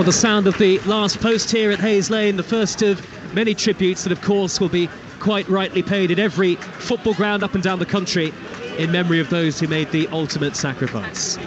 Well, the sound of the last post here at Hayes Lane, the first of many tributes that, of course, will be quite rightly paid at every football ground up and down the country in memory of those who made the ultimate sacrifice.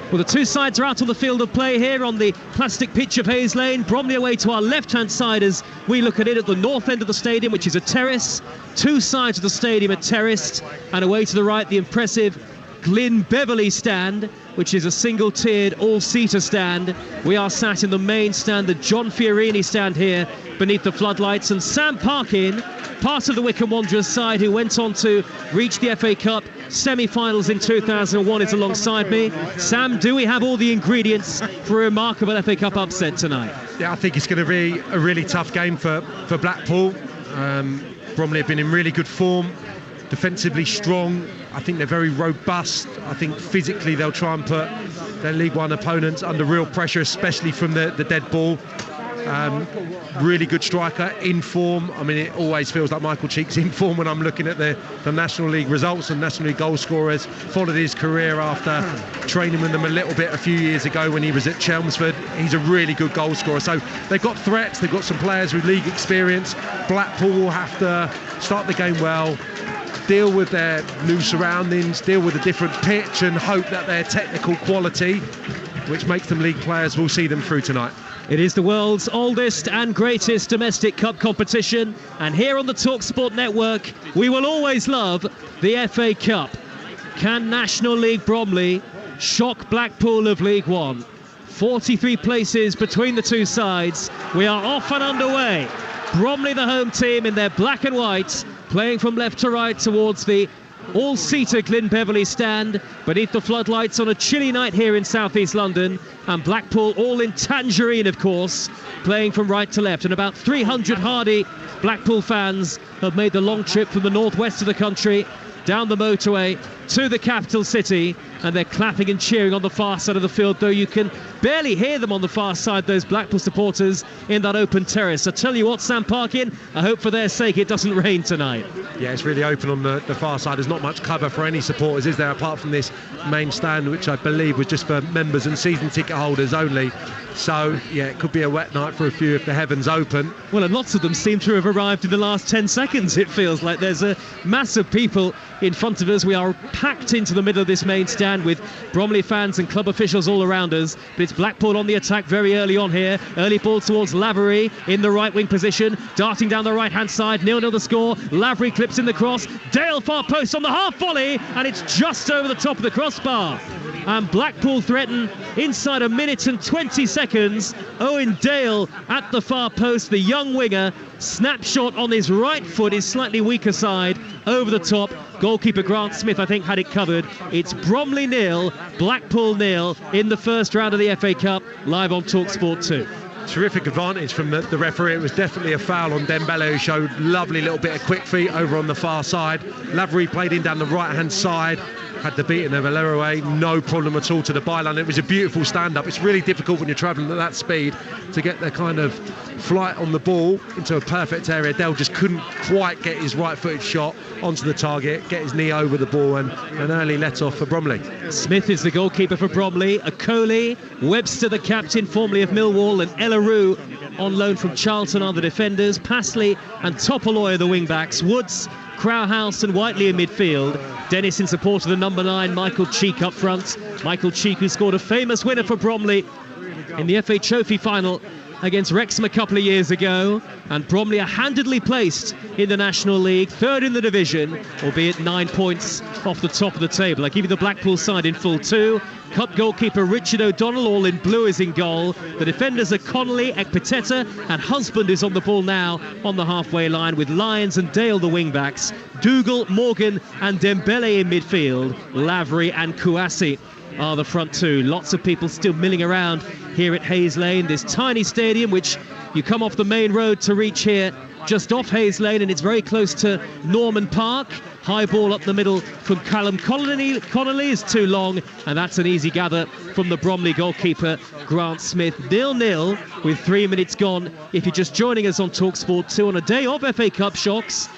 Well, the two sides are out on the field of play here on the plastic pitch of Hayes Lane. Bromley away to our left-hand side as we look at it at the north end of the stadium, which is a terrace. Two sides of the stadium are terraced, and away to the right, the impressive Glyn Beverley stand, which is a single-tiered, all-seater stand. We are sat in the main stand, the John Fiorini stand here, beneath the floodlights. And Sam Parkin, part of the Wycombe Wanderers side, who went on to reach the FA Cup semi-finals in 2001, is alongside me. Sam, do we have all the ingredients for a remarkable FA Cup upset tonight? Yeah, I think it's going to be a really tough game for Blackpool. Bromley have been in really good form, defensively strong. I think they're very robust. I think physically they'll try and put their League One opponents under real pressure, especially from the dead ball. Really good striker, in form. I mean, it always feels like Michael Cheek's in form when I'm looking at the National League results and National League goal scorers. Followed his career after training with them a little bit a few years ago when he was at Chelmsford. He's a really good goal scorer. So they've got threats, they've got some players with league experience. Blackpool will have to start the game well, deal with their new surroundings, deal with a different pitch, and hope that their technical quality, which makes them league players, will see them through tonight. It is the world's oldest and greatest domestic cup competition, and here on the Talksport network we will always love the FA Cup. Can National League Bromley shock Blackpool of League One? 43 places between the two sides. We are off and underway. Bromley, the home team, in their black and white, playing from left to right towards the all-seater Glyn Beverley stand beneath the floodlights on a chilly night here in southeast London, and Blackpool all in tangerine, of course, playing from right to left. And about 300 hardy Blackpool fans have made the long trip from the northwest of the country down the motorway to the capital city, and they're clapping and cheering on the far side of the field, though you can barely hear them on the far side, those Blackpool supporters in that open terrace. I tell you what, Sam Parkin, I hope for their sake it doesn't rain tonight. Yeah, it's really open on the far side. There's not much cover for any supporters, is there, apart from this main stand, which I believe was just for members and season ticket holders only. So, yeah, it could be a wet night for a few if the heavens open. Well, and lots of them seem to have arrived in the last 10 seconds, it feels like. There's a mass of people in front of us. We are packed into the middle of this main stand with Bromley fans and club officials all around us. But it's Blackpool on the attack very early on here. Early ball towards Lavery in the right wing position, darting down the right-hand side. 0-0 the score. Lavery clips in the cross. Dale far post on the half volley, and it's just over the top of the crossbar. And Blackpool threaten inside a minute and 20 seconds. Owen Dale at the far post, the young winger. Snapshot on his right foot, his slightly weaker side, over the top. Goalkeeper Grant Smith, I think, had it covered. It's Bromley 0, Blackpool 0 in the first round of the FA Cup, live on Talksport 2. Terrific advantage from the referee. It was definitely a foul on Dembele, who showed lovely little bit of quick feet over on the far side. Lavery played in down the right-hand side, had the beating of Leroy, no problem at all to the byline. It was a beautiful stand-up. It's really difficult when you're travelling at that speed to get the kind of flight on the ball into a perfect area. Dell just couldn't quite get his right-footed shot onto the target, get his knee over the ball, and an early let-off for Bromley. Smith is the goalkeeper for Bromley. Okoli, Webster the captain, formerly of Millwall, and Ellerue on loan from Charlton are the defenders. Passley and Topoloy are the wing-backs. Woods, Crowhouse and Whiteley in midfield. Dennis in support of the number 9, Michael Cheek up front. Michael Cheek, who scored a famous winner for Bromley in the FA Trophy final against Wrexham a couple of years ago. And Bromley are handedly placed in the National League, third in the division, albeit 9 points off the top of the table. I give you the Blackpool side in full too. Cup goalkeeper Richard O'Donnell, all in blue, is in goal. The defenders are Connolly, Ekpiteta, and Husband is on the ball now on the halfway line, with Lyons and Dale the wing-backs. Dougal, Morgan and Dembele in midfield. Lavery and Kouassi are the front two. Lots of people still milling around here at Hayes Lane, this tiny stadium which you come off the main road to reach here just off Hayes Lane, and it's very close to Norman Park. High ball up the middle from Callum Connolly is too long, and that's an easy gather from the Bromley goalkeeper Grant Smith. 0-0 with 3 minutes gone. If you're just joining us on Talksport 2 on a day of FA Cup shocks,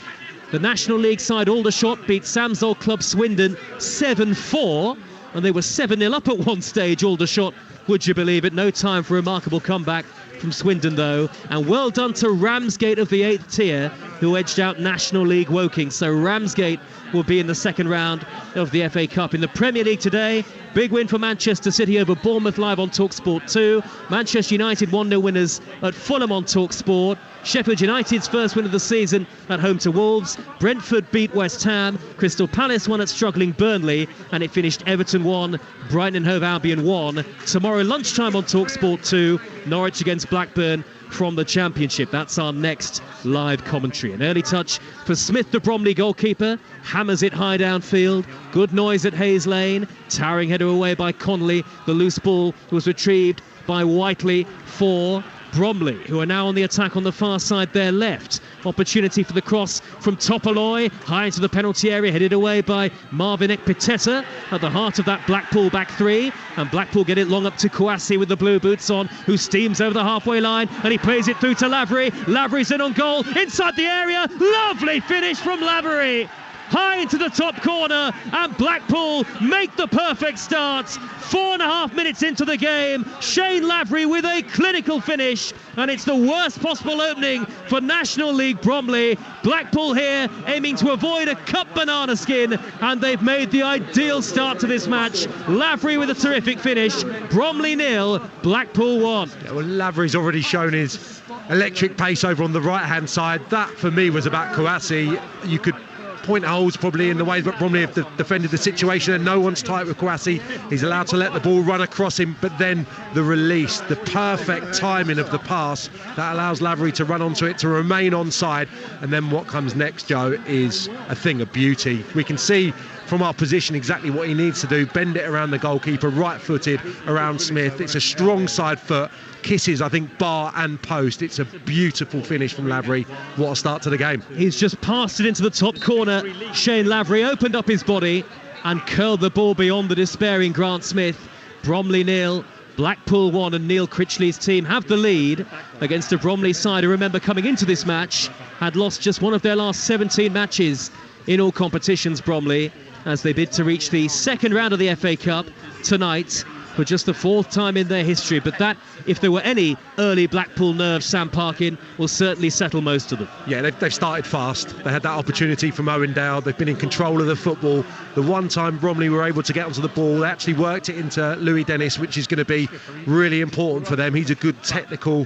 the National League side Aldershot beat Sam's old club Swindon 7-4, and they were 7-0 up at one stage, Aldershot, would you believe it? No time for a remarkable comeback from Swindon though, and well done to Ramsgate of the 8th tier, who edged out National League Woking. So Ramsgate will be in the second round of the FA Cup. In the Premier League today, big win for Manchester City over Bournemouth, live on Talksport 2. Manchester United 1-0 winners at Fulham on Talksport. Sheffield United's first win of the season at home to Wolves. Brentford beat West Ham. Crystal Palace won at struggling Burnley, and it finished Everton 1, Brighton and Hove Albion 1. Tomorrow lunchtime on Talksport 2, Norwich against Blackburn from the Championship. That's our next live commentary. An early touch for Smith, the Bromley goalkeeper, hammers it high downfield. Good noise at Hayes Lane. Towering header away by Connolly. The loose ball was retrieved by Whiteley for Bromley, who are now on the attack on the far side, their left. Opportunity for the cross from Topoloy, high into the penalty area, headed away by Marvin Ekpiteta at the heart of that Blackpool back three, and Blackpool get it long up to Kouassi with the blue boots on, who steams over the halfway line, and he plays it through to Lavery. Lavery's in on goal, inside the area, lovely finish from Lavery, high into the top corner, and Blackpool make the perfect start. 4.5 minutes into the game, Shane Lavery with a clinical finish, and it's the worst possible opening for National League Bromley. Blackpool here aiming to avoid a cup banana skin, and they've made the ideal start to this match. Lavery with a terrific finish. Bromley 0, Blackpool 1. Yeah, well, Lavery's already shown his electric pace over on the right-hand side. That, for me, was about Kouassi. You could point holes probably in the ways that Bromley have defended the situation, and no one's tight with Kouassi. He's allowed to let the ball run across him, but then the release, the perfect timing of the pass that allows Lavery to run onto it, to remain onside, and then what comes next, Joe, is a thing of beauty. We can see from our position exactly what he needs to do. Bend it around the goalkeeper, right-footed around Smith. It's a strong side foot, kisses, I think, bar and post. It's a beautiful finish from Lavery. What a start to the game. He's just passed it into the top corner. Shane Lavery opened up his body and curled the ball beyond the despairing Grant Smith. Bromley 0, Blackpool 1, and Neil Critchley's team have the lead against a Bromley side who, remember, coming into this match, had lost just one of their last 17 matches in all competitions, Bromley, as they bid to reach the second round of the FA Cup tonight for just the 4th time in their history. But that, if there were any early Blackpool nerves, Sam Parkin, will certainly settle most of them. Yeah, they've started fast. They had that opportunity from Owendale. They've been in control of the football. The one time Bromley were able to get onto the ball, they actually worked it into Louis Dennis, which is going to be really important for them. He's a good technical,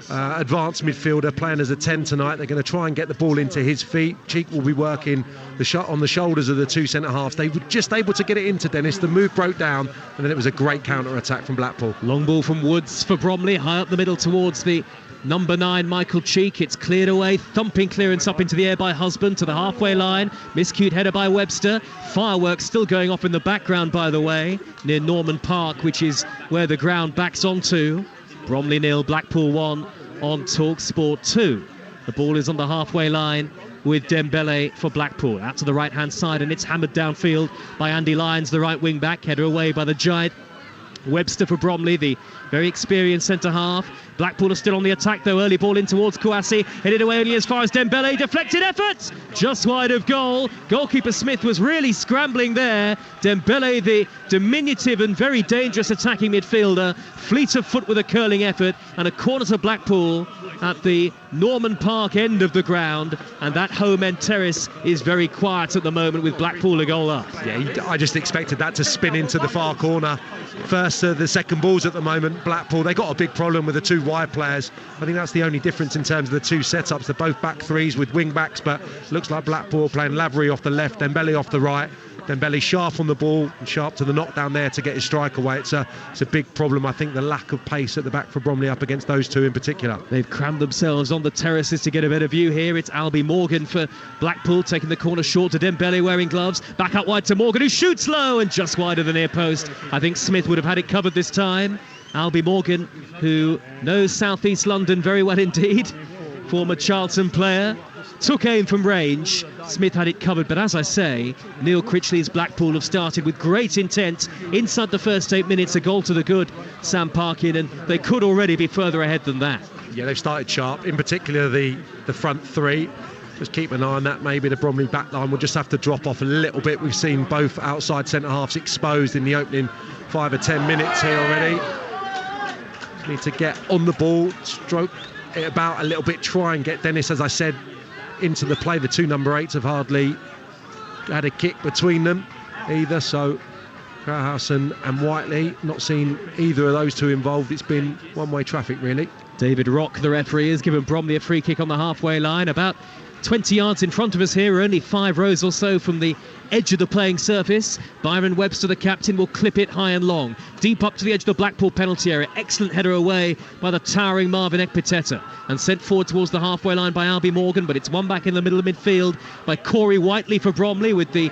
advanced midfielder playing as a 10 tonight. They're going to try and get the ball into his feet. Cheek will be working the shot on the shoulders of the two centre-halves. They were just able to get it into Dennis. The move broke down, and then it was a great counter-attack from Blackpool. Long ball from Woods for Bromley, high up the middle towards the number 9, Michael Cheek. It's cleared away, thumping clearance up into the air by Husband to the halfway line. Miscued header by Webster. Fireworks still going off in the background, by the way, near Norman Park, which is where the ground backs onto. Bromley 0, Blackpool 1 on Talksport 2. The ball is on the halfway line with Dembele for Blackpool. Out to the right-hand side, and it's hammered downfield by Andy Lyons, the right wing-back. Header away by the giant. Webster for Bromley, the very experienced centre-half. Blackpool are still on the attack, though. Early ball in towards Kouassi. Headed away only as far as Dembele. Deflected effort! Just wide of goal. Goalkeeper Smith was really scrambling there. Dembele, the diminutive and very dangerous attacking midfielder. Fleet of foot with a curling effort. And a corner to Blackpool at the Norman Park end of the ground. And that home end terrace is very quiet at the moment with Blackpool a goal up. Yeah, I just expected that to spin into the far corner. First the second balls at the moment. Blackpool, they got a big problem with the two wide players. I think that's the only difference in terms of the two setups. They're both back threes with wing backs, but looks like Blackpool playing Lavery off the left, Dembele off the right. Dembele sharp on the ball and sharp to the knockdown there to get his strike away. It's a big problem, I think, the lack of pace at the back for Bromley up against those two in particular. They've crammed themselves on the terraces to get a better view here. It's Albie Morgan for Blackpool, taking the corner short to Dembele wearing gloves. Back out wide to Morgan, who shoots low and just wide of the near post. I think Smith would have had it covered this time. Albie Morgan, who knows South East London very well indeed, former Charlton player, took aim from range. Smith had it covered, but as I say, Neil Critchley's Blackpool have started with great intent. Inside the first 8 minutes, a goal to the good Sam Parkin, and they could already be further ahead than that. Yeah, they've started sharp, in particular the front three. Just keep an eye on that. Maybe the Bromley back line will just have to drop off a little bit. We've seen both outside centre-halves exposed in the opening 5 or 10 minutes here already. need to get on the ball, stroke it about a little bit, try and get Dennis, as I said, into the play. The two number 8s have hardly had a kick between them either, so Crowhouse and Whiteley, not seen either of those two involved. It's been one-way traffic, really. David Rock, the referee, has given Bromley a free kick on the halfway line, about 20 yards in front of us here. We're only 5 rows or so from the edge of the playing surface. Byron Webster, the captain, will clip it high and long, deep up to the edge of the Blackpool penalty area. Excellent header away by the towering Marvin Ekpiteta, and sent forward towards the halfway line by Albie Morgan, but it's won back in the middle of midfield by Corey Whiteley for Bromley with the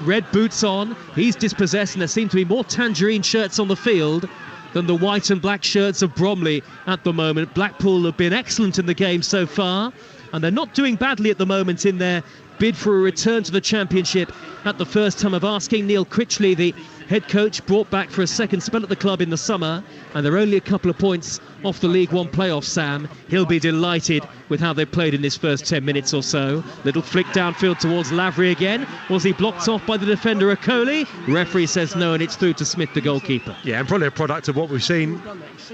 red boots on. He's dispossessed, and there seem to be more tangerine shirts on the field than the white and black shirts of Bromley at the moment. Blackpool have been excellent in the game so far, and they're not doing badly at the moment in their bid for a return to the Championship at the first time of asking. Neil Critchley, the head coach, brought back for a second spell at the club in the summer, and they're only a couple of points off the League One playoff, Sam. He'll be delighted with how they played in this first 10 minutes or so. Little flick downfield towards Lavery again. Was he blocked off by the defender Okoli? Referee says no, and it's through to Smith, the goalkeeper. Yeah, and probably a product of what we've seen.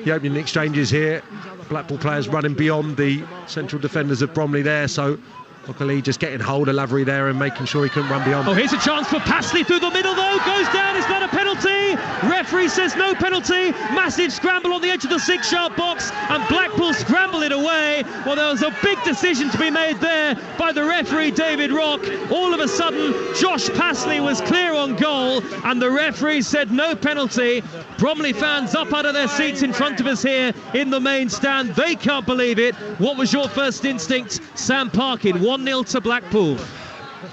The opening exchanges here, Blackpool players running beyond the central defenders of Bromley there, so Okoli just getting hold of Lavery there and making sure he couldn't run beyond. Oh, here's a chance for Passley through the middle, though. Goes down. Is that a penalty? Referee says no penalty. Massive scramble on the edge of the 6-yard box, and Blackpool scramble it away. Well, there was a big decision to be made there by the referee, David Rock. All of a sudden, Josh Passley was clear on goal, and the referee said no penalty. Bromley fans up out of their seats in front of us here in the main stand. They can't believe it. What was your first instinct, Sam Parkin? 1-0 to Blackpool.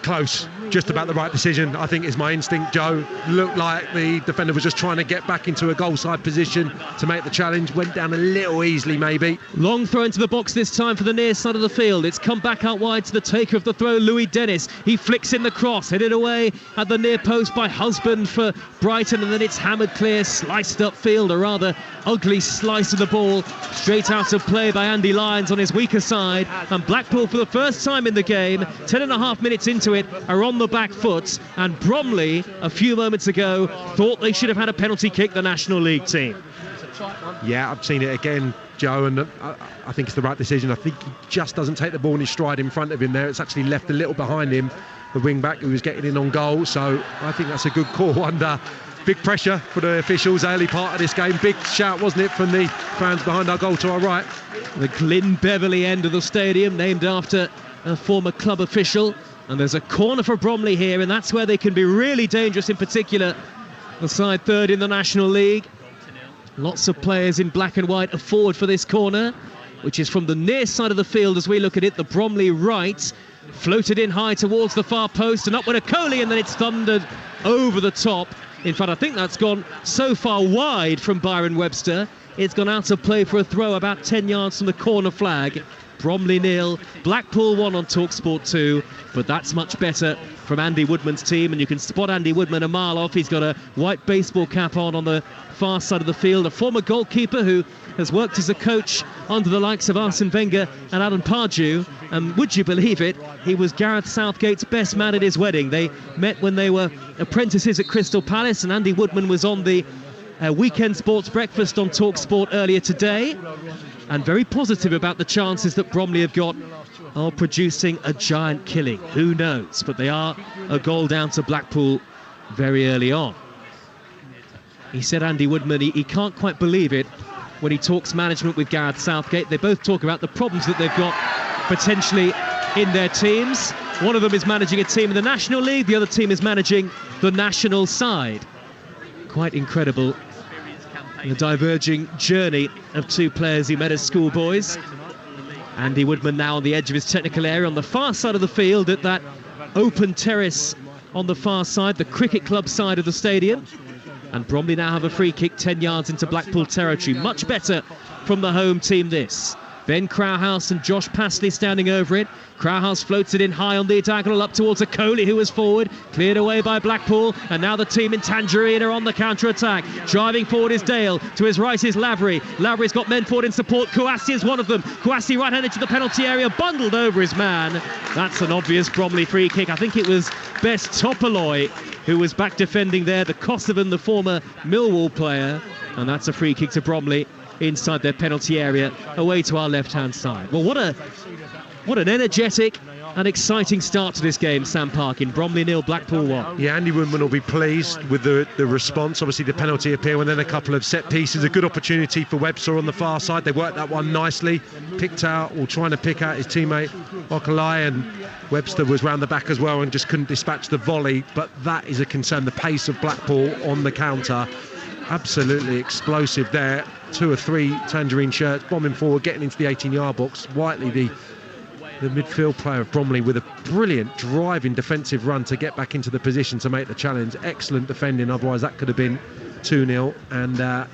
Close, just about the right decision, I think, is my instinct, Joe. Looked like the defender was just trying to get back into a goal side position to make the challenge. Went down a little easily, maybe. Long throw into the box this time for the near side of the field. It's come back out wide to the taker of the throw, Louis Dennis. He flicks in the cross, headed away at the near post by Husband for Brighton, and then it's hammered clear, sliced upfield. A rather ugly slice of the ball, straight out of play by Andy Lyons on his weaker side. And Blackpool, for the first time in the game, 10.5 minutes into it, are on the back foot. And Bromley, a few moments ago, thought they should have had a penalty kick, the National League team. Yeah, I've seen it again, Joe, and I think it's the right decision. I think he just doesn't take the ball in his stride in front of him there. It's actually left a little behind him, the wing-back who was getting in on goal. So I think that's a good call under big pressure for the officials, early part of this game. Big shout, wasn't it, from the fans behind our goal to our right. The Glyn Beverley end of the stadium, named after a former club official. And there's a corner for Bromley here, and that's where they can be really dangerous, in particular the side third in the National League. Lots of players in black and white are forward for this corner, which is from the near side of the field as we look at it. The Bromley right, floated in high towards the far post, and up with Okoli, and then it's thundered over the top. In fact, I think that's gone so far wide from Byron Webster, it's gone out of play for a throw about 10 yards from the corner flag. Bromley 0, Blackpool 1 on Talksport 2, but that's much better from Andy Woodman's team, and you can spot Andy Woodman a mile off. He's got a white baseball cap on the far side of the field, a former goalkeeper who has worked as a coach under the likes of Arsene Wenger and Alan Pardew, and would you believe it, he was Gareth Southgate's best man at his wedding. They met when they were apprentices at Crystal Palace, and Andy Woodman was on the weekend sports breakfast on Talksport earlier today, and very positive about the chances that Bromley have got of producing a giant killing. Who knows, but they are a goal down to Blackpool very early on. He said, Andy Woodman, he can't quite believe it when he talks management with Gareth Southgate. They both talk about the problems that they've got potentially in their teams. One of them is managing a team in the National League, the other team is managing the national side. Quite incredible, the diverging journey of two players he met as schoolboys. Andy Woodman now on the edge of his technical area on the far side of the field at that open terrace on the far side, the cricket club side of the stadium. And Bromley now have a free kick 10 yards into Blackpool territory. Much better from the home team this. Ben Crowhouse and Josh Passley standing over it. Crowhouse floats it in high on the diagonal up towards Okoli, who was forward, cleared away by Blackpool, and now the team in Tangerine are on the counter-attack. Driving forward is Dale, to his right is Lavery. Lavery's got men forward in support. Kouassi is one of them. Kouassi right-handed to the penalty area, bundled over his man. That's an obvious Bromley free kick. I think it was Best Topoloy who was back defending there, the Kosovan, the former Millwall player, and that's a free kick to Bromley inside their penalty area, away to our left-hand side. Well, what an energetic and exciting start to this game, Sam Parkin. Bromley 0, Blackpool 1. Yeah, Andy Woodman will be pleased with the response. Obviously, the penalty appeal and then a couple of set pieces. A good opportunity for Webster on the far side. They worked that one nicely. Picked out, or trying to pick out his teammate, Okalai, and Webster was round the back as well and just couldn't dispatch the volley. But that is a concern. The pace of Blackpool on the counter, absolutely explosive there. 2 or 3 tangerine shirts, bombing forward, getting into the 18-yard box. Whiteley, the midfield player of Bromley, with a brilliant driving defensive run to get back into the position to make the challenge. Excellent defending, otherwise that could have been 2-0 and a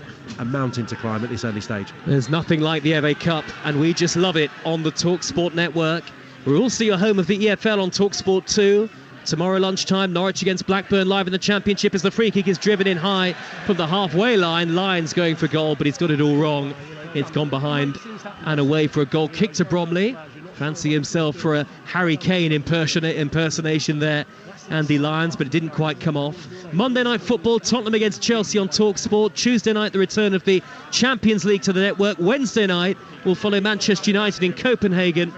mountain to climb at this early stage. There's nothing like the FA Cup, and we just love it on the Talksport network. We're also your home of the EFL on Talksport 2. Tomorrow lunchtime, Norwich against Blackburn live in the Championship as the free kick is driven in high from the halfway line. Lyons going for goal, but he's got it all wrong. It's gone behind and away for a goal kick to Bromley. Fancy himself for a Harry Kane impersonation there, Andy Lyons, but it didn't quite come off. Monday night football, Tottenham against Chelsea on Talksport. Tuesday night, the return of the Champions League to the network. Wednesday night, we'll follow Manchester United in Copenhagen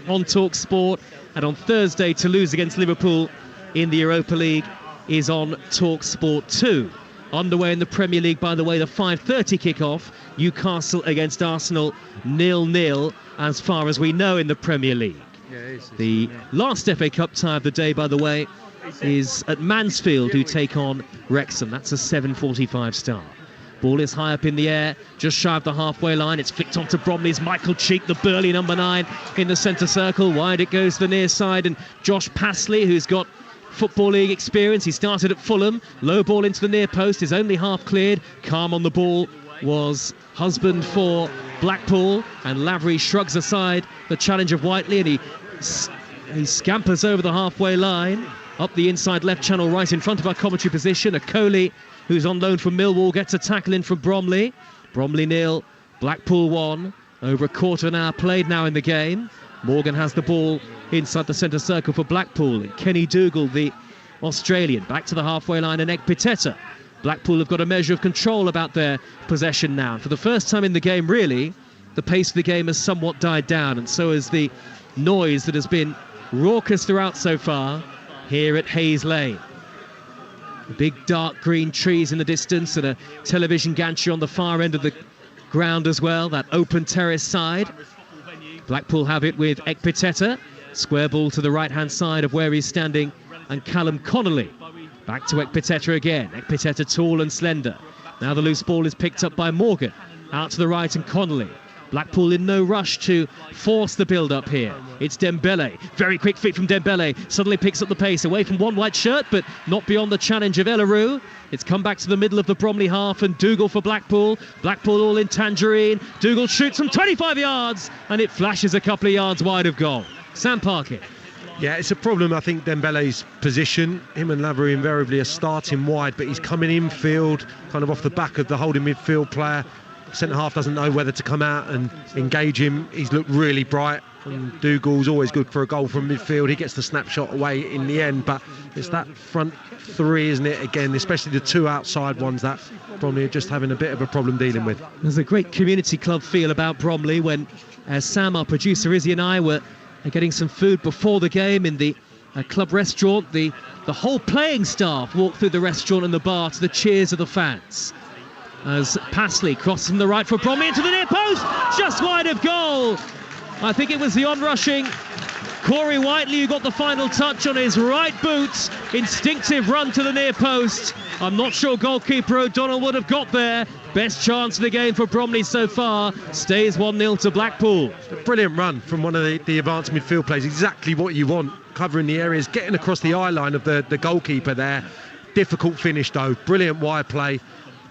on Talksport. And on Thursday, Toulouse against Liverpool in the Europa League is on Talksport 2. Underway in the Premier League, by the way, the 5:30 kick-off. Newcastle against Arsenal, 0-0 as far as we know in the Premier League. The last FA Cup tie of the day, by the way, is at Mansfield, who take on Wrexham. That's a 7:45 start. Ball is high up in the air, just shy of the halfway line. It's flicked onto Bromley's Michael Cheek, the burly number 9, in the centre circle. Wide it goes to the near side, and Josh Passley, who's got Football League experience. He started at Fulham. Low ball into the near post is only half cleared. Calm on the ball was husband for Blackpool, and Lavery shrugs aside the challenge of Whiteley, and he scampers over the halfway line up the inside left channel right in front of our commentary position. Akoli, who's on loan from Millwall, gets a tackle in from Bromley. Bromley 0, Blackpool 1. Over a quarter of an hour played now in the game. Morgan has the ball inside the centre circle for Blackpool. Kenny Dougal, the Australian, back to the halfway line, and Ekpiteta. Blackpool have got a measure of control about their possession now. For the first time in the game, really, the pace of the game has somewhat died down, and so has the noise that has been raucous throughout so far here at Hayes Lane. Big dark green trees in the distance and a television gantry on the far end of the ground as well, that open terrace side. Blackpool have it with Ekpiteta. Square ball to the right-hand side of where he's standing, and Callum Connolly. Back to Ekpiteta again. Ekpiteta tall and slender. Now the loose ball is picked up by Morgan. Out to the right, and Connolly. Blackpool in no rush to force the build-up here. It's Dembele. Very quick feet from Dembele. Suddenly picks up the pace away from one white shirt, but not beyond the challenge of Ellerue. It's come back to the middle of the Bromley half, and Dougal for Blackpool. Blackpool all in tangerine. Dougal shoots from 25 yards, and it flashes a couple of yards wide of goal. Sam Parkin. Yeah, it's a problem, I think, Dembele's position. Him and Lavery invariably are starting wide, but he's coming infield, kind of off the back of the holding midfield player. Centre-half doesn't know whether to come out and engage him. He's looked really bright, and Dougal's always good for a goal from midfield. He gets the snapshot away in the end, but it's that front three, isn't it, again, especially the 2 outside ones that Bromley are just having a bit of a problem dealing with. There's a great community club feel about Bromley when Sam, our producer, Izzy and I were getting some food before the game in the club restaurant. The whole playing staff walked through the restaurant and the bar to the cheers of the fans. As Passley crosses from the right for Bromley into the near post, just wide of goal. I think it was the onrushing Corey Whiteley who got the final touch on his right boot. Instinctive run to the near post. I'm not sure goalkeeper O'Donnell would have got there. Best chance of the game for Bromley so far. Stays 1-0 to Blackpool. A brilliant run from one of the advanced midfield players. Exactly what you want. Covering the areas, getting across the eye line of the goalkeeper there. Difficult finish though. Brilliant wide play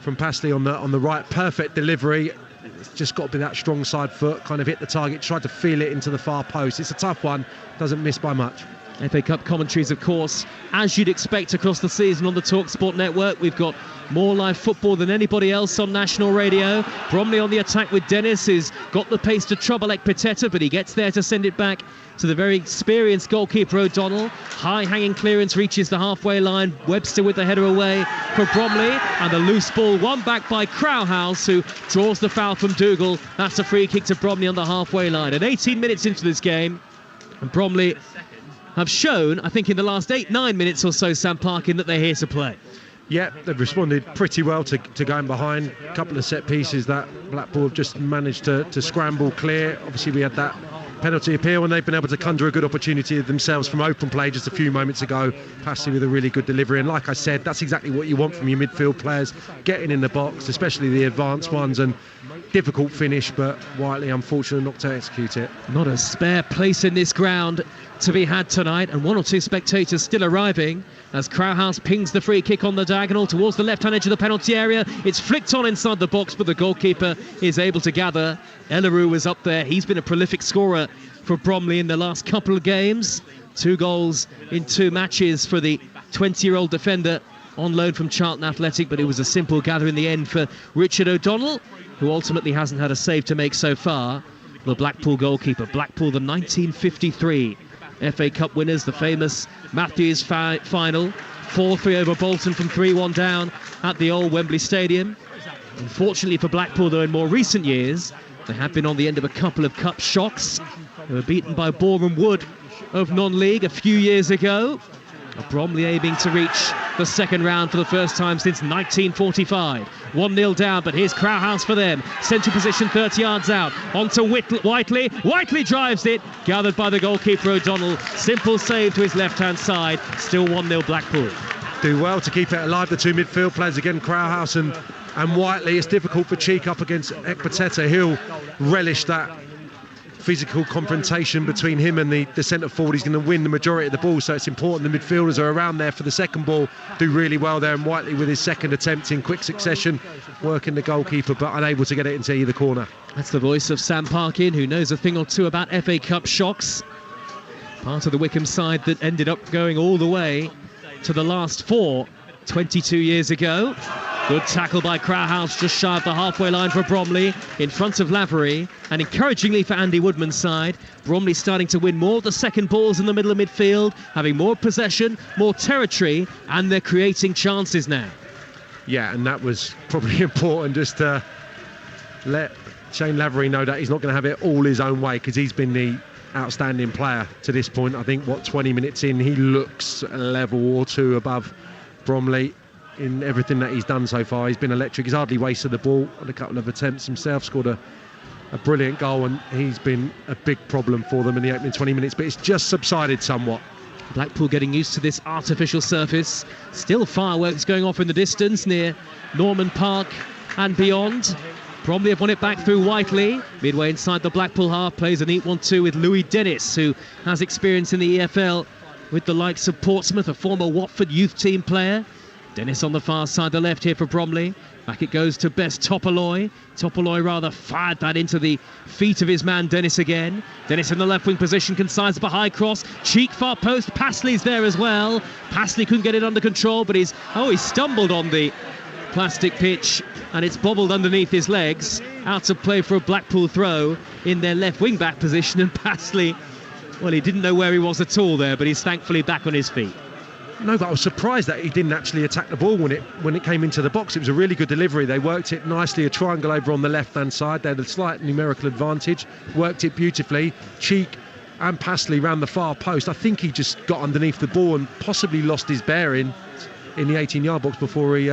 from Passley on the right. Perfect delivery. It's just got to be that strong side foot, kind of hit the target, tried to feel it into the far post. It's a tough one, doesn't miss by much. FA Cup commentaries, of course, as you'd expect across the season on the Talksport network. We've got more live football than anybody else on national radio. Bromley on the attack with Dennis, who's got the pace to trouble Ekpiteta, but he gets there to send it back to the very experienced goalkeeper O'Donnell. High-hanging clearance reaches the halfway line. Webster with the header away for Bromley, and the loose ball won back by Crowhouse, who draws the foul from Dougal. That's a free kick to Bromley on the halfway line. And 18 minutes into this game, and Bromley have shown, I think in the last 8-9 minutes or so, Sam Parkin, that they're here to play. Yeah, they've responded pretty well to going behind. A couple of set pieces that Blackpool have just managed to scramble clear. Obviously we had that penalty appeal, and they've been able to conjure a good opportunity themselves from open play just a few moments ago. Passley with a really good delivery, and like I said, that's exactly what you want from your midfield players, getting in the box, especially the advanced ones, and difficult finish, but Whiteley unfortunately not to execute it. Not a spare place in this ground to be had tonight, and one or two spectators still arriving as Crowhouse pings the free kick on the diagonal towards the left-hand edge of the penalty area. It's flicked on inside the box, but the goalkeeper is able to gather. Ellerue was up there. He's been a prolific scorer for Bromley in the last couple of games. 2 goals in 2 matches for the 20-year-old defender on loan from Charlton Athletic, but it was a simple gather in the end for Richard O'Donnell, who ultimately hasn't had a save to make so far. The Blackpool goalkeeper. Blackpool, the 1953 FA Cup winners, the famous Matthews final. 4-3 over Bolton from 3-1 down at the old Wembley Stadium. Unfortunately for Blackpool, though, in more recent years, they have been on the end of a couple of cup shocks. They were beaten by Boreham Wood of non-league a few years ago. Bromley aiming to reach the second round for the first time since 1945. 1-0 down, but here's Crowhouse for them. Central position 30 yards out. Onto Whiteley. Whiteley drives it. Gathered by the goalkeeper O'Donnell. Simple save to his left-hand side. Still 1-0 Blackpool. Do well to keep it alive, the 2 midfield players again, Crowhouse and Whiteley. It's difficult for Cheek up against Ekpiteta. He'll relish that physical confrontation between him and the centre forward. He's going to win the majority of the ball, so it's important the midfielders are around there for the second ball. Do really well there, and Whiteley with his second attempt in quick succession, working the goalkeeper but unable to get it into either corner. That's the voice of Sam Parkin, who knows a thing or two about FA Cup shocks. Part of the Wycombe side that ended up going all the way to the last 4 22 years ago. Good tackle by Crowhouse just shy of the halfway line for Bromley in front of Lavery, and encouragingly for Andy Woodman's side, Bromley starting to win more of the second balls in the middle of midfield, having more possession, more territory, and they're creating chances now. Yeah, and that was probably important, just to let Shane Lavery know that he's not going to have it all his own way, because he's been the outstanding player to this point. I think 20 minutes in, he looks a level or 2 above Bromley in everything that he's done so far. He's been electric. He's hardly wasted the ball on a couple of attempts himself, scored a brilliant goal, and he's been a big problem for them in the opening 20 minutes, but it's just subsided somewhat. Blackpool getting used to this artificial surface. Still fireworks going off in the distance near Norman Park and beyond. Bromley have won it back through Whiteley. Midway inside the Blackpool half, plays a neat 1-2 with Louis Dennis, who has experience in the EFL with the likes of Portsmouth, a former Watford youth team player. Dennis on the far side, the left here for Bromley. Back it goes to Best Topoloy. Topoloy rather fired that into the feet of his man Dennis again. Dennis in the left wing position, consigns up a high cross. Cheek far post, Passley's there as well. Passley couldn't get it under control, but he stumbled on the plastic pitch and it's bobbled underneath his legs. Out of play for a Blackpool throw in their left wing back position, and Passley, well, he didn't know where he was at all there, but he's thankfully back on his feet. No, but I was surprised that he didn't actually attack the ball when it came into the box. It was a really good delivery. They worked it nicely, a triangle over on the left-hand side. They had a slight numerical advantage, worked it beautifully. Cheek and Passley round the far post. I think he just got underneath the ball and possibly lost his bearing in the 18-yard box before he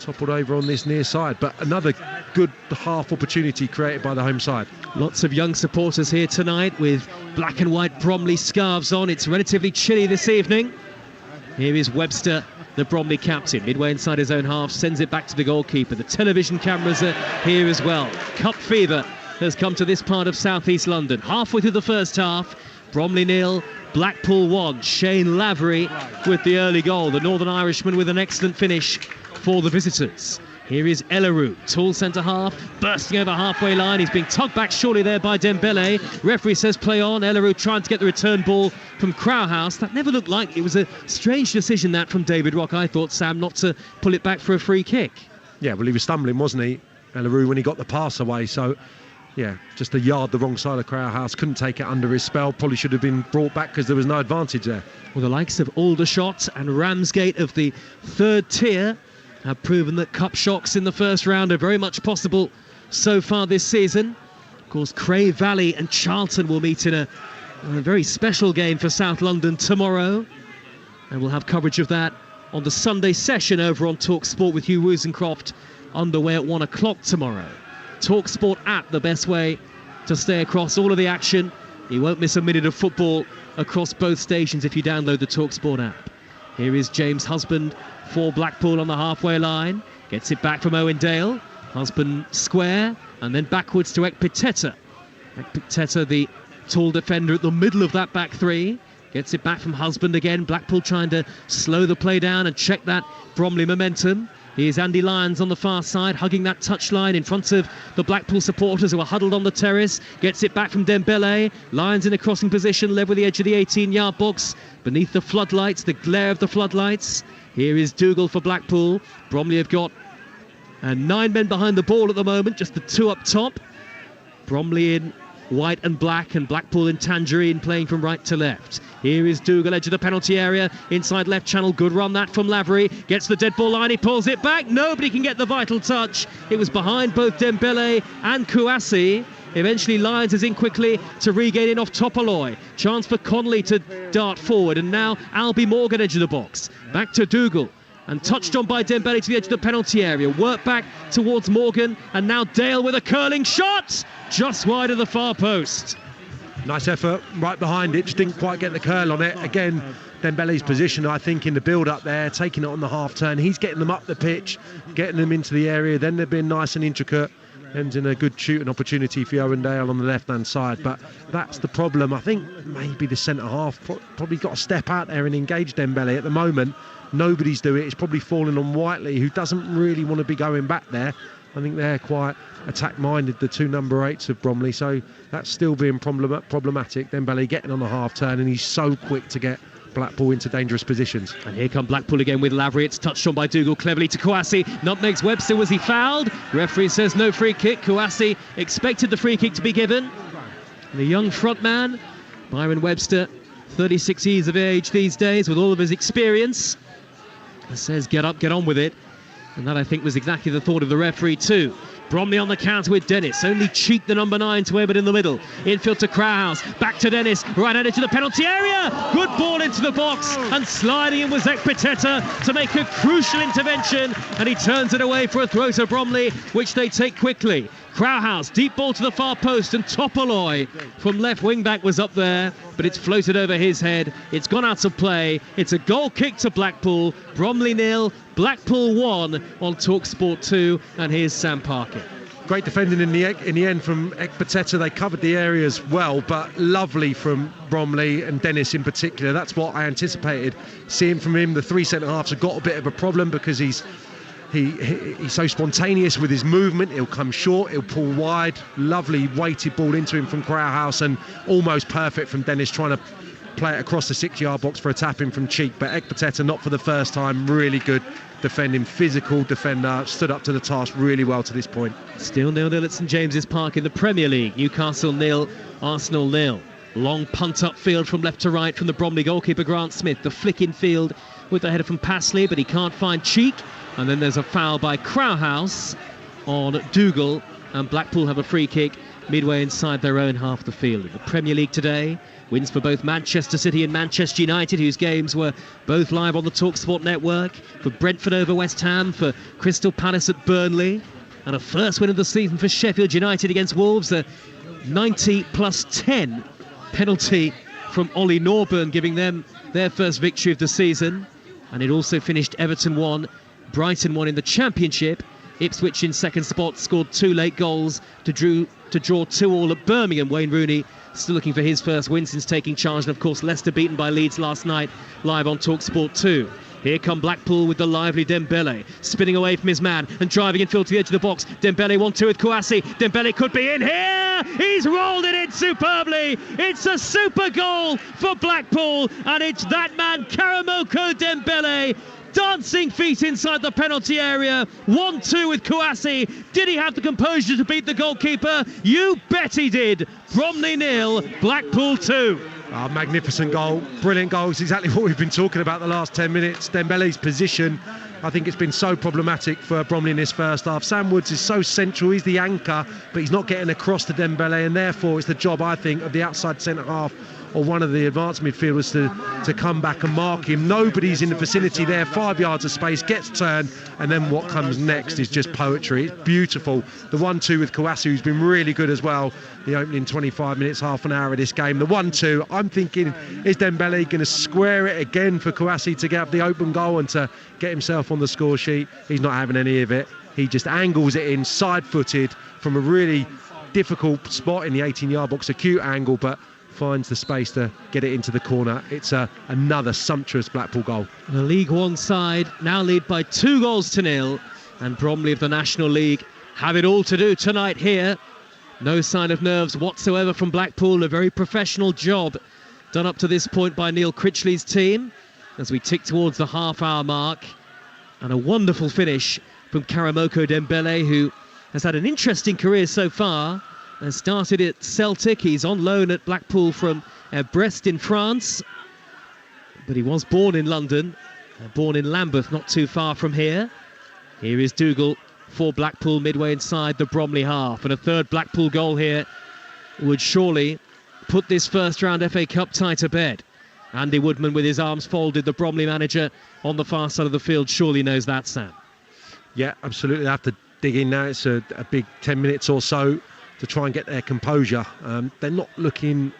toppled over on this near side. But another good half opportunity created by the home side. Lots of young supporters here tonight with black and white Bromley scarves on. It's relatively chilly this evening. Here is Webster, the Bromley captain, midway inside his own half, sends it back to the goalkeeper. The television cameras are here as well. Cup fever has come to this part of southeast London. Halfway through the first half, Bromley 0, Blackpool 1. Shane Lavery with the early goal. The Northern Irishman with an excellent finish for the visitors. Here is Ellerou, tall centre-half, bursting over halfway line. He's being tugged back surely there by Dembele. Referee says play on. Ellerou trying to get the return ball from Crowhouse. That never looked like it was a strange decision that from David Rock, I thought, Sam, not to pull it back for a free kick. Yeah, well, he was stumbling, wasn't he, Ellerou, when he got the pass away. So, yeah, just a yard the wrong side of Crowhouse. Couldn't take it under his spell. Probably should have been brought back because there was no advantage there. Well, the likes of Aldershot and Ramsgate of the third tier have proven that cup shocks in the first round are very much possible so far this season. Of course, Cray Valley and Charlton will meet in a very special game for South London tomorrow. And we'll have coverage of that on the Sunday session over on Talksport with Hugh Wozencroft underway at 1 o'clock tomorrow. Talksport app, the best way to stay across all of the action. You won't miss a minute of football across both stations if you download the Talksport app. Here is James Husband for Blackpool on the halfway line. Gets it back from Owen Dale. Husband square and then backwards to Ekpiteta. Ekpiteta, the tall defender at the middle of that back three. Gets it back from Husband again. Blackpool trying to slow the play down and check that Bromley momentum. Here's Andy Lyons on the far side, hugging that touchline in front of the Blackpool supporters who are huddled on the terrace. Gets it back from Dembele. Lyons in a crossing position, led with the edge of the 18-yard box. Beneath the floodlights, the glare of the floodlights. Here is Dougal for Blackpool. Bromley have got 9 men behind the ball at the moment, just the 2 up top. Bromley in white and Blackpool in tangerine, playing from right to left. Here is Dougal, edge of the penalty area, inside left channel. Good run that from Lavery. Gets the dead ball line, he pulls it back. Nobody can get the vital touch. It was behind both Dembele and Kouassi. Eventually Lyons is in quickly to regain it off Topoloy. Chance for Connolly to dart forward, and now Albie Morgan edge of the box. Back to Dougal. And touched on by Dembele to the edge of the penalty area. Work back towards Morgan, and now Dale with a curling shot! Just wide of the far post. Nice effort, right behind it, just didn't quite get the curl on it. Again, Dembele's position, I think, in the build-up there, taking it on the half-turn. He's getting them up the pitch, getting them into the area, then they're being nice and intricate. Ends in a good shooting opportunity for Owen Dale on the left-hand side. But that's the problem. I think maybe the centre-half probably got to step out there and engage Dembele. At the moment, nobody's doing it. It's probably falling on Whiteley, who doesn't really want to be going back there. I think they're quite attack-minded, the 2 number 8s of Bromley, so that's still being problematic. Dembele getting on the half-turn, and he's so quick to get Blackpool into dangerous positions. And here come Blackpool again with Lavery. It's touched on by Dougal cleverly to Kouassi. Nutmegs Webster, was he fouled? Referee says no free kick. Kouassi expected the free kick to be given. And the young front man, Byron Webster, 36 years of age these days, with all of his experience, says get up, get on with it. And that, I think, was exactly the thought of the referee too. Bromley on the counter with Dennis. Only cheek the number 9 to Ebbett in the middle. Infield to Crowhouse. Back to Dennis. Right headed to the penalty area. Good ball into the box. And sliding in was Ekpiteta to make a crucial intervention. And he turns it away for a throw to Bromley, which they take quickly. Crowhouse, deep ball to the far post, and Topoloy from left wing back was up there, but it's floated over his head. It's gone out of play. It's a goal kick to Blackpool. Bromley 0, Blackpool 1 on Talksport 2, and here's Sam Parker. Great defending in the end from Ekpiteta. They covered the areas well, but lovely from Bromley and Dennis in particular. That's what I anticipated seeing from him. The 3 centre-halves have got a bit of a problem because he's so spontaneous with his movement. He'll come short, he'll pull wide. Lovely weighted ball into him from Crowhouse, and almost perfect from Dennis trying to play it across the 6-yard box for a tap-in from Cheek. But Ekpiteta, not for the first time, really good defending, physical defender, stood up to the task really well to this point. Still 0-0 at St James's Park in the Premier League. Newcastle 0, Arsenal 0. Long punt upfield from left to right from the Bromley goalkeeper Grant Smith. The flick in field with the header from Passley, but he can't find Cheek. And then there's a foul by Crowhouse on Dougal, and Blackpool have a free kick midway inside their own half of the field. In the Premier League today, wins for both Manchester City and Manchester United, whose games were both live on the Talksport network, for Brentford over West Ham, for Crystal Palace at Burnley, and a first win of the season for Sheffield United against Wolves, a 90+10 penalty from Ollie Norburn, giving them their first victory of the season. And it also finished Everton 1, Brighton 1 in the Championship. Ipswich in second spot scored 2 late goals to draw 2-2 at Birmingham. Wayne Rooney still looking for his first win since taking charge. And of course Leicester beaten by Leeds last night, live on Talksport 2. Here come Blackpool with the lively Dembele, spinning away from his man and driving infield to the edge of the box. Dembele 1-2 with Kouassi. Dembele could be in here. He's rolled it in superbly. It's a super goal for Blackpool, and it's that man Karamoko Dembele. Dancing feet inside the penalty area. 1-2 with Kouassi. Did he have the composure to beat the goalkeeper? You bet he did. Bromley 0, Blackpool 2. Oh, magnificent goal, brilliant goal. It's exactly what we've been talking about the last 10 minutes. Dembele's position, I think it's been so problematic for Bromley in this first half. Sam Woods is so central, he's the anchor, but he's not getting across to Dembele, and therefore it's the job, I think, of the outside centre half or one of the advanced midfielders to come back and mark him. Nobody's in the vicinity there, 5 yards of space, gets turned, and then what comes next is just poetry. It's beautiful. The 1-2 with Kouassi, who's been really good as well, the opening 25 minutes, half an hour of this game. The 1-2, I'm thinking, is Dembele going to square it again for Kouassi to get up the open goal and to get himself on the score sheet? He's not having any of it. He just angles it in, side-footed, from a really difficult spot in the 18-yard box, a cute angle, but finds the space to get it into the corner. It's another sumptuous Blackpool goal. The League One side now lead by 2-0, and Bromley of the National League have it all to do tonight here. No sign of nerves whatsoever from Blackpool. A very professional job done up to this point by Neil Critchley's team as we tick towards the half-hour mark. And a wonderful finish from Karamoko Dembele, who has had an interesting career so far. Started at Celtic. He's on loan at Blackpool from Brest in France, but he was born in London, born in Lambeth, not too far from here. Here is Dougal for Blackpool midway inside the Bromley half, and a third Blackpool goal here would surely put this first round FA Cup tie to bed. Andy Woodman with his arms folded, the Bromley manager on the far side of the field, surely knows that, Sam. Yeah, absolutely. They have to dig in now. It's a big 10 minutes or so to try and get their composure. They're not looking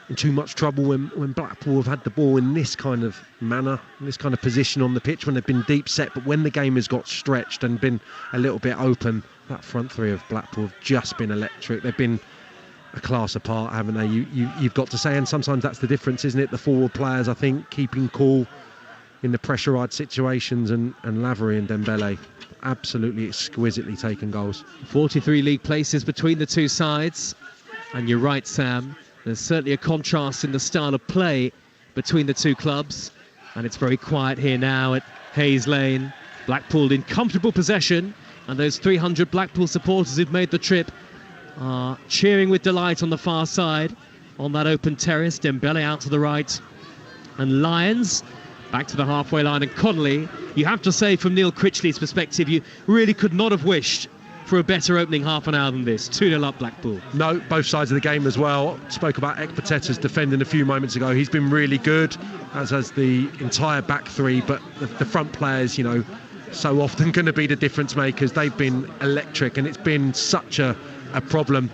in too much trouble when Blackpool have had the ball in this kind of manner, in this kind of position on the pitch, when they've been deep set, but when the game has got stretched and been a little bit open, that front three of Blackpool have just been electric. They've been a class apart, haven't they? You've got to say, and sometimes that's the difference, isn't it? The forward players, I think, keeping cool in the pressurised situations, and Lavery and Dembele absolutely exquisitely taken goals. 43 league places between the two sides, and you're right, Sam, there's certainly a contrast in the style of play between the two clubs, and it's very quiet here now at Hayes Lane. Blackpool in comfortable possession, and those 300 Blackpool supporters who've made the trip are cheering with delight on the far side on that open terrace. Dembele out to the right, and Lyons back to the halfway line, and Connolly, you have to say, from Neil Critchley's perspective, you really could not have wished for a better opening half an hour than this. 2-0 up Blackpool. No, both sides of the game as well. Spoke about Ekpateta's defending a few moments ago. He's been really good, as has the entire back three, but the front players, you know, so often going to be the difference makers. They've been electric, and it's been such a problem.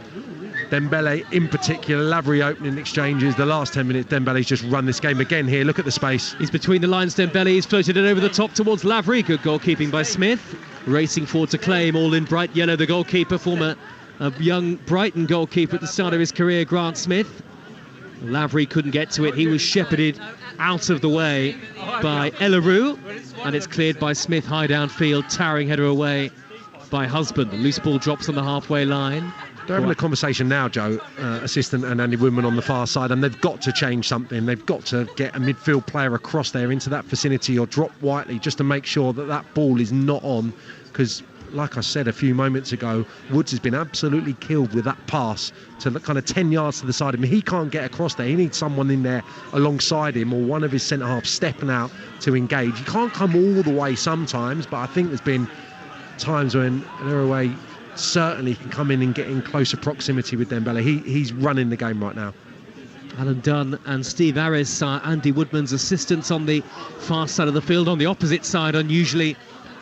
Dembele in particular, Lavery opening exchanges. The last 10 minutes, Dembele's just run this game again here. Look at the space. He's between the lines, Dembele. He's floated it over the top towards Lavery. Good goalkeeping by Smith. Racing forward to claim, all in bright yellow, the goalkeeper, former young Brighton goalkeeper at the start of his career, Grant Smith. Lavery couldn't get to it. He was shepherded out of the way by Ellerou, and it's cleared by Smith high downfield, towering header away by Husband. The loose ball drops on the halfway line. They're having a conversation now, Joe, assistant and Andy Woodman on the far side, and they've got to change something. They've got to get a midfield player across there into that vicinity, or drop Whiteley, just to make sure that that ball is not on, because like I said a few moments ago, Woods has been absolutely killed with that pass to kind of 10 yards to the side of him. He can't get across there. He needs someone in there alongside him, or one of his centre-halves stepping out to engage. He can't come all the way sometimes, but I think there's been times when Ellerou certainly can come in and get in closer proximity with Dembele. He's running the game right now. Alan Dunn and Steve Harris are Andy Woodman's assistants on the far side of the field. On the opposite side, unusually,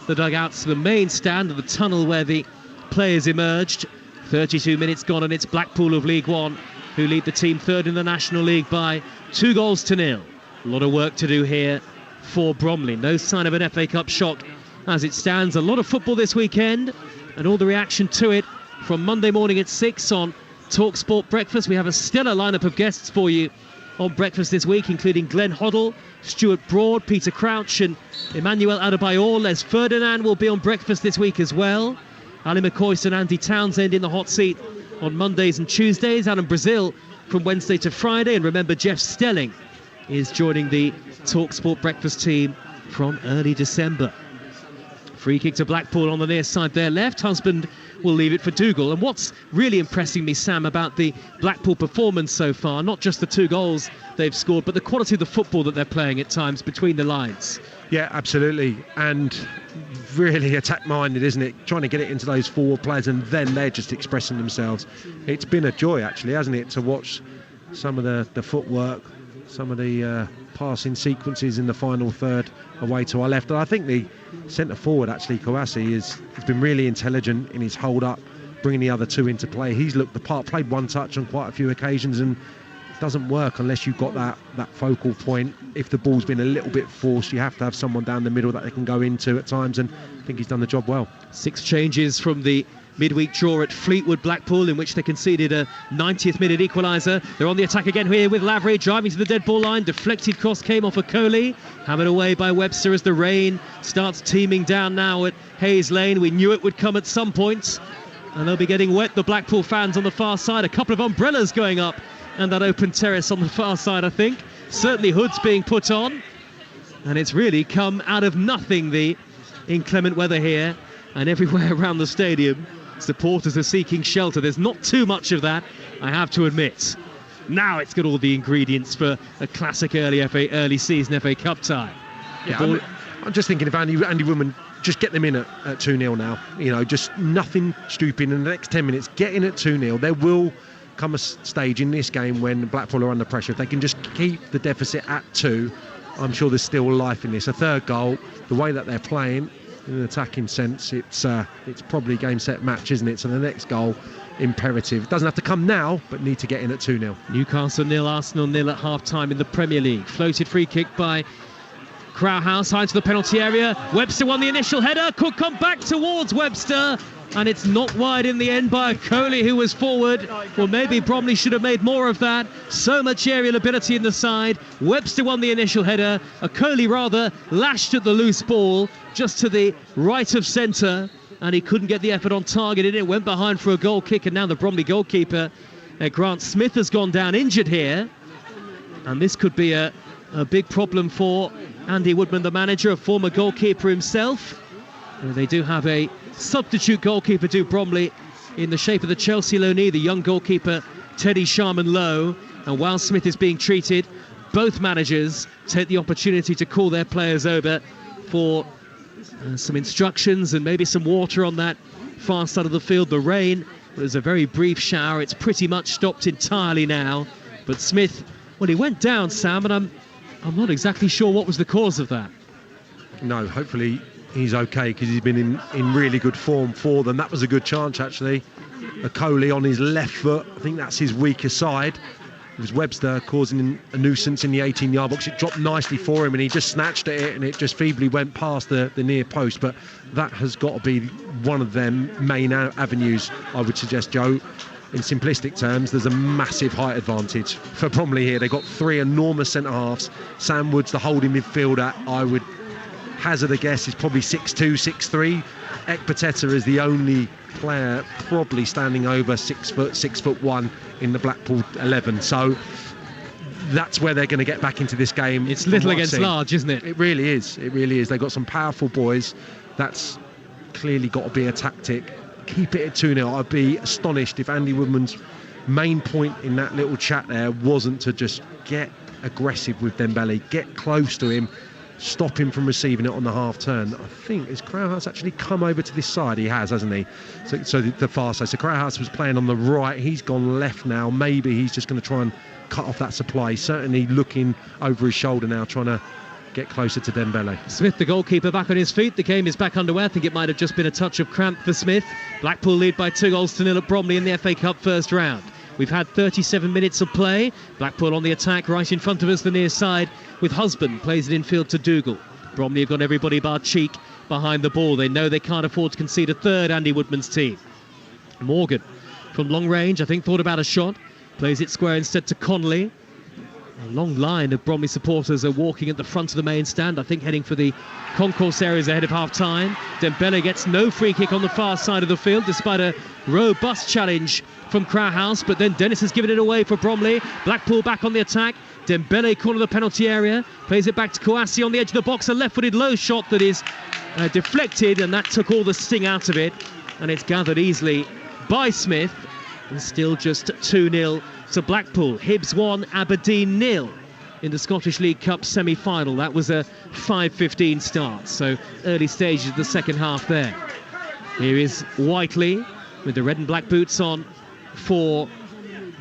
the dugouts to the main stand of the tunnel where the players emerged. 32 minutes gone, and it's Blackpool of League One who lead the team third in the National League by 2-0. A lot of work to do here for Bromley. No sign of an FA Cup shock as it stands. A lot of football this weekend, and all the reaction to it from Monday morning at 6 on Talksport Breakfast. We have a stellar lineup of guests for you on breakfast this week, including Glenn Hoddle, Stuart Broad, Peter Crouch and Emmanuel Adebayor. Les Ferdinand will be on breakfast this week as well. Ali McCoist and Andy Townsend in the hot seat on Mondays and Tuesdays. Alan Brazil from Wednesday to Friday. And remember, Jeff Stelling is joining the Talksport breakfast team from early December. Free kick to Blackpool on the near side there left. Husband will leave it for Dougal. And what's really impressing me, Sam, about the Blackpool performance so far, not just the 2 goals they've scored, but the quality of the football that they're playing at times between the lines. Yeah, absolutely. And really attack-minded, isn't it? Trying to get it into those forward players and then they're just expressing themselves. It's been a joy, actually, hasn't it, to watch some of the footwork, some of the passing sequences in the final third away to our left. And I think the centre forward, actually, Kouassi, has been really intelligent in his hold-up, bringing the other 2 into play. He's looked the part, played one touch on quite a few occasions, and it doesn't work unless you've got that focal point. If the ball's been a little bit forced, you have to have someone down the middle that they can go into at times, and I think he's done the job well. 6 changes from the midweek draw at Fleetwood Blackpool, in which they conceded a 90th minute equaliser. They're on the attack again here with Lavery driving to the dead ball line. Deflected cross came off of Coley, hammered away by Webster as the rain starts teeming down now at Hayes Lane. We knew it would come at some point, and they'll be getting wet, the Blackpool fans on the far side. A couple of umbrellas going up and that open terrace on the far side, I think. Certainly hoods being put on, and it's really come out of nothing, the inclement weather here, and everywhere around the stadium supporters are seeking shelter. There's not too much of that, I have to admit. Now it's got all the ingredients for a classic early season FA Cup tie. Yeah, I'm just thinking if Andy Woodman, just get them in at 2-0 now. You know, just nothing stupid in the next 10 minutes. Get in at 2-0. There will come a stage in this game when Blackpool are under pressure. If they can just keep the deficit at 2, I'm sure there's still life in this. A third goal, the way that they're playing, in an attacking sense, it's probably game, set, match, isn't it? So the next goal, imperative. It doesn't have to come now, but need to get in at 2-0. Newcastle 0, Arsenal 0 at half-time in the Premier League. Floated free kick by Crowhouse, high to the penalty area. Webster won the initial header, could come back towards Webster, and it's not wide in the end by Coley, who was forward. Well, maybe Bromley should have made more of that. So much aerial ability in the side. Webster won the initial header. Coley rather lashed at the loose ball just to the right of centre, and he couldn't get the effort on target. It went behind for a goal kick, and now the Bromley goalkeeper, Grant Smith, has gone down injured here. And this could be a big problem for Andy Woodman, the manager, a former goalkeeper himself. They do have a substitute goalkeeper, do Bromley, in the shape of the Chelsea loanee, the young goalkeeper Teddy Sharman-Lowe. And while Smith is being treated, both managers take the opportunity to call their players over for some instructions and maybe some water on that far side of the field. The rain was a very brief shower. It's pretty much stopped entirely now. But Smith, well, he went down, Sam, and I'm not exactly sure what was the cause of that. No, hopefully he's okay, because he's been in really good form for them. That was a good chance, actually. Coley on his left foot, I think that's his weaker side. It was Webster causing a nuisance in the 18-yard box. It dropped nicely for him, and he just snatched at it, and it just feebly went past the near post. But that has got to be one of their main avenues, I would suggest, Joe. In simplistic terms, there's a massive height advantage for Bromley here. They've got 3 enormous centre-halves. Sam Woods, the holding midfielder, I would hazard a guess, is probably 6'2", 6'3". Ekpateta is the only player probably standing over 6 foot, 6'1" in the Blackpool 11. So that's where they're going to get back into this game. It's little against large, isn't it? It really is. It really is. They've got some powerful boys. That's clearly got to be a tactic. Keep it at 2-0. I'd be astonished if Andy Woodman's main point in that little chat there wasn't to just get aggressive with Dembele, get close to him, stop him from receiving it on the half turn. I think has Crowhouse actually come over to this side? He has, hasn't he? So the far side. So Crowhouse was playing on the right. He's gone left now. Maybe he's just going to try and cut off that supply. He's certainly looking over his shoulder now, trying to get closer to Dembele. Smith, the goalkeeper, back on his feet. The game is back underway. I think it might have just been a touch of cramp for Smith. Blackpool lead by 2-0 at Bromley in the FA Cup first round. We've had 37 minutes of play. Blackpool on the attack, right in front of us, the near side, with Husband plays it infield to Dougal. Bromley have got everybody bar Cheek behind the ball. They know they can't afford to concede a third, Andy Woodman's team. Morgan from long range, I think, thought about a shot. Plays it square instead to Connolly. A long line of Bromley supporters are walking at the front of the main stand, I think heading for the concourse areas ahead of half-time. Dembele gets no free kick on the far side of the field, despite a robust challenge from Crowhouse, but then Dennis has given it away for Bromley. Blackpool back on the attack. Dembele corner the penalty area, plays it back to Kouassi on the edge of the box, a left-footed low shot that is deflected, and that took all the sting out of it, and it's gathered easily by Smith, and still just 2-0 to Blackpool. Hibs 1, Aberdeen 0 in the Scottish League Cup semi-final. That was a 5:15 start, so early stages of the second half there. Here is Whiteley with the red and black boots on for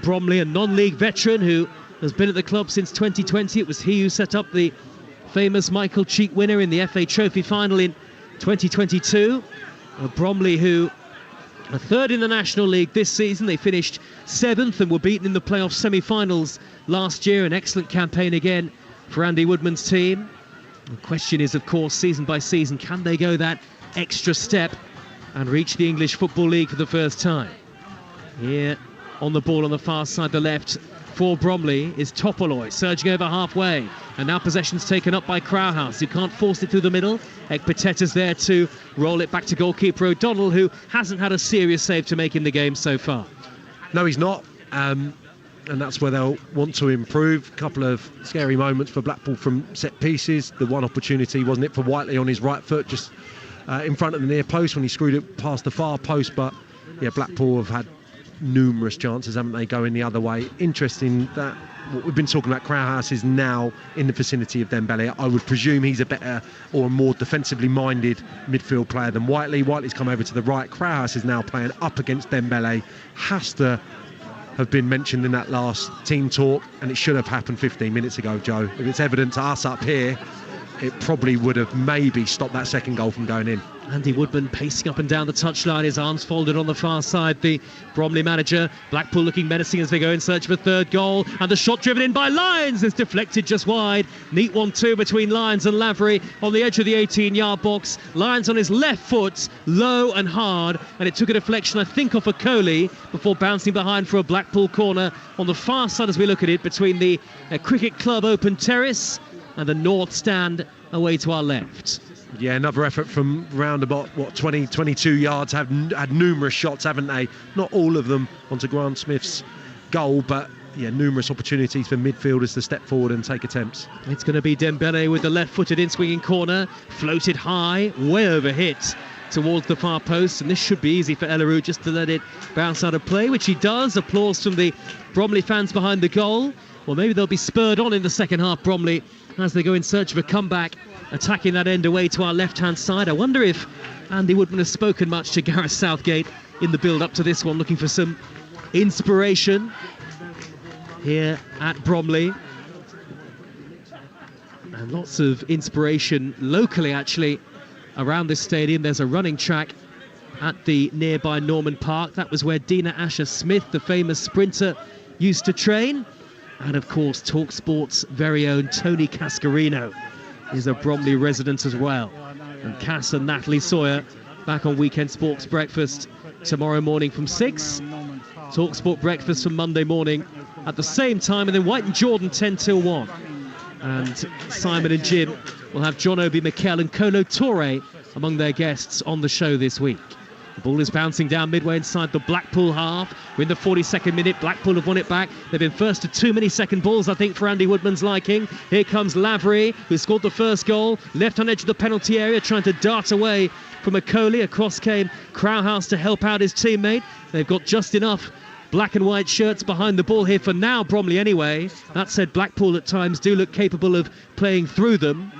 Bromley, a non-league veteran who has been at the club since 2020. It was he who set up the famous Michael Cheek winner in the FA Trophy final in 2022. Bromley, who are third in the National League this season. They finished 7th and were beaten in the playoff semi-finals last year. An excellent campaign again for Andy Woodman's team. The question is, of course, season by season, can they go that extra step and reach the English Football League for the first time? Here on the ball on the far side, the left, for Bromley is Topoloy, surging over halfway, and now possession's taken up by Crowhouse, who can't force it through the middle. Ekpiteta's there to roll it back to goalkeeper O'Donnell, who hasn't had a serious save to make in the game so far. No, he's not, and that's where they'll want to improve. A couple of scary moments for Blackpool from set pieces. The one opportunity, wasn't it, for Whiteley on his right foot, just in front of the near post when he screwed it past the far post. But yeah, Blackpool have had numerous chances, haven't they, going the other way. Interesting that what we've been talking about, Crowhouse is now in the vicinity of Dembele. I would presume he's a better or a more defensively minded midfield player than Whiteley. Whiteley's come over to the right. Crowhouse is now playing up against Dembele. Has to have been mentioned in that last team talk, and it should have happened 15 minutes ago, Joe. If it's evident to us up here, it probably would have maybe stopped that second goal from going in. Andy Woodman pacing up and down the touchline, his arms folded on the far side, the Bromley manager. Blackpool looking menacing as they go in search of a third goal, and the shot driven in by Lyons is deflected just wide. Neat 1-2 between Lyons and Lavery on the edge of the 18-yard box. Lyons on his left foot, low and hard, and it took a deflection, I think, off a Coley before bouncing behind for a Blackpool corner on the far side as we look at it, between the Cricket Club open terrace and the north stand away to our left. Yeah, another effort from round about, 20, 22 yards. Have had numerous shots, haven't they? Not all of them onto Grant Smith's goal, but yeah, numerous opportunities for midfielders to step forward and take attempts. It's going to be Dembele with the left-footed in-swinging corner, floated high, way over hit towards the far post, and this should be easy for Ellerud just to let it bounce out of play, which he does. Applause from the Bromley fans behind the goal. Well, maybe they'll be spurred on in the second half, Bromley, as they go in search of a comeback, attacking that end away to our left-hand side. I wonder if Andy Woodman has spoken much to Gareth Southgate in the build-up to this one, looking for some inspiration here at Bromley. And lots of inspiration locally, actually, around this stadium. There's a running track at the nearby Norman Park. That was where Dina Asher-Smith, the famous sprinter, used to train. And of course, Talksport's very own Tony Cascarino is a Bromley resident as well. And Cass and Natalie Sawyer back on Weekend Sports Breakfast tomorrow morning from 6. Talksport Breakfast from Monday morning at the same time, and then White and Jordan 10 till 1. And Simon and Jim will have John Obi Mikel and Kolo Toure among their guests on the show this week. The ball is bouncing down midway inside the Blackpool half. We're in the 42nd minute. Blackpool have won it back. They've been first to too many second balls, I think, for Andy Woodman's liking. Here comes Lavery, who scored the first goal. Left on edge of the penalty area, trying to dart away from a Coley. Across came Crowhouse to help out his teammate. They've got just enough black and white shirts behind the ball here for now, Bromley anyway. That said, Blackpool at times do look capable of playing through them.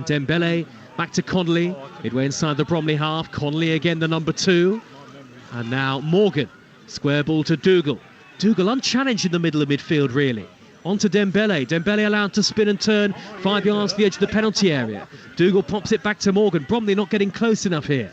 Dembele back to Connolly, midway inside the Bromley half. Connolly again, the number 2. And now Morgan, square ball to Dougal. Dougal unchallenged in the middle of midfield, really. On to Dembele. Dembele allowed to spin and turn 5 yards to the edge of the penalty area. Dougal pops it back to Morgan. Bromley not getting close enough here.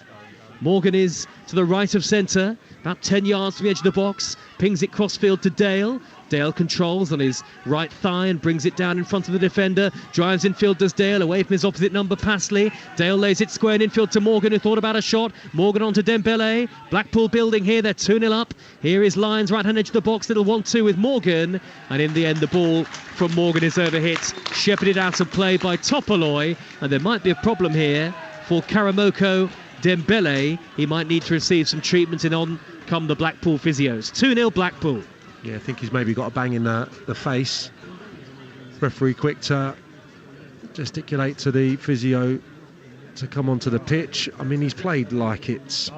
Morgan is to the right of centre. about 10 yards from the edge of the box, pings it crossfield to Dale. Dale controls on his right thigh and brings it down in front of the defender. Drives infield, does Dale, away from his opposite number, Passley. Dale lays it square in infield to Morgan, who thought about a shot. Morgan on to Dembele. Blackpool building here, they're 2-0 up. Here is Lyons, right-hand edge of the box, little 1-2 with Morgan. And in the end, the ball from Morgan is overhit, shepherded out of play by Topoloy. And there might be a problem here for Karamoko Dembele. He might need to receive some treatment, and on come the Blackpool physios. 2-0 Blackpool. Yeah, I think he's maybe got a bang in the face. Referee quick to gesticulate to the physio to come onto the pitch. I mean, he's played like it's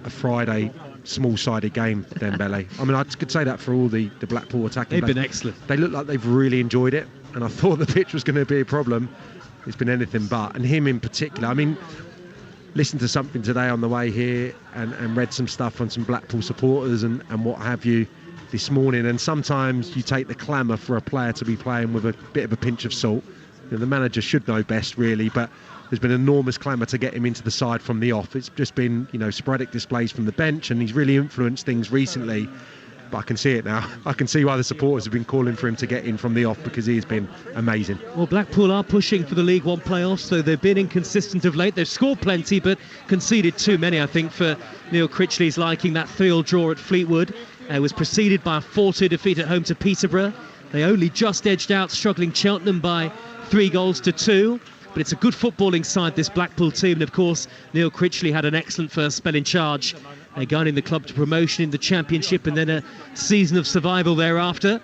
a Friday small-sided game, Dembele. I mean, I could say that for all the Blackpool attacking. They've been excellent. They look like they've really enjoyed it, and I thought the pitch was going to be a problem. It's been anything but, and him in particular. I mean, listened to something today on the way here and read some stuff from some Blackpool supporters and what have you this morning, and sometimes you take the clamour for a player to be playing with a bit of a pinch of salt. You know, the manager should know best, really, but there's been enormous clamour to get him into the side from the off. It's just been, you know, sporadic displays from the bench, and he's really influenced things recently. But I can see it now. I can see why the supporters have been calling for him to get in from the off, because he has been amazing. Well, Blackpool are pushing for the League One playoffs, so they've been inconsistent of late. They've scored plenty, but conceded too many, I think, for Neil Critchley's liking. That 3-3 draw at Fleetwood was preceded by a 4-2 defeat at home to Peterborough. They only just edged out struggling Cheltenham by 3-2. But it's a good footballing side, this Blackpool team. And of course, Neil Critchley had an excellent first spell in charge, guiding the club to promotion in the Championship and then a season of survival thereafter,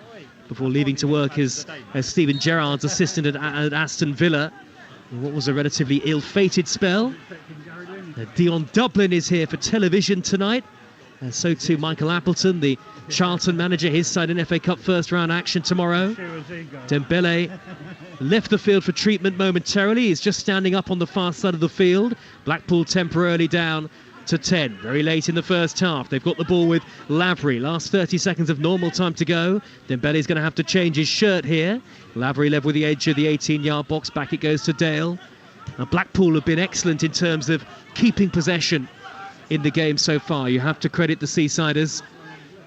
before leaving to work as Stephen Gerrard's assistant at Aston Villa in what was a relatively ill-fated spell. Dion Dublin is here for television tonight. And so too Michael Appleton, the Charlton manager, his side in FA Cup first round action tomorrow. Dembele left the field for treatment momentarily. He's just standing up on the far side of the field. Blackpool temporarily down to 10. Very late in the first half. They've got the ball with Lavery. Last 30 seconds of normal time to go. Dembele's going to have to change his shirt here. Lavery led with the edge of the 18-yard box. Back it goes to Dale. Now, Blackpool have been excellent in terms of keeping possession in the game so far. You have to credit the Seasiders.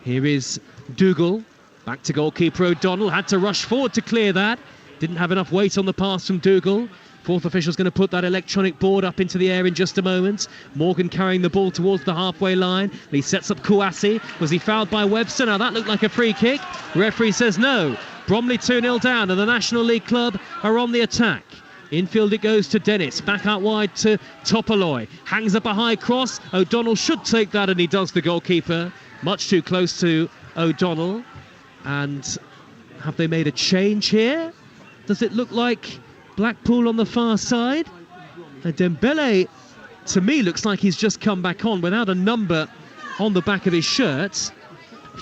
Here is Dougal, back to goalkeeper O'Donnell, had to rush forward to clear that, didn't have enough weight on the pass from Dougal. Fourth official's going to put that electronic board up into the air in just a moment. Morgan carrying the ball towards the halfway line. He sets up Kouassi. Was he fouled by Webster? Now that looked like a free kick. Referee says no. Bromley 2-0 down, and the National League club are on the attack. Infield it goes to Dennis, back out wide to Topoloy, hangs up a high cross. O'Donnell should take that, and he does, the goalkeeper. Much too close to O'Donnell. And have they made a change here? Does it look like Blackpool on the far side? And Dembele, to me, looks like he's just come back on without a number on the back of his shirt.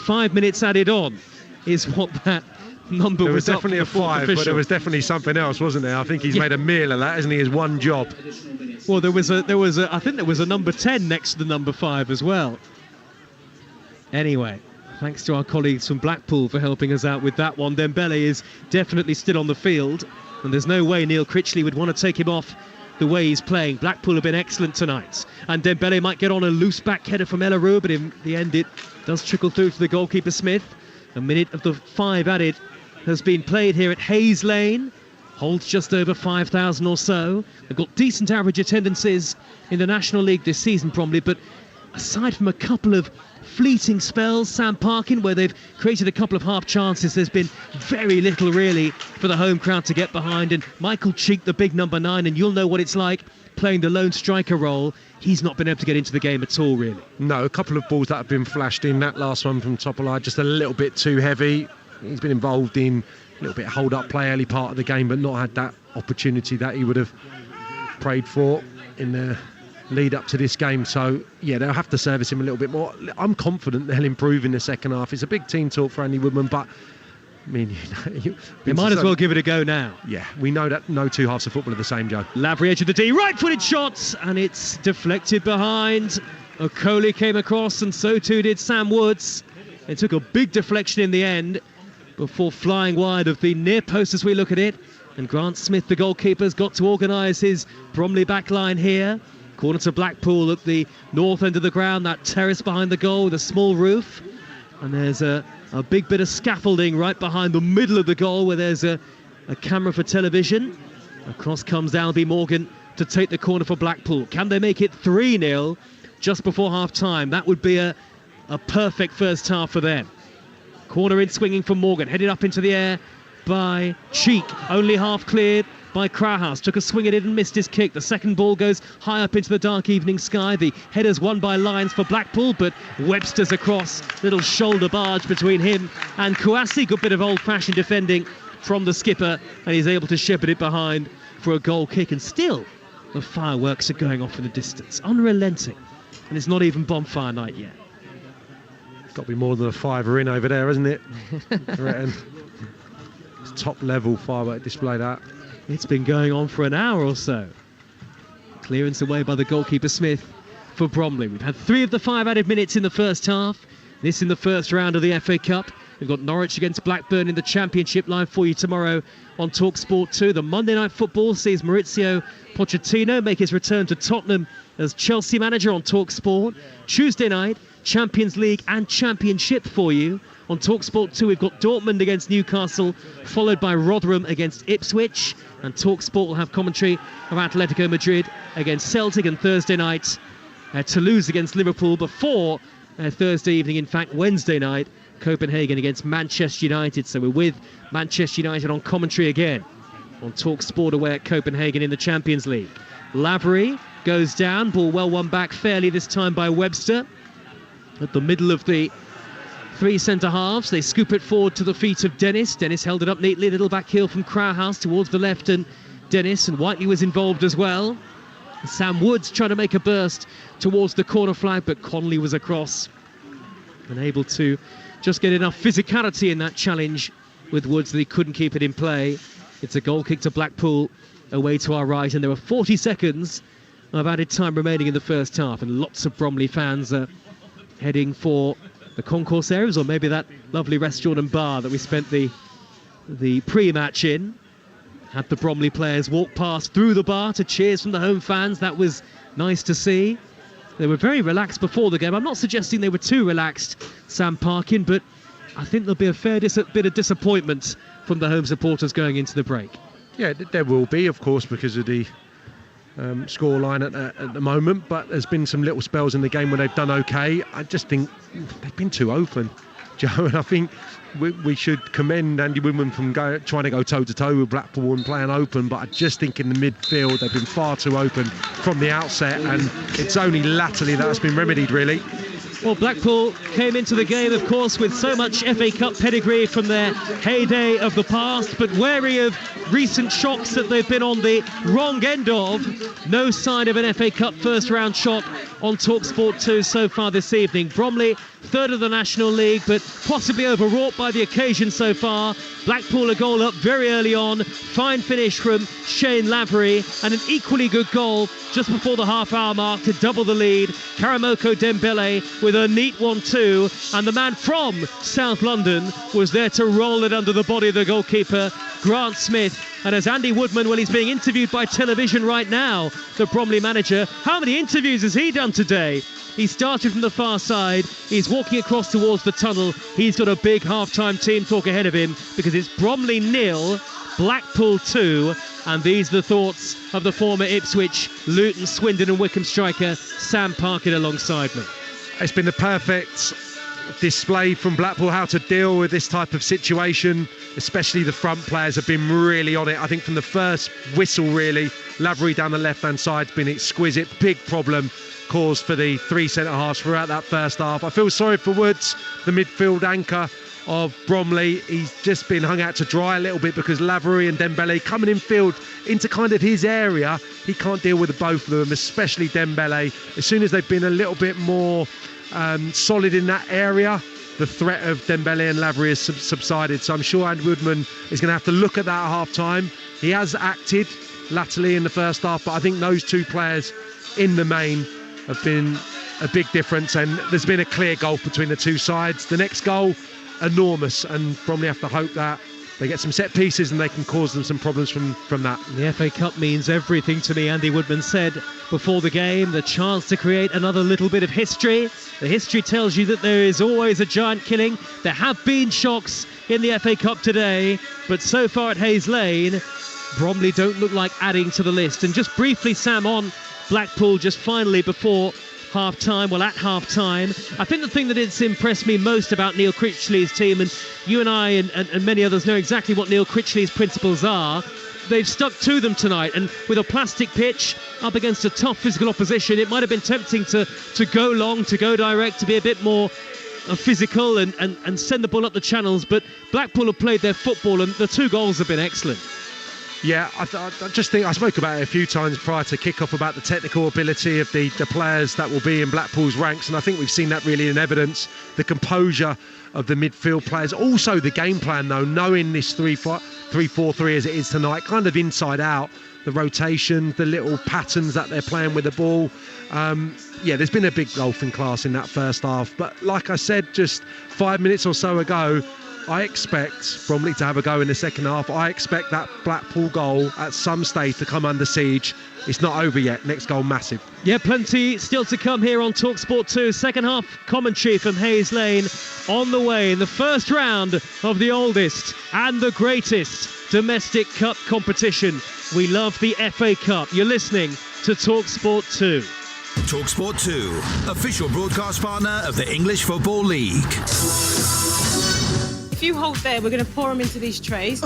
5 minutes added on is what that number was. There was definitely a 5, official. but there was definitely something else, wasn't there? I think he's made a meal of that, hasn't he? His one job. Well, I think there was a number 10 next to the number 5 as well. Anyway, thanks to our colleagues from Blackpool for helping us out with that one. Dembele is definitely still on the field, and there's no way Neil Critchley would want to take him off the way he's playing. Blackpool have been excellent tonight, and Dembele might get on a loose back header from Ellerue, but in the end it does trickle through to the goalkeeper Smith. A minute of the 5 added has been played here at Hayes Lane. Holds just over 5,000 or so. They've got decent average attendances in the National League this season, Bromley, but aside from a couple of fleeting spells, Sam Parkin, where they've created a couple of half chances, there's been very little really for the home crowd to get behind. And Michael Cheek, the big number 9, and you'll know what it's like playing the lone striker role. He's not been able to get into the game at all, really. No, a couple of balls that have been flashed in. That last one from Topolai, just a little bit too heavy. He's been involved in a little bit of hold-up play early part of the game, but not had that opportunity that he would have prayed for in the lead up to this game. So yeah, they'll have to service him a little bit more. I'm confident they'll improve in the second half. It's a big team talk for Andy Woodman, but I mean, they might as well give it a go now. Yeah, we know that no two halves of football are the same, Joe. Lavery edge of the D, right-footed shot, and it's deflected behind. Okoli came across, and so too did Sam Woods. It took a big deflection in the end before flying wide of the near post as we look at it. And Grant Smith, the goalkeeper, has got to organise his Bromley back line here. Corner to Blackpool at the north end of the ground, that terrace behind the goal with a small roof. And there's a big bit of scaffolding right behind the middle of the goal where there's a camera for television. Across comes Albie Morgan to take the corner for Blackpool. Can they make it 3-0 just before half-time? That would be a perfect first half for them. Corner in swinging from Morgan, headed up into the air by Cheek, only half cleared by Crowhouse. Took a swing at it and missed his kick. The second ball goes high up into the dark evening sky. The header's won by Lyons for Blackpool, but Webster's across. Little shoulder barge between him and Kouassi. Good bit of old-fashioned defending from the skipper, and he's able to shepherd it behind for a goal kick. And still, the fireworks are going off in the distance, unrelenting. And it's not even bonfire night yet. Got to be more than a fiver in over there, isn't it? It's top level firework display, that. It's been going on for an hour or so. Clearance away by the goalkeeper Smith for Bromley. We've had 3 of the 5 added minutes in the first half. This in the first round of the FA Cup. We've got Norwich against Blackburn in the Championship live for you tomorrow on Talksport 2. The Monday Night Football sees Maurizio Pochettino make his return to Tottenham as Chelsea manager on Talksport. Tuesday night, Champions League and Championship for you. On Talksport 2, we've got Dortmund against Newcastle, followed by Rotherham against Ipswich. And Talksport will have commentary of Atletico Madrid against Celtic, and Thursday night, Toulouse against Liverpool, before Thursday evening, in fact, Wednesday night, Copenhagen against Manchester United. So we're with Manchester United on commentary again on Talksport away at Copenhagen in the Champions League. Lavery goes down, ball well won back fairly this time by Webster. At the middle of the 3 centre-halves, they scoop it forward to the feet of Dennis. Dennis held it up neatly, little back heel from Crowhouse towards the left, and Dennis, and Whiteley was involved as well. Sam Woods trying to make a burst towards the corner flag, but Connolly was across and able to just get enough physicality in that challenge with Woods that he couldn't keep it in play. It's a goal kick to Blackpool away to our right, and there were 40 seconds of added time remaining in the first half, and lots of Bromley fans are heading for the concourse areas, or maybe that lovely restaurant and bar that we spent the pre-match in. Had the Bromley players walk past through the bar to cheers from the home fans. That was nice to see. They were very relaxed before the game. I'm not suggesting they were too relaxed, Sam Parkin, but I think there'll be a fair bit of disappointment from the home supporters going into the break. Yeah, there will be, of course, because of the scoreline at the moment, but there's been some little spells in the game where they've done okay. I just think they've been too open, Joe, and I think we should commend Andy Woodman from trying to go toe-to-toe with Blackpool and playing open, but I just think in the midfield they've been far too open from the outset, and it's only latterly that's been remedied, really. Well, Blackpool came into the game, of course, with so much FA Cup pedigree from their heyday of the past, but wary of recent shocks that they've been on the wrong end of. No sign of an FA Cup first-round shock on Talksport 2 so far this evening. Bromley, third of the National League, but possibly overwrought by the occasion so far. Blackpool a goal up very early on. Fine finish from Shane Lavery, and an equally good goal just before the half-hour mark to double the lead. Karamoko Dembele with a neat 1-2, and the man from South London was there to roll it under the body of the goalkeeper, Grant Smith. And as Andy Woodman, well, he's being interviewed by television right now, the Bromley manager. How many interviews has he done today? He started from the far side. He's walking across towards the tunnel. He's got a big half-time team talk ahead of him, because it's Bromley 0, Blackpool 2, and these are the thoughts of the former Ipswich, Luton, Swindon and Wycombe striker Sam Parkin alongside me. It's been the perfect display from Blackpool how to deal with this type of situation, especially the front players have been really on it. I think from the first whistle, really, Lavery down the left-hand side's been exquisite. Big problem caused for the 3 centre-halves throughout that first half. I feel sorry for Woods, the midfield anchor of Bromley. He's just been hung out to dry a little bit because Lavery and Dembele coming in field into kind of his area. He can't deal with the both of them, especially Dembele. As soon as they've been a little bit more solid in that area, the threat of Dembele and Lavery has subsided. So I'm sure Andy Woodman is going to have to look at that at half-time. He has acted latterly in the first half, but I think those two players in the main have been a big difference, and there's been a clear gulf between the two sides. The next goal, enormous, and Bromley have to hope that they get some set pieces and they can cause them some problems from that. The FA Cup means everything to me, Andy Woodman said before the game. The chance to create another little bit of history. The history tells you that there is always a giant killing. There have been shocks in the FA Cup today, but so far at Hayes Lane, Bromley don't look like adding to the list. And just briefly, Sam, on Blackpool, just finally before half-time, at half-time, I think the thing that has impressed me most about Neil Critchley's team, and you and I and many others know exactly what Neil Critchley's principles are, they've stuck to them tonight. And with a plastic pitch up against a tough physical opposition, it might have been tempting to go long, to go direct, to be a bit more physical and send the ball up the channels. But Blackpool have played their football, and the 2 goals have been excellent. Yeah, I just think I spoke about it a few times prior to kick-off about the technical ability of the players that will be in Blackpool's ranks, and I think we've seen that really in evidence. The composure of the midfield players, also the game plan though, knowing this 3-4-3 as it is tonight, kind of inside out, the rotation, the little patterns that they're playing with the ball. There's been a big golfing class in that first half, but like I said just 5 minutes or so ago, I expect Bromley to have a go in the second half. I expect that Blackpool goal at some stage to come under siege. It's not over yet. Next goal, massive. Yeah, plenty still to come here on Talksport 2. Second half commentary from Hayes Lane on the way in the first round of the oldest and the greatest domestic cup competition. We love the FA Cup. You're listening to Talksport 2. Talksport 2, official broadcast partner of the English Football League. If you hold there, we're going to pour them into these trays.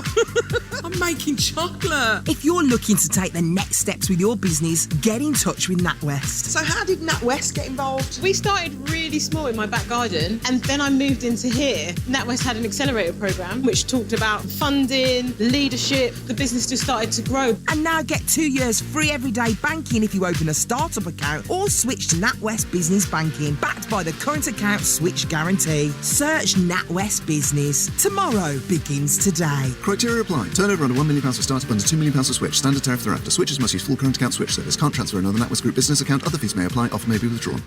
I'm making chocolate. If you're looking to take the next steps with your business, get in touch with NatWest. So how did NatWest get involved? We started really small in my back garden, and then I moved into here. NatWest had an accelerator programme which talked about funding, leadership. The business just started to grow. And now get 2 years free everyday banking if you open a startup account or switch to NatWest Business Banking, backed by the current account switch guarantee. Search NatWest Business. Tomorrow begins today. Criteria apply. Turnover under £1 million for startup, under £2 million for switch. Standard tariff thereafter. Switchers must use full current account switch service. Can't transfer another NatWest Group business account. Other fees may apply. Offer may be withdrawn.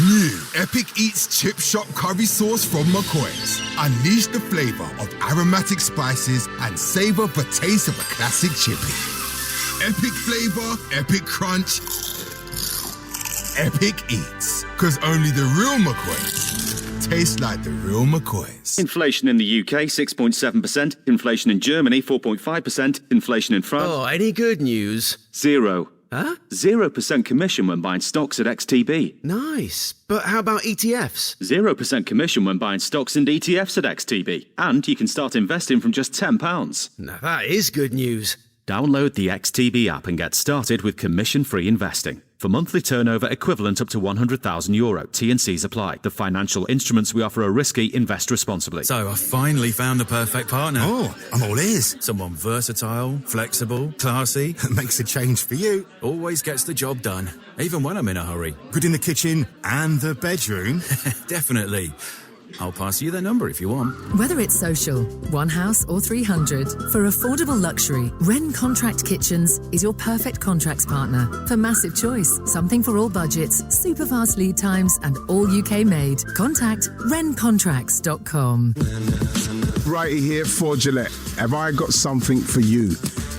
New Epic Eats Chip Shop Curry Sauce from McCoy's. Unleash the flavour of aromatic spices and savour the taste of a classic chili. Epic flavour, epic crunch, Epic Eats. Because only the real McCoy's tastes like the real McCoy's. Inflation in the UK, 6.7%. Inflation in Germany, 4.5%. Inflation in France... Oh, any good news? 0. Huh? 0% commission when buying stocks at XTB. Nice. But how about ETFs? 0% commission when buying stocks and ETFs at XTB. And you can start investing from just £10. Now that is good news. Download the XTB app and get started with commission-free investing. For monthly turnover equivalent up to €100,000. T&Cs apply. The financial instruments we offer are risky. Invest responsibly. So I finally found the perfect partner. Oh, I'm all ears. Someone versatile, flexible, classy. Makes a change for you. Always gets the job done, even when I'm in a hurry. Good in the kitchen and the bedroom. Definitely. I'll pass you their number if you want. Whether it's social, one house or 300, for affordable luxury, Wren Contract Kitchens is your perfect contracts partner. For massive choice, something for all budgets, super fast lead times and all UK made. Contact wrencontracts.com. Righty here for Gillette. Have I got something for you?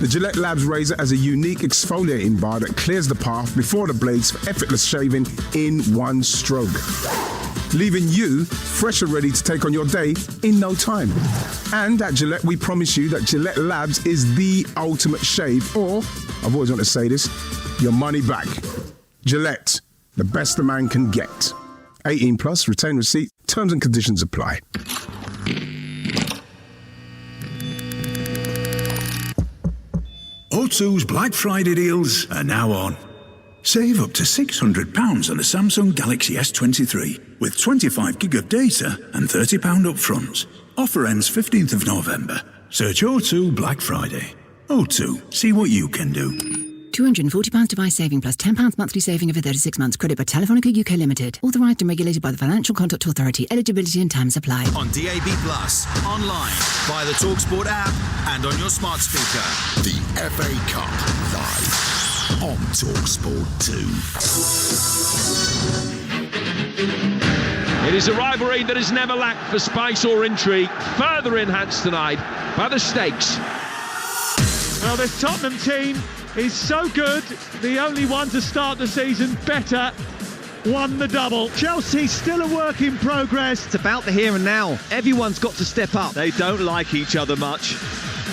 The Gillette Labs razor has a unique exfoliating bar that clears the path before the blades for effortless shaving in one stroke, leaving you fresh and ready to take on your day in no time. And at Gillette, we promise you that Gillette Labs is the ultimate shave, or, I've always wanted to say this, your money back. Gillette, the best a man can get. 18 plus, retain receipt, terms and conditions apply. O2's Black Friday deals are now on. Save up to £600 on the Samsung Galaxy S23 with 25 gig of data and £30 upfront. Offer ends 15th of November. Search O2 Black Friday. O2, see what you can do. £240 device saving plus £10 monthly saving over 36 months. Credit by Telefonica UK Limited. Authorised and regulated by the Financial Conduct Authority. Eligibility and terms apply. On DAB+, online, via the Talksport app and on your smart speaker. The FA Cup live on Talksport 2. It is a rivalry that has never lacked for spice or intrigue, further enhanced tonight by the stakes. Well, this Tottenham team is so good, the only one to start the season better won the double. Chelsea's still a work in progress. It's about the here and now. Everyone's got to step up. They don't like each other much.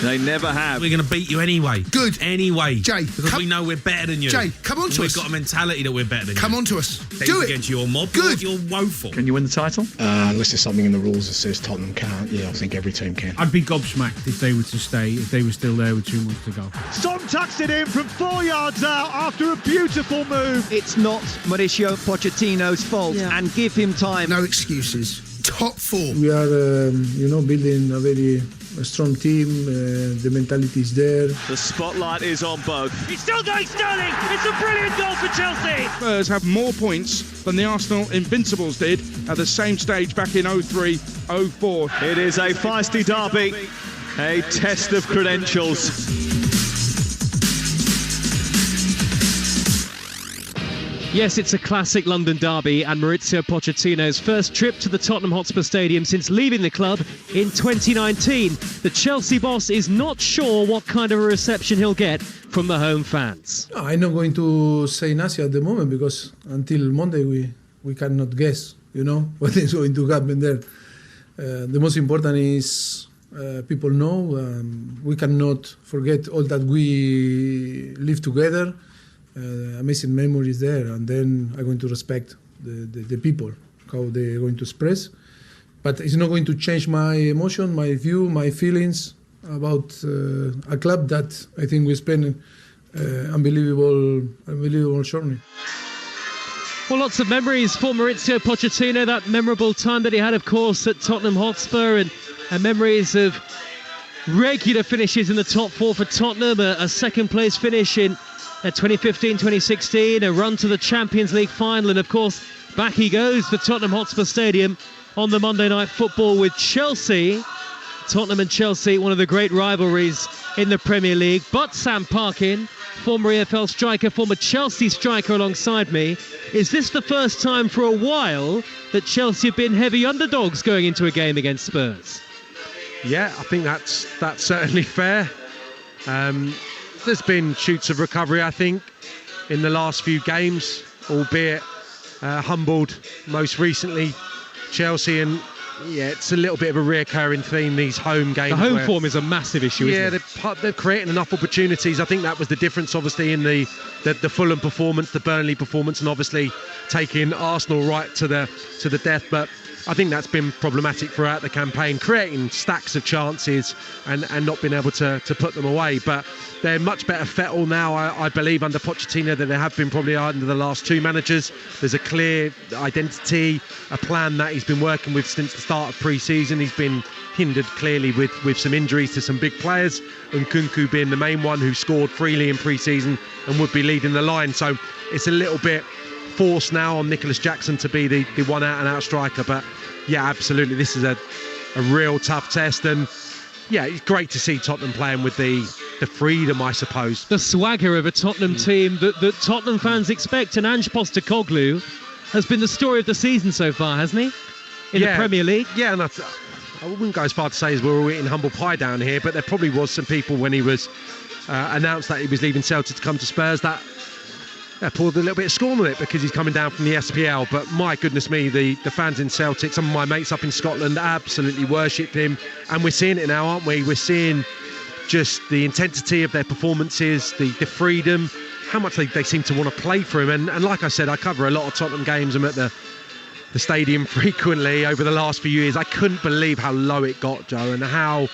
They never have. We're going to beat you anyway. Good. Anyway. Jay. Because we know we're better than you. Jay, come on to us. We've got a mentality that we're better than you. Come on to us. Do it. Against your mob. Good. You're woeful. Can you win the title? Unless there's something in the rules that says Tottenham can't. Yeah, I think every team can. I'd be gobsmacked if they were to stay, if they were still there with 2 months to go. Son tucks it in from 4 yards out after a beautiful move. It's not Mauricio Pochettino's fault, and give him time. No excuses. Top 4. We are, building a very strong team. The mentality is there. The spotlight is on both. He's still going Sterling. It's a brilliant goal for Chelsea. Spurs have more points than the Arsenal Invincibles did at the same stage back in 03-04. It is a feisty derby, a test of credentials. Yes, it's a classic London derby and Mauricio Pochettino's first trip to the Tottenham Hotspur Stadium since leaving the club in 2019. The Chelsea boss is not sure what kind of a reception he'll get from the home fans. I'm not going to say nothing at the moment because until Monday we cannot guess, what is going to happen there. The most important is people know. We cannot forget all that we live together. Amazing memories there, and then I'm going to respect the people, how they're going to express. But it's not going to change my emotion, my view, my feelings about a club that I think we spent unbelievable journey. Well, lots of memories for Mauricio Pochettino, that memorable time that he had, of course, at Tottenham Hotspur, and memories of regular finishes in the top 4 for Tottenham, a second-place finish in 2015-2016, a run to the Champions League final, and of course back he goes for Tottenham Hotspur Stadium on the Monday Night Football with Chelsea. Tottenham and Chelsea, one of the great rivalries in the Premier League. But Sam Parkin, former EFL striker, former Chelsea striker alongside me, is this the first time for a while that Chelsea have been heavy underdogs going into a game against Spurs? Yeah, I think that's certainly fair. There's been shoots of recovery, I think, in the last few games, albeit humbled most recently Chelsea, and it's a little bit of a reoccurring theme, these home games. The home form is a massive issue, isn't it? They're creating enough opportunities. I think that was the difference, obviously, in the Fulham performance, the Burnley performance, and obviously taking Arsenal right to the death. But I think that's been problematic throughout the campaign, creating stacks of chances and not being able to put them away. But they're much better fettle now, I believe, under Pochettino than they have been probably under the last 2 managers. There's a clear identity, a plan that he's been working with since the start of pre-season. He's been hindered clearly with some injuries to some big players, and Nkunku being the main one who scored freely in pre-season and would be leading the line. So it's a little bit forced now on Nicholas Jackson to be the one out-and-out striker. But yeah, absolutely, this is a real tough test, and yeah, it's great to see Tottenham playing with the freedom, I suppose. The swagger of a Tottenham team that Tottenham fans expect, and Ange Postecoglou has been the story of the season so far, hasn't he? In the Premier League? Yeah, and I wouldn't go as far to say as we're all eating humble pie down here, but there probably was some people when he was announced that he was leaving Celtic to come to Spurs that poured a little bit of scorn on it because he's coming down from the SPL. But my goodness me, the fans in Celtic, some of my mates up in Scotland absolutely worshipped him, and we're seeing it now, aren't we? We're seeing just the intensity of their performances, the freedom, how much they seem to want to play for him. And like I said, I cover a lot of Tottenham games. I'm at the stadium frequently over the last few years. I couldn't believe how low it got, Joe, and how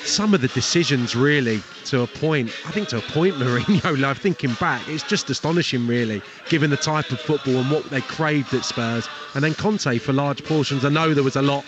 some of the decisions really to appoint Mourinho, like, thinking back, it's just astonishing really, given the type of football and what they craved at Spurs. And then Conte for large portions. I know there was a lot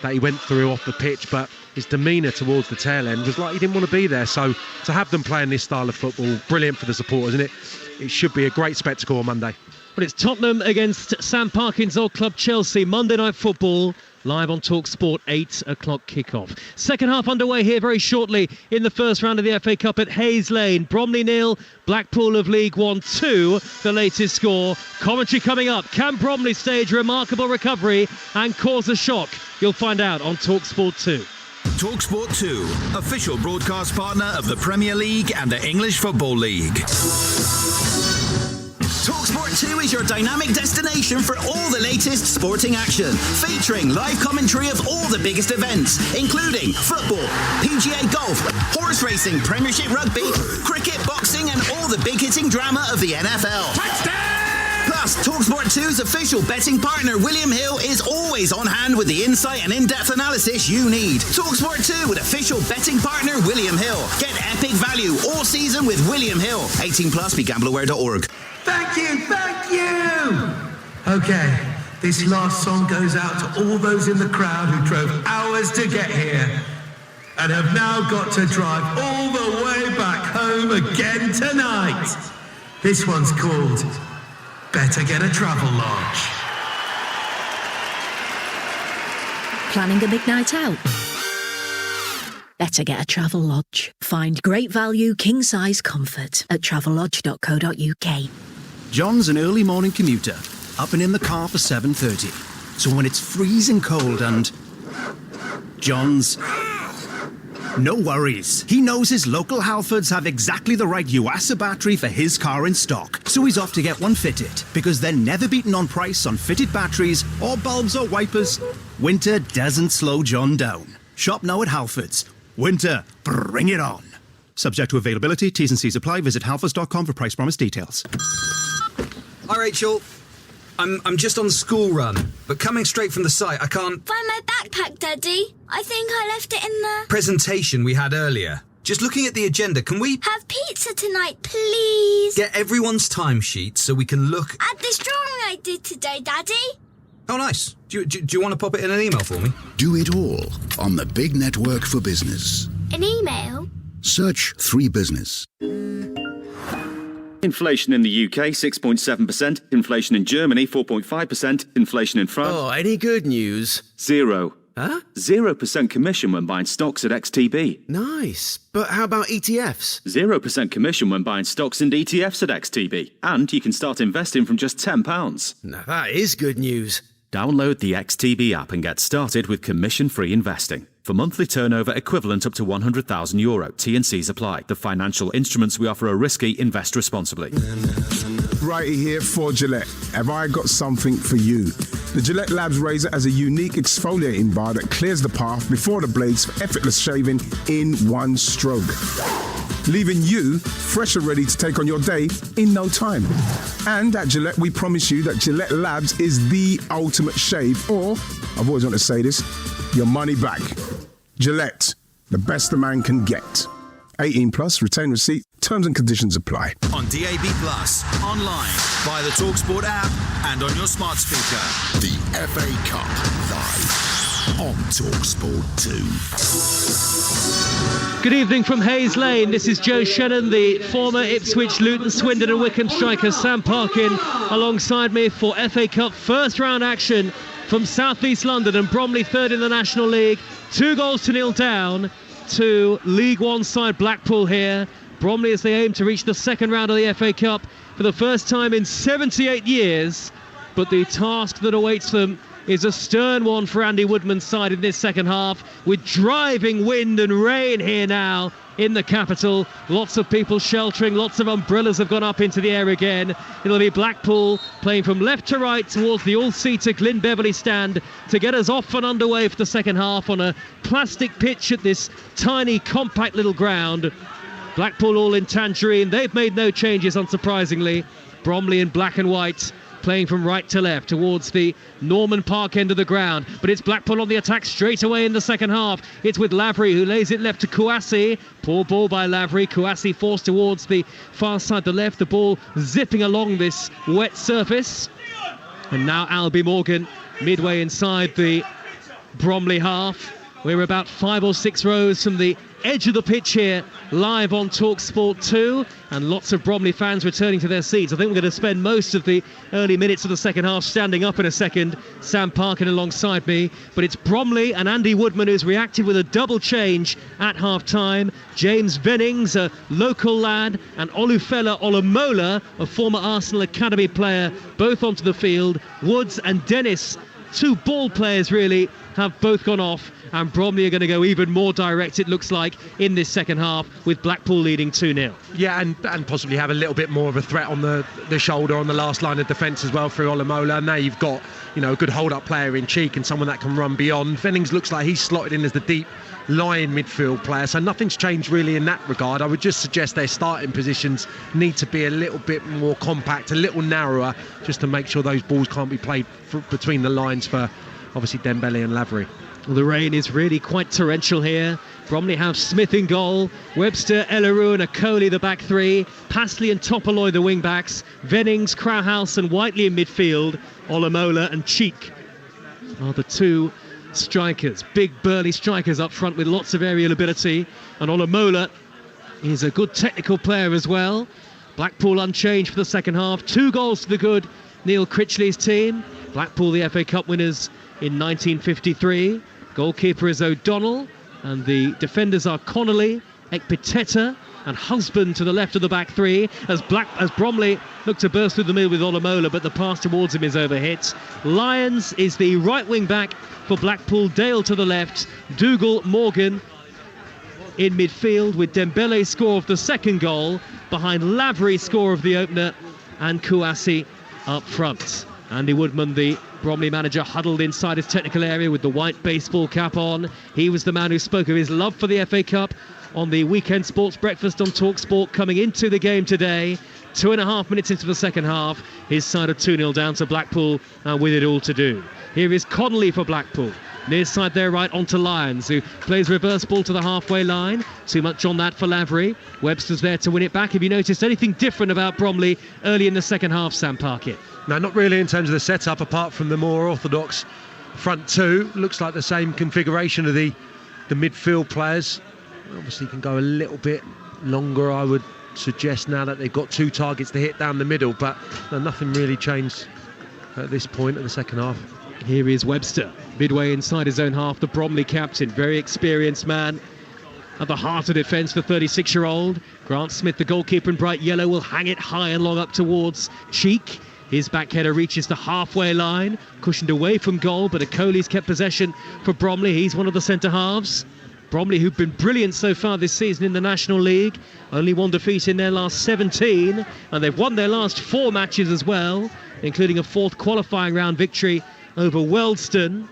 that he went through off the pitch, but his demeanour towards the tail end was like he didn't want to be there. So to have them playing this style of football, brilliant for the supporters, isn't it? It should be a great spectacle on Monday. But it's Tottenham against Sam Parkin's old club Chelsea, Monday Night Football live on Talksport, 8 o'clock kickoff. Second half underway here very shortly in the first round of the FA Cup at Hayes Lane. Bromley 0, Blackpool of League One 2, the latest score. Commentary coming up. Can Bromley stage a remarkable recovery and cause a shock? You'll find out on Talksport 2. Talksport 2, official broadcast partner of the Premier League and the English Football League. Talksport 2 is your dynamic destination for all the latest sporting action, featuring live commentary of all the biggest events, including football, PGA golf, horse racing, Premiership rugby, cricket, boxing, and all the big-hitting drama of the NFL. Plus, Talksport 2's official betting partner, William Hill, is always on hand with the insight and in-depth analysis you need. Talksport 2 with official betting partner, William Hill. Get epic value all season with William Hill. 18 plus, begambleaware.org. Thank you! Okay, this last song goes out to all those in the crowd who drove hours to get here and have now got to drive all the way back home again tonight. This one's called Better Get a Travel Lodge. Planning a big night out? Better get a Travel Lodge. Find great value, king-size comfort at travellodge.co.uk. John's an early morning commuter, up and in the car for 7:30. So when it's freezing cold and... John's... No worries. He knows his local Halfords have exactly the right Yuasa battery for his car in stock. So he's off to get one fitted, because they're never beaten on price on fitted batteries or bulbs or wipers. Winter doesn't slow John down. Shop now at Halfords. Winter, bring it on. Subject to availability, T's and C's apply. Visit halfords.com for price promise details. Hi, Rachel. I'm just on the school run, but coming straight from the site, I can't... Find my backpack, Daddy. I think I left it in the... presentation we had earlier. Just looking at the agenda, can we... Have pizza tonight, please? Get everyone's timesheet so we can look... At this drawing I did today, Daddy. Oh, nice. Do you want to pop it in an email for me? Do it all on the big network for business. An email? Search 3Business. Inflation in the UK, 6.7%. Inflation in Germany, 4.5%. Inflation in France... Oh, any good news? 0. Huh? 0% commission when buying stocks at XTB. Nice. But how about ETFs? 0% commission when buying stocks and ETFs at XTB. And you can start investing from just £10. Now that is good news. Download the XTB app and get started with commission-free investing. For monthly turnover equivalent up to €100,000, T&Cs apply. The financial instruments we offer are risky. Invest responsibly. Righty here for Gillette. Have I got something for you? The Gillette Labs razor has a unique exfoliating bar that clears the path before the blades for effortless shaving in one stroke, leaving you fresh and ready to take on your day in no time. And at Gillette, we promise you that Gillette Labs is the ultimate shave, or, I've always wanted to say this, your money back. Gillette, the best a man can get. 18 plus, retain receipt, terms and conditions apply. On DAB+, online, via the Talksport app, and on your smart speaker. The FA Cup, live on Talksport 2. Good evening from Hayes Lane. This is Joe Shannon, the former Ipswich, Luton, Swindon and Wycombe striker Sam Parkin, alongside me for FA Cup first round action from South East London, and Bromley third in the National League. 2-0 down to League One side Blackpool here. Bromley as they aim to reach the second round of the FA Cup for the first time in 78 years. But the task that awaits them is a stern one for Andy Woodman's side in this second half, with driving wind and rain here now in the capital. Lots of people sheltering, lots of umbrellas have gone up into the air again. It'll be Blackpool playing from left to right towards the all-seater Glyn Beverley stand to get us off and underway for the second half on a plastic pitch at this tiny, compact little ground. Blackpool all in tangerine. They've made no changes, unsurprisingly. Bromley in black and white, playing from right to left towards the Norman Park end of the ground. But it's Blackpool on the attack straight away in the second half. It's with Lavery, who lays it left to Kouassi. Poor ball by Lavery. Kouassi forced towards the far side, the left. The ball zipping along this wet surface. And now Albie Morgan midway inside the Bromley half. We're about 5 or 6 rows from the edge of the pitch here, live on Talksport 2, and lots of Bromley fans returning to their seats. I think we're going to spend most of the early minutes of the second half standing up in a second. Sam Parkin alongside me, but it's Bromley and Andy Woodman who's reacted with a double change at half-time. James Vennings, a local lad, and Olufella Olomola, a former Arsenal Academy player, both onto the field. Woods and Dennis, two ball players really, have both gone off, and Bromley are going to go even more direct, it looks like, in this second half, with Blackpool leading 2-0. Yeah, and possibly have a little bit more of a threat on the shoulder on the last line of defence as well through Olomola. Now you've got, a good hold-up player in Cheek and someone that can run beyond. Vennings looks like he's slotted in as the deep lying midfield player, so nothing's changed really in that regard. I would just suggest their starting positions need to be a little bit more compact, a little narrower, just to make sure those balls can't be played between the lines for obviously Dembele and Lavery. Well, the rain is really quite torrential here. Bromley have Smith in goal, Webster, Elleroux and Akoli the back three, Passley and Topoloy the wing backs, Vennings, Crowhouse and Whiteley in midfield, Olomola and Cheek are the two strikers, big burly strikers up front with lots of aerial ability, and Olomola is a good technical player as well. Blackpool unchanged for the second half, 2 goals to the good, Neil Critchley's team. Blackpool the FA Cup winners in 1953. Goalkeeper is O'Donnell, and the defenders are Connolly, Ekpiteta and Husband to the left of the back three, as Bromley look to burst through the middle with Olomola, but the pass towards him is overhit. Lyons is the right wing back for Blackpool, Dale to the left, Dougal, Morgan in midfield, with Dembele score of the second goal behind Lavery score of the opener, and Kouassi up front. Andy Woodman, the Bromley manager, huddled inside his technical area with the white baseball cap on. He was the man who spoke of his love for the FA Cup on the weekend sports breakfast on Talksport coming into the game today. 2.5 minutes into the second half, his side are 2-0 down to Blackpool, and with it all to do. Here is Connolly for Blackpool. Near side there right onto Lyons, who plays reverse ball to the halfway line. Too much on that for Lavery. Webster's there to win it back. Have you noticed anything different about Bromley early in the second half, Sam Parkin? No, not really in terms of the setup, apart from the more orthodox front two. Looks like the same configuration of the midfield players. Obviously can go a little bit longer, I would suggest, now that they've got 2 targets to hit down the middle, but nothing really changed at this point in the second half. Here is Webster, midway inside his own half, the Bromley captain, very experienced man. At the heart of defence, the 36-year-old. Grant Smith, the goalkeeper in bright yellow, will hang it high and long up towards Cheek. His back header reaches the halfway line, cushioned away from goal, but Akoli's kept possession for Bromley. He's one of the centre halves. Bromley, who've been brilliant so far this season in the National League, only 1 defeat in their last 17, and they've won their last 4 matches as well, including a 4th qualifying round victory over Wealdstone.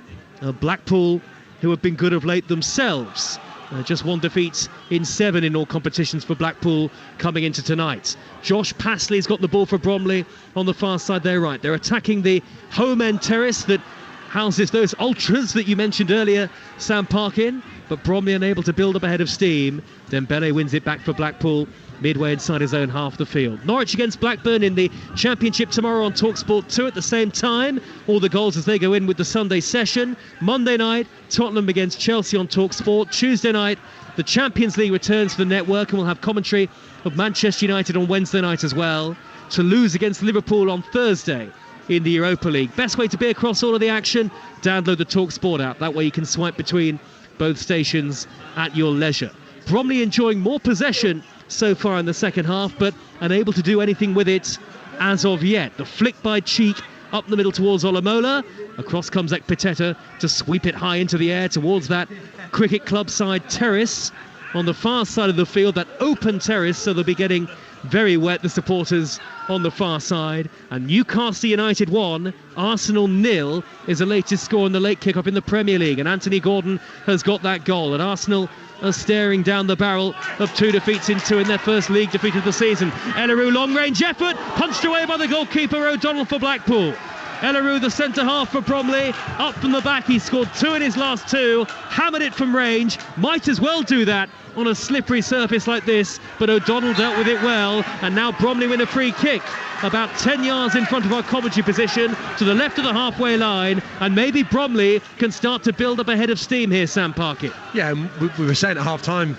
Blackpool, who have been good of late themselves. Just 1 defeat in 7 in all competitions for Blackpool coming into tonight. Josh Passley's got the ball for Bromley on the far side there right. They're attacking the home end terrace that houses those ultras that you mentioned earlier, Sam Parkin, but Bromley unable to build up ahead of steam. Dembele wins it back for Blackpool midway inside his own half the field. Norwich against Blackburn in the Championship tomorrow on Talksport 2 at the same time. All the goals as they go in with the Sunday session. Monday night, Tottenham against Chelsea on Talksport. Tuesday night, the Champions League returns to the network, and we'll have commentary of Manchester United on Wednesday night as well. Toulouse against Liverpool on Thursday in the Europa League. Best way to be across all of the action, download the Talksport app. That way you can swipe between both stations at your leisure. Bromley enjoying more possession so far in the second half, but unable to do anything with it as of yet. The flick by Cheek up the middle towards Olomola. Across comes Ekpiteta to sweep it high into the air towards that Cricket Club side terrace on the far side of the field, that open terrace, so they'll be getting very wet, the supporters on the far side. And Newcastle United 1, Arsenal 0 is the latest score in the late kick-off in the Premier League, and Anthony Gordon has got that goal, and Arsenal are staring down the barrel of 2 defeats in 2 in their first league defeat of the season. Elleroux long-range effort, punched away by the goalkeeper O'Donnell for Blackpool. Ellerou, the centre-half for Bromley, up from the back. He scored 2 in his last 2, hammered it from range. Might as well do that on a slippery surface like this, but O'Donnell dealt with it well, and now Bromley win a free kick about 10 yards in front of our commentary position to the left of the halfway line, and maybe Bromley can start to build up a head of steam here, Sam Parkett. Yeah, we were saying at half-time,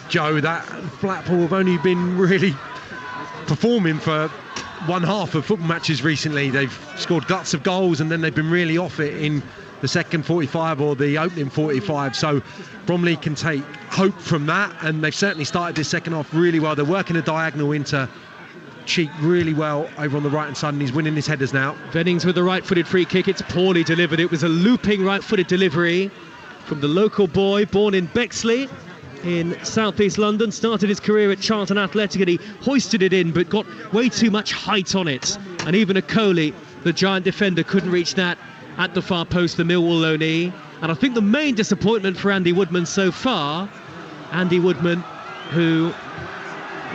Joe, that Blackpool have only been really performing for one half of football matches recently. They've scored guts of goals and then they've been really off it in the second 45 or the opening 45, so Bromley can take hope from that, and they've certainly started this second half really well. They're working a diagonal into Cheek really well over on the right hand side, and he's winning his headers now. Vennings with the right-footed free kick. It's poorly delivered. It was a looping right-footed delivery from the local boy born in Bexley in southeast London, started his career at Charlton Athletic, and he hoisted it in but got way too much height on it, and even Okoli, the giant defender, couldn't reach that at the far post, the Millwall loanee. And I think the main disappointment for Andy Woodman so far, Andy Woodman, who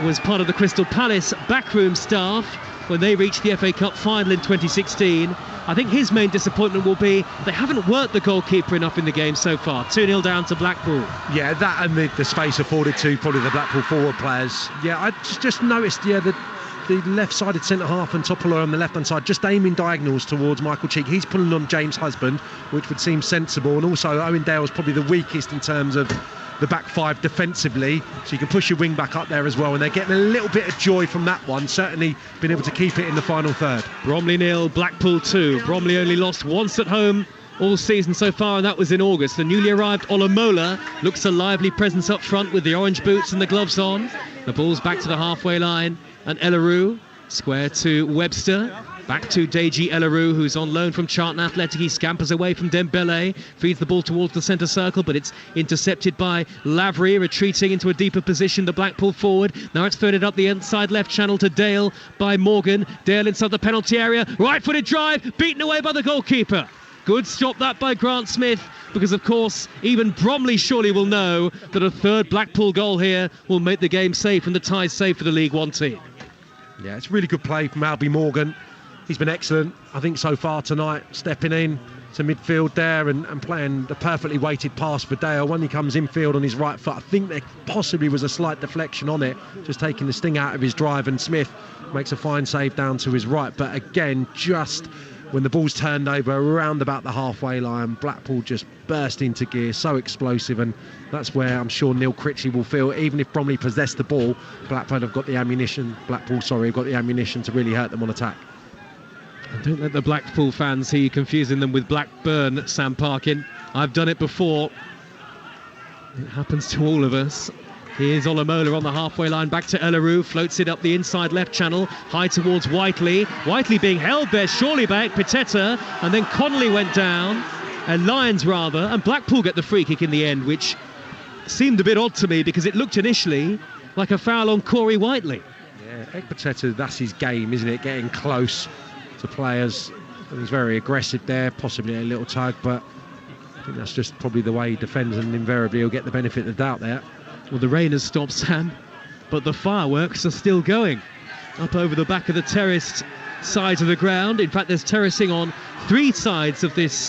was part of the Crystal Palace backroom staff when they reached the FA Cup final in 2016. I think his main disappointment will be they haven't worked the goalkeeper enough in the game so far. 2-0 down to Blackpool. Yeah, that and the space afforded to probably the Blackpool forward players. Yeah, I just noticed, the left-sided centre-half and Topolo on the left-hand side just aiming diagonals towards Michael Cheek. He's pulling on James Husband, which would seem sensible, and also Owen Dale's probably the weakest in terms of the back five defensively, so you can push your wing back up there as well, and they're getting a little bit of joy from that one, certainly been able to keep it in the final third. Bromley 0, Blackpool 2. Bromley only lost once at home all season so far, and that was in August. The newly arrived Olomola looks a lively presence up front with the orange boots and the gloves on. The ball's back to the halfway line, and Ellerou square to Webster. Back to Deji Ellerou, who's on loan from Charlton Athletic. He scampers away from Dembele, feeds the ball towards the centre circle, but it's intercepted by Lavery, retreating into a deeper position, the Blackpool forward. Now it's threaded up the inside left channel to Dale by Morgan. Dale inside the penalty area, right-footed drive, beaten away by the goalkeeper. Good stop that by Grant Smith, because of course even Bromley surely will know that a third Blackpool goal here will make the game safe and the tie safe for the League One team. Yeah, it's really good play from Albie Morgan. He's been excellent, I think, so far tonight, stepping in to midfield there and playing the perfectly weighted pass for Dale. When he comes infield on his right foot, I think there possibly was a slight deflection on it, just taking the sting out of his drive, and Smith makes a fine save down to his right. But again, just when the ball's turned over around about the halfway line, Blackpool just burst into gear, so explosive, and that's where I'm sure Neil Critchley will feel, even if Bromley possess the ball, Blackpool have got the ammunition to really hurt them on attack. And don't let the Blackpool fans hear you confusing them with Blackburn, Sam Parkin. I've done it before. It happens to all of us. Here's Olomola on the halfway line, back to Ellerou, floats it up the inside left channel, high towards Whiteley. Whiteley being held there, surely by Pitetta, and then Connolly went down, and Lyons rather, and Blackpool get the free kick in the end, which seemed a bit odd to me because it looked initially like a foul on Corey Whiteley. Yeah, Pitetta, that's his game, isn't it? Getting close to players. And he's very aggressive there, possibly a little tug, but I think that's just probably the way he defends, and invariably he'll get the benefit of the doubt there. Well, the rain has stopped, Sam, but the fireworks are still going up over the back of the terraced sides of the ground. In fact, there's terracing on 3 sides of this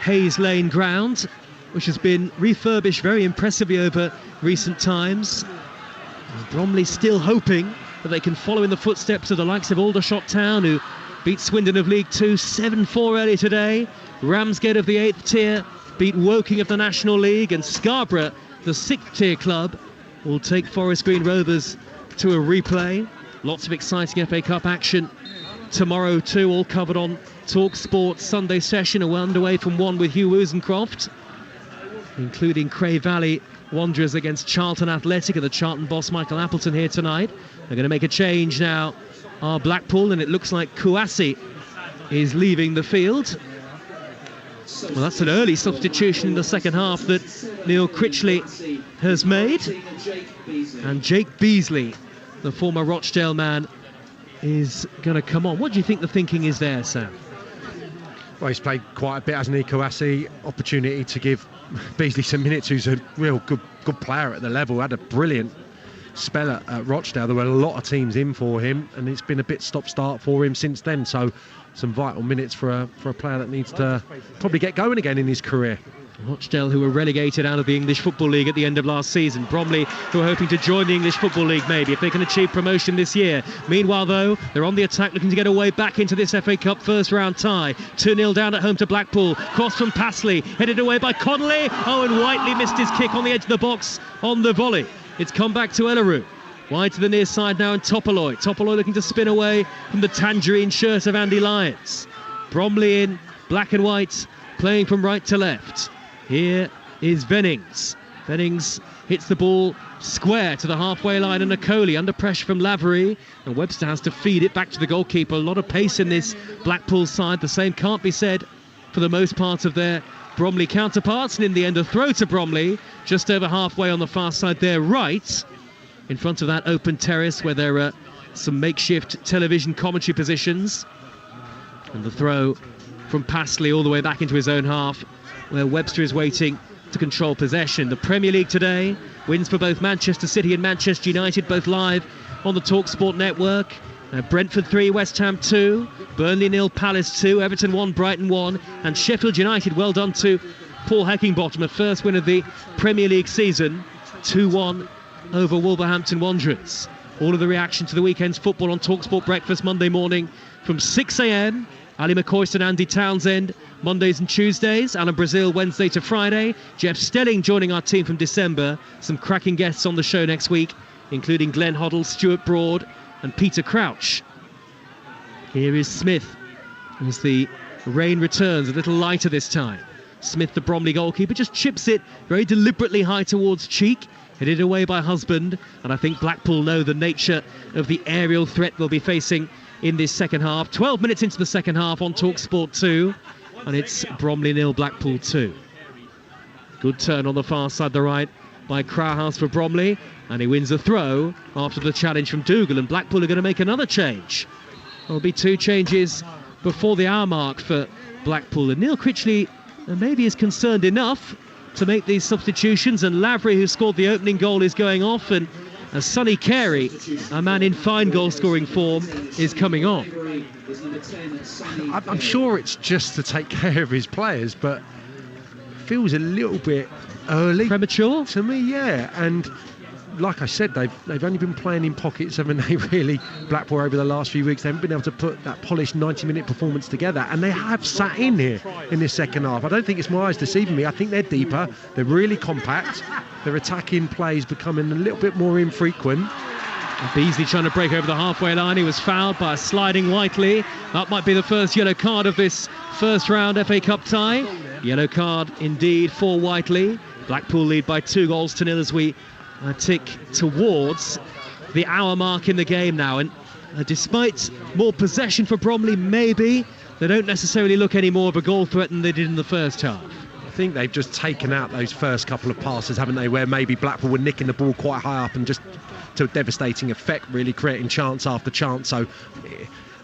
Hayes Lane ground, which has been refurbished very impressively over recent times. And Bromley still hoping that they can follow in the footsteps of the likes of Aldershot Town, who beat Swindon of League 2 7-4 earlier today. Ramsgate of the 8th tier beat Woking of the National League, and Scarborough, the 6th tier club, will take Forest Green Rovers to a replay. Lots of exciting FA Cup action tomorrow too, all covered on Talksport. Sunday session underway from 1 with Hugh Wozencroft, including Cray Valley Wanderers against Charlton Athletic, and the Charlton boss Michael Appleton here tonight. They're going to make a change now, are Blackpool, and it looks like Kouassi is leaving the field. Well, that's an early substitution in the second half that Neil Critchley has made. And Jake Beasley, the former Rochdale man, is going to come on. What do you think the thinking is there, Sam? Well, he's played quite a bit, hasn't he, Kouassi? Opportunity to give Beasley some minutes, who's a real good player at the level. Had a brilliant spell at Rochdale, there were a lot of teams in for him, and it's been a bit stop-start for him since then. So some vital minutes for a player that needs to probably get going again in his career. Rochdale, who were relegated out of the English Football League at the end of last season. Bromley, who are hoping to join the English Football League maybe, if they can achieve promotion this year. Meanwhile, though, they're on the attack, looking to get a way back into this FA Cup first round tie. 2-0 down at home to Blackpool. Cross from Passley, headed away by Connolly. Oh, and Whiteley missed his kick on the edge of the box on the volley. It's come back to Ellerue. Wide to the near side now, and Topoloy. Topoloy looking to spin away from the tangerine shirt of Andy Lyons. Bromley in black and white, playing from right to left. Here is Vennings. Vennings hits the ball square to the halfway line, and Okoli under pressure from Lavery, and Webster has to feed it back to the goalkeeper. A lot of pace in this Blackpool side. The same can't be said for the most part of their Bromley counterparts, and in the end a throw to Bromley just over halfway on the far side there, right in front of that open terrace where there are some makeshift television commentary positions. And the throw from Passley all the way back into his own half, where Webster is waiting to control possession. The Premier League today, wins for both Manchester City and Manchester United, both live on the Talksport network. Brentford 3, West Ham 2, Burnley 0, Palace 2, Everton 1, Brighton 1, and Sheffield United, well done to Paul Heckingbottom, a first win of the Premier League season, 2-1 over Wolverhampton Wanderers. All of the reaction to the weekend's football on Talksport Breakfast Monday morning from 6 a.m. Ali McCoist and Andy Townsend Mondays and Tuesdays, Alan Brazil Wednesday to Friday, Jeff Stelling joining our team from December. Some cracking guests on the show next week, including Glenn Hoddle, Stuart Broad and Peter Crouch. Here is Smith as the rain returns, a little lighter this time. Smith, the Bromley goalkeeper, just chips it very deliberately high towards Cheek, headed away by Husband, and I think Blackpool know the nature of the aerial threat they'll be facing in this second half. 12 minutes into the second half on Talksport 2, and it's Bromley 0, Blackpool 2. Good turn on the far side, the right, by Crowhouse for Bromley, and he wins a throw after the challenge from Dougal, and Blackpool are going to make another change. There'll be 2 changes before the hour mark for Blackpool, and Neil Critchley maybe is concerned enough to make these substitutions, and Lavery, who scored the opening goal, is going off, and Sonny Carey, a man in fine goal-scoring form, is coming on. I'm sure it's just to take care of his players, but feels a little bit early. Premature? To me, yeah. And like I said, they've only been playing in pockets, haven't they, really? Blackpool over the last few weeks, they haven't been able to put that polished 90-minute performance together, and they have sat in here in this second half. I don't think it's my eyes deceiving me. I think they're deeper, they're really compact, their attacking plays becoming a little bit more infrequent. And Beasley trying to break over the halfway line. He was fouled by a sliding Whiteley. That might be the first yellow card of this first round FA Cup tie. Yellow card indeed for Whiteley. Blackpool lead by 2-0 as we tick towards the hour mark in the game now, and despite more possession for Bromley, maybe they don't necessarily look any more of a goal threat than they did in the first half. I think they've just taken out those first couple of passes, haven't they, where maybe Blackpool were nicking the ball quite high up and just to a devastating effect, really creating chance after chance. So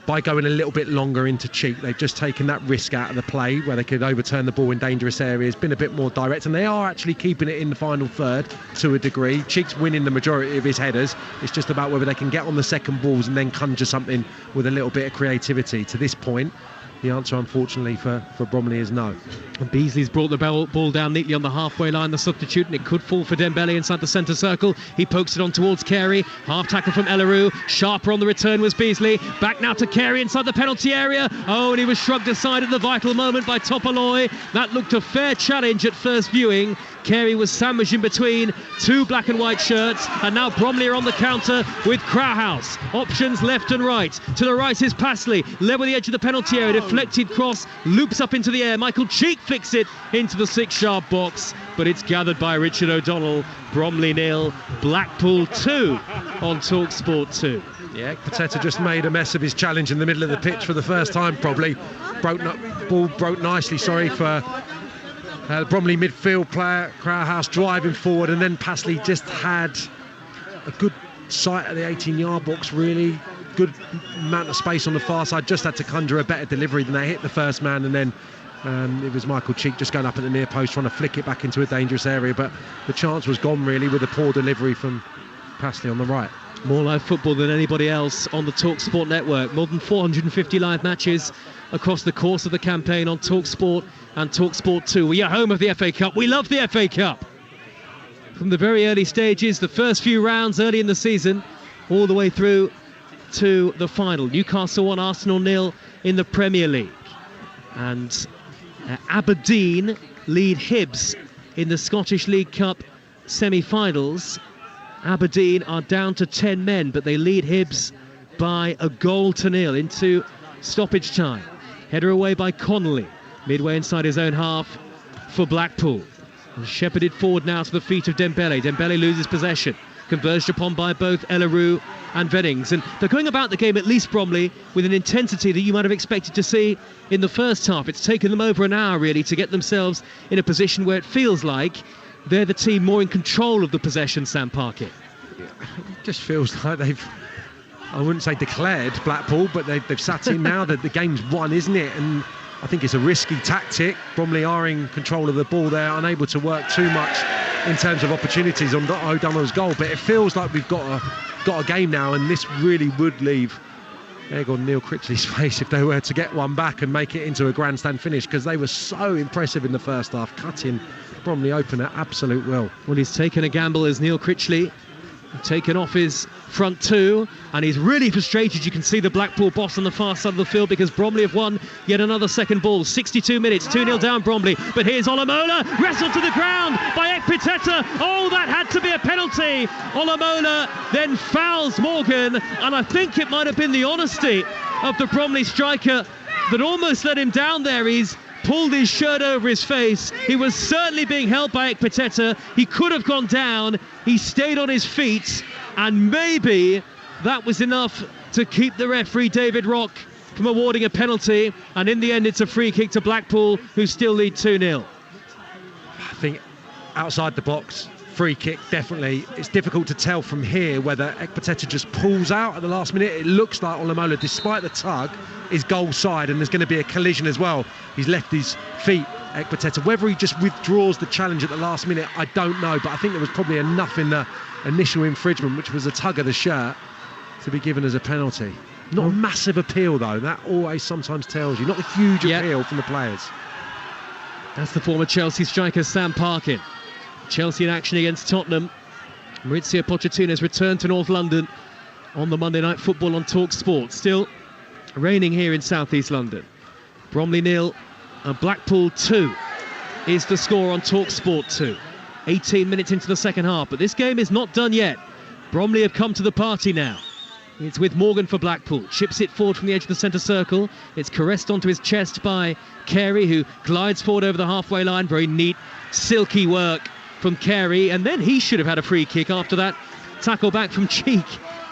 by going a little bit longer into Cheek, they've just taken that risk out of the play where they could overturn the ball in dangerous areas, been a bit more direct, and they are actually keeping it in the final third to a degree. Cheek's winning the majority of his headers. It's just about whether they can get on the second balls and then conjure something with a little bit of creativity. To this point, the answer, unfortunately, for Bromley is no. And Beasley's brought the ball down neatly on the halfway line, the substitute, and it could fall for Dembele inside the centre circle. He pokes it on towards Carey. Half tackle from Ellerue. Sharper on the return was Beasley. Back now to Carey inside the penalty area. Oh, and he was shrugged aside at the vital moment by Topoloy. That looked a fair challenge at first viewing. Carey was sandwiched in between 2 black and white shirts, and now Bromley are on the counter with Crowhouse. Options left and right. To the right is Passley, level the edge of the penalty area, deflected cross, loops up into the air. Michael Cheek flicks it into the 6-yard box, but it's gathered by Richard O'Donnell. Bromley 0, Blackpool 2 on Talksport 2. Yeah, Pateta just made a mess of his challenge in the middle of the pitch for the first time, probably. Ball broke nicely, for Bromley midfield player, Crowhouse driving forward, and then Passley just had a good sight at the 18-yard box, really good amount of space on the far side, just had to conjure a better delivery than they hit the first man, and then it was Michael Cheek just going up at the near post trying to flick it back into a dangerous area, but the chance was gone really with a poor delivery from Passley on the right. More live football than anybody else on the Talksport network. More than 450 live matches across the course of the campaign on Talksport and Talksport 2. We are home of the FA Cup. We love the FA Cup. From the very early stages, the first few rounds early in the season, all the way through to the final. Newcastle 1, Arsenal 0 in the Premier League. And Aberdeen lead Hibs in the Scottish League Cup semi-finals. Aberdeen are down to 10 men, but they lead Hibs by a 1-0 into stoppage time. Header away by Connolly, midway inside his own half for Blackpool. And shepherded forward now to the feet of Dembele. Dembele loses possession, converged upon by both Ellerou and Vennings. And they're going about the game, at least Bromley, with an intensity that you might have expected to see in the first half. It's taken them over an hour, really, to get themselves in a position where it feels like they're the team more in control of the possession, Sam Parkett. It just feels like they've, I wouldn't say declared Blackpool, but they've sat in now that the game's won, isn't it? And I think it's a risky tactic. Bromley are in control of the ball there, unable to work too much in terms of opportunities on O'Donnell's goal. But it feels like we've got a game now, and this really would leave Egon Neil Critchley's face if they were to get one back and make it into a grandstand finish, because they were so impressive in the first half, cutting Bromley open at absolute will. Well, he's taken a gamble as Neil Critchley, taken off his front two, and he's really frustrated. You can see the Blackpool boss on the far side of the field, because Bromley have won yet another second ball. 62 minutes, 2-0 down Bromley, but here's Olamola, wrestled to the ground by Ekpiteta. Oh, that had to be a penalty. Olamola then fouls Morgan, and I think it might have been the honesty of the Bromley striker that almost let him down there. He's pulled his shirt over his face. He was certainly being held by Ekpiteta. He could have gone down. He stayed on his feet, and maybe that was enough to keep the referee David Rock from awarding a penalty, and in the end it's a free kick to Blackpool, who still lead 2-0. I think outside the box, free kick, definitely. It's difficult to tell from here whether Ekpiteta just pulls out at the last minute. It looks like Olamola, despite the tug, is goal side, and there's going to be a collision as well. He's left his feet, Ekpiteta. Whether he just withdraws the challenge at the last minute, I don't know, but I think there was probably enough in the initial infringement, which was a tug of the shirt, to be given as a penalty. Not a massive appeal, though. That always sometimes tells you. Not a huge appeal from the players. That's the former Chelsea striker, Sam Parkin. Chelsea in action against Tottenham. Maurizio Pochettino has returned to North London on the Monday Night Football on Talksport. Still raining here in South East London. Bromley 0 and Blackpool 2 is the score on Talksport 2. 18 minutes into the second half, but this game is not done yet. Bromley have come to the party now. It's with Morgan for Blackpool. Chips it forward from the edge of the centre circle. It's caressed onto his chest by Carey, who glides forward over the halfway line. Very neat, silky work from Carey, and then he should have had a free kick after that tackle back from Cheek,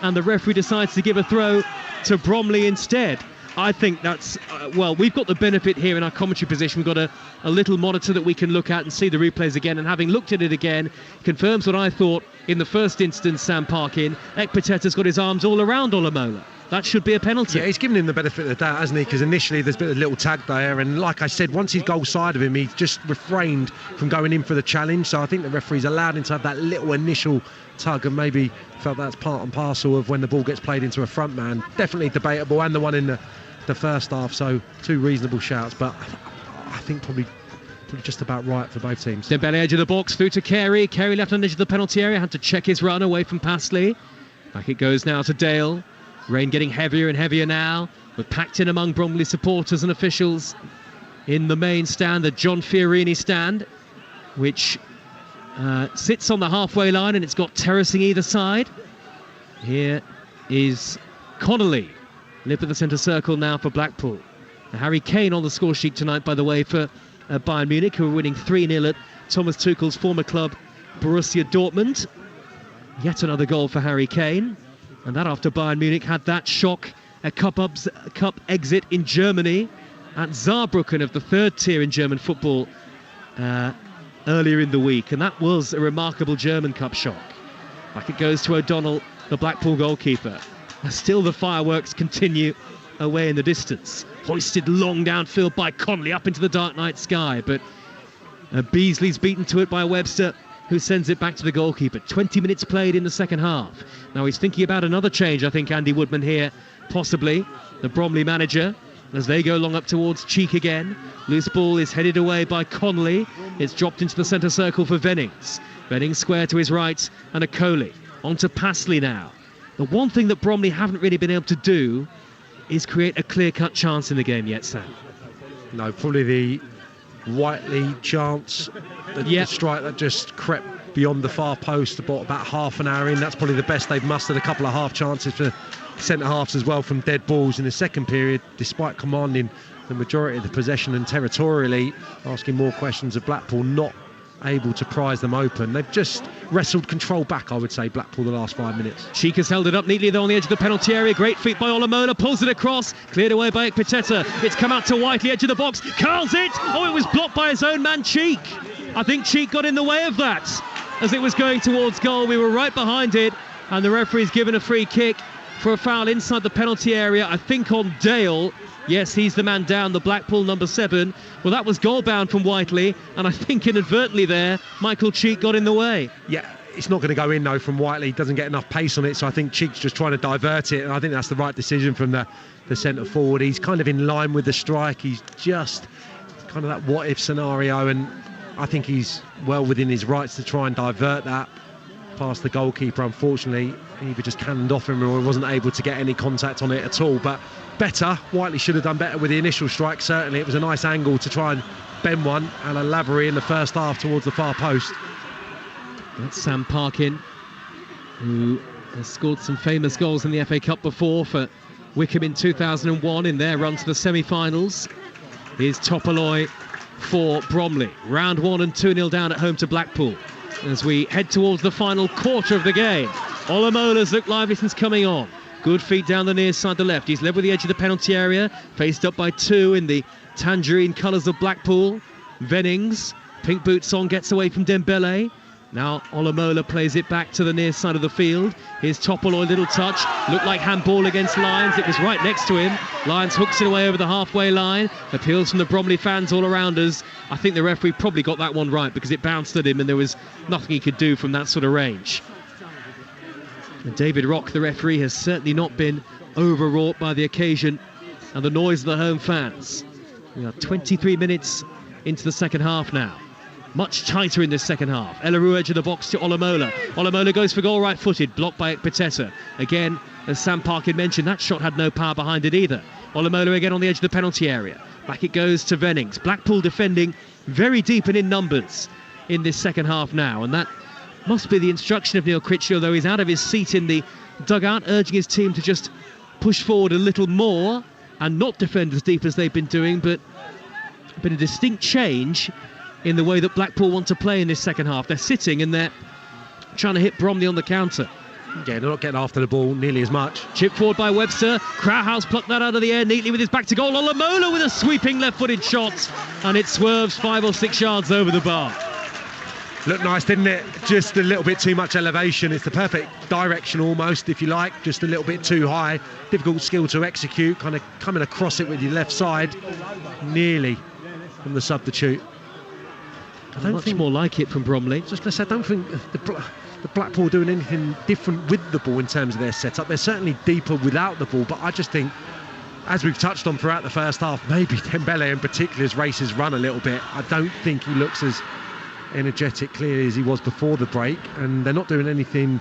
and the referee decides to give a throw to Bromley instead. I think that's, well, we've got the benefit here in our commentary position. We've got a little monitor that we can look at and see the replays again, and having looked at it again, confirms what I thought in the first instance, Sam Parkin. Ekpiteta's got his arms all around Olamola. That should be a penalty. Yeah, he's given him the benefit of the doubt, hasn't he? Because initially there's been a little tag there, and like I said, once he's goal side of him, he's just refrained from going in for the challenge. So I think the referee's allowed him to have that little initial tug, and maybe felt that's part and parcel of when the ball gets played into a front man. Definitely debatable, and the one in the first half. So two reasonable shouts, but I think probably just about right for both teams. Dembele edge of the box through to Carey. Carey left on the edge of the penalty area, had to check his run away from Passley. Back it goes now to Dale. Rain getting heavier and heavier now. We're packed in among Bromley supporters and officials in the main stand, the John Fiorini stand, which sits on the halfway line, and it's got terracing either side. Here is Connolly, lip of the centre circle now for Blackpool. Harry Kane on the score sheet tonight, by the way, for Bayern Munich, who are winning 3-0 at Thomas Tuchel's former club, Borussia Dortmund. Yet another goal for Harry Kane. And that after Bayern Munich had that shock, a cup exit in Germany at Saarbrücken of the third tier in German football earlier in the week. And that was a remarkable German Cup shock. Back it goes to O'Donnell, the Blackpool goalkeeper. Still the fireworks continue away in the distance. Hoisted long downfield by Connolly up into the dark night sky. But Beasley's beaten to it by Webster who sends it back to the goalkeeper. 20 minutes played in the second half. Now he's thinking about another change, I think, Andy Woodman here, possibly. The Bromley manager, as they go long up towards Cheek again. Loose ball is headed away by Connolly. It's dropped into the centre circle for Vennings. Vennings square to his right, and a Coley. On to Passley now. The one thing that Bromley haven't really been able to do is create a clear-cut chance in the game yet, Sam. No, probably the Whiteley chance, the strike that just crept beyond the far post about half an hour in. That's probably the best they've mustered. A couple of half chances for centre-halves as well from dead balls in the second period, despite commanding the majority of the possession and territorially asking more questions of Blackpool, not able to prise them open. They've just wrestled control back, I would say, Blackpool, the last 5 minutes. Cheek has held it up neatly though on the edge of the penalty area. Great feet by Olamola, pulls it across, cleared away by Ekpiteta. It's come out to Whiteley, edge of the box, curls it. Oh, it was blocked by his own man Cheek. I think Cheek got in the way of that as it was going towards goal. We were right behind it, and the referee's given a free kick for a foul inside the penalty area, I think on Dale. Yes, he's the man down, the Blackpool number 7. Well, that was goal bound from Whiteley, and I think inadvertently there, Michael Cheek got in the way. Yeah, it's not going to go in though from Whiteley. He doesn't get enough pace on it, so I think Cheek's just trying to divert it, and I think that's the right decision from the centre forward. He's kind of in line with the strike. He's just kind of that what if scenario, and I think he's well within his rights to try and divert that past the goalkeeper. Unfortunately, he either just cannoned off him or wasn't able to get any contact on it at all. But better, Whiteley should have done better with the initial strike. Certainly it was a nice angle to try and bend one, and a Lavery in the first half towards the far post. That's Sam Parkin, who has scored some famous goals in the FA Cup before for Wickham in 2001 in their run to the semi-finals. Here's Topoloy for Bromley. Round 1 and 2-0 down at home to Blackpool as we head towards the final quarter of the game. Olamola's looked lively since coming on. Good feet down the near side, the left. He's led with the edge of the penalty area, faced up by 2 in the tangerine colours of Blackpool. Vennings, pink boots on, gets away from Dembele. Now Olamola plays it back to the near side of the field. Here's Topoloy, little touch. Looked like handball against Lyons. It was right next to him. Lyons hooks it away over the halfway line. Appeals from the Bromley fans all around us. I think the referee probably got that one right because it bounced at him and there was nothing he could do from that sort of range. And David Rock, the referee, has certainly not been overwrought by the occasion and the noise of the home fans. We are 23 minutes into the second half now. Much tighter in this second half. Elarou edge of the box to Olamola. Olamola goes for goal right-footed, blocked by Ekpiteta. Again, as Sam Parkin mentioned, that shot had no power behind it either. Olamola again on the edge of the penalty area. Back it goes to Vennings. Blackpool defending very deep and in numbers in this second half now, and that must be the instruction of Neil Critchley, although he's out of his seat in the dugout, urging his team to just push forward a little more and not defend as deep as they've been doing, but a distinct change in the way that Blackpool want to play in this second half. They're sitting and they're trying to hit Bromley on the counter. Yeah, they're not getting after the ball nearly as much. Chip forward by Webster. Crowhouse plucked that out of the air neatly with his back to goal. Olamola with a sweeping left-footed shot, and it swerves 5 or 6 yards over the bar. Looked nice, didn't it? Just a little bit too much elevation. It's the perfect direction almost, if you like. Just a little bit too high. Difficult skill to execute. Kind of coming across it with your left side. Nearly from the substitute. I don't think more like it from Bromley. Just going to say, I don't think the Blackpool doing anything different with the ball in terms of their setup. They're certainly deeper without the ball, but I just think, as we've touched on throughout the first half, maybe Dembele in particular, his race has run a little bit. I don't think he looks as energetic clearly as he was before the break, and they're not doing anything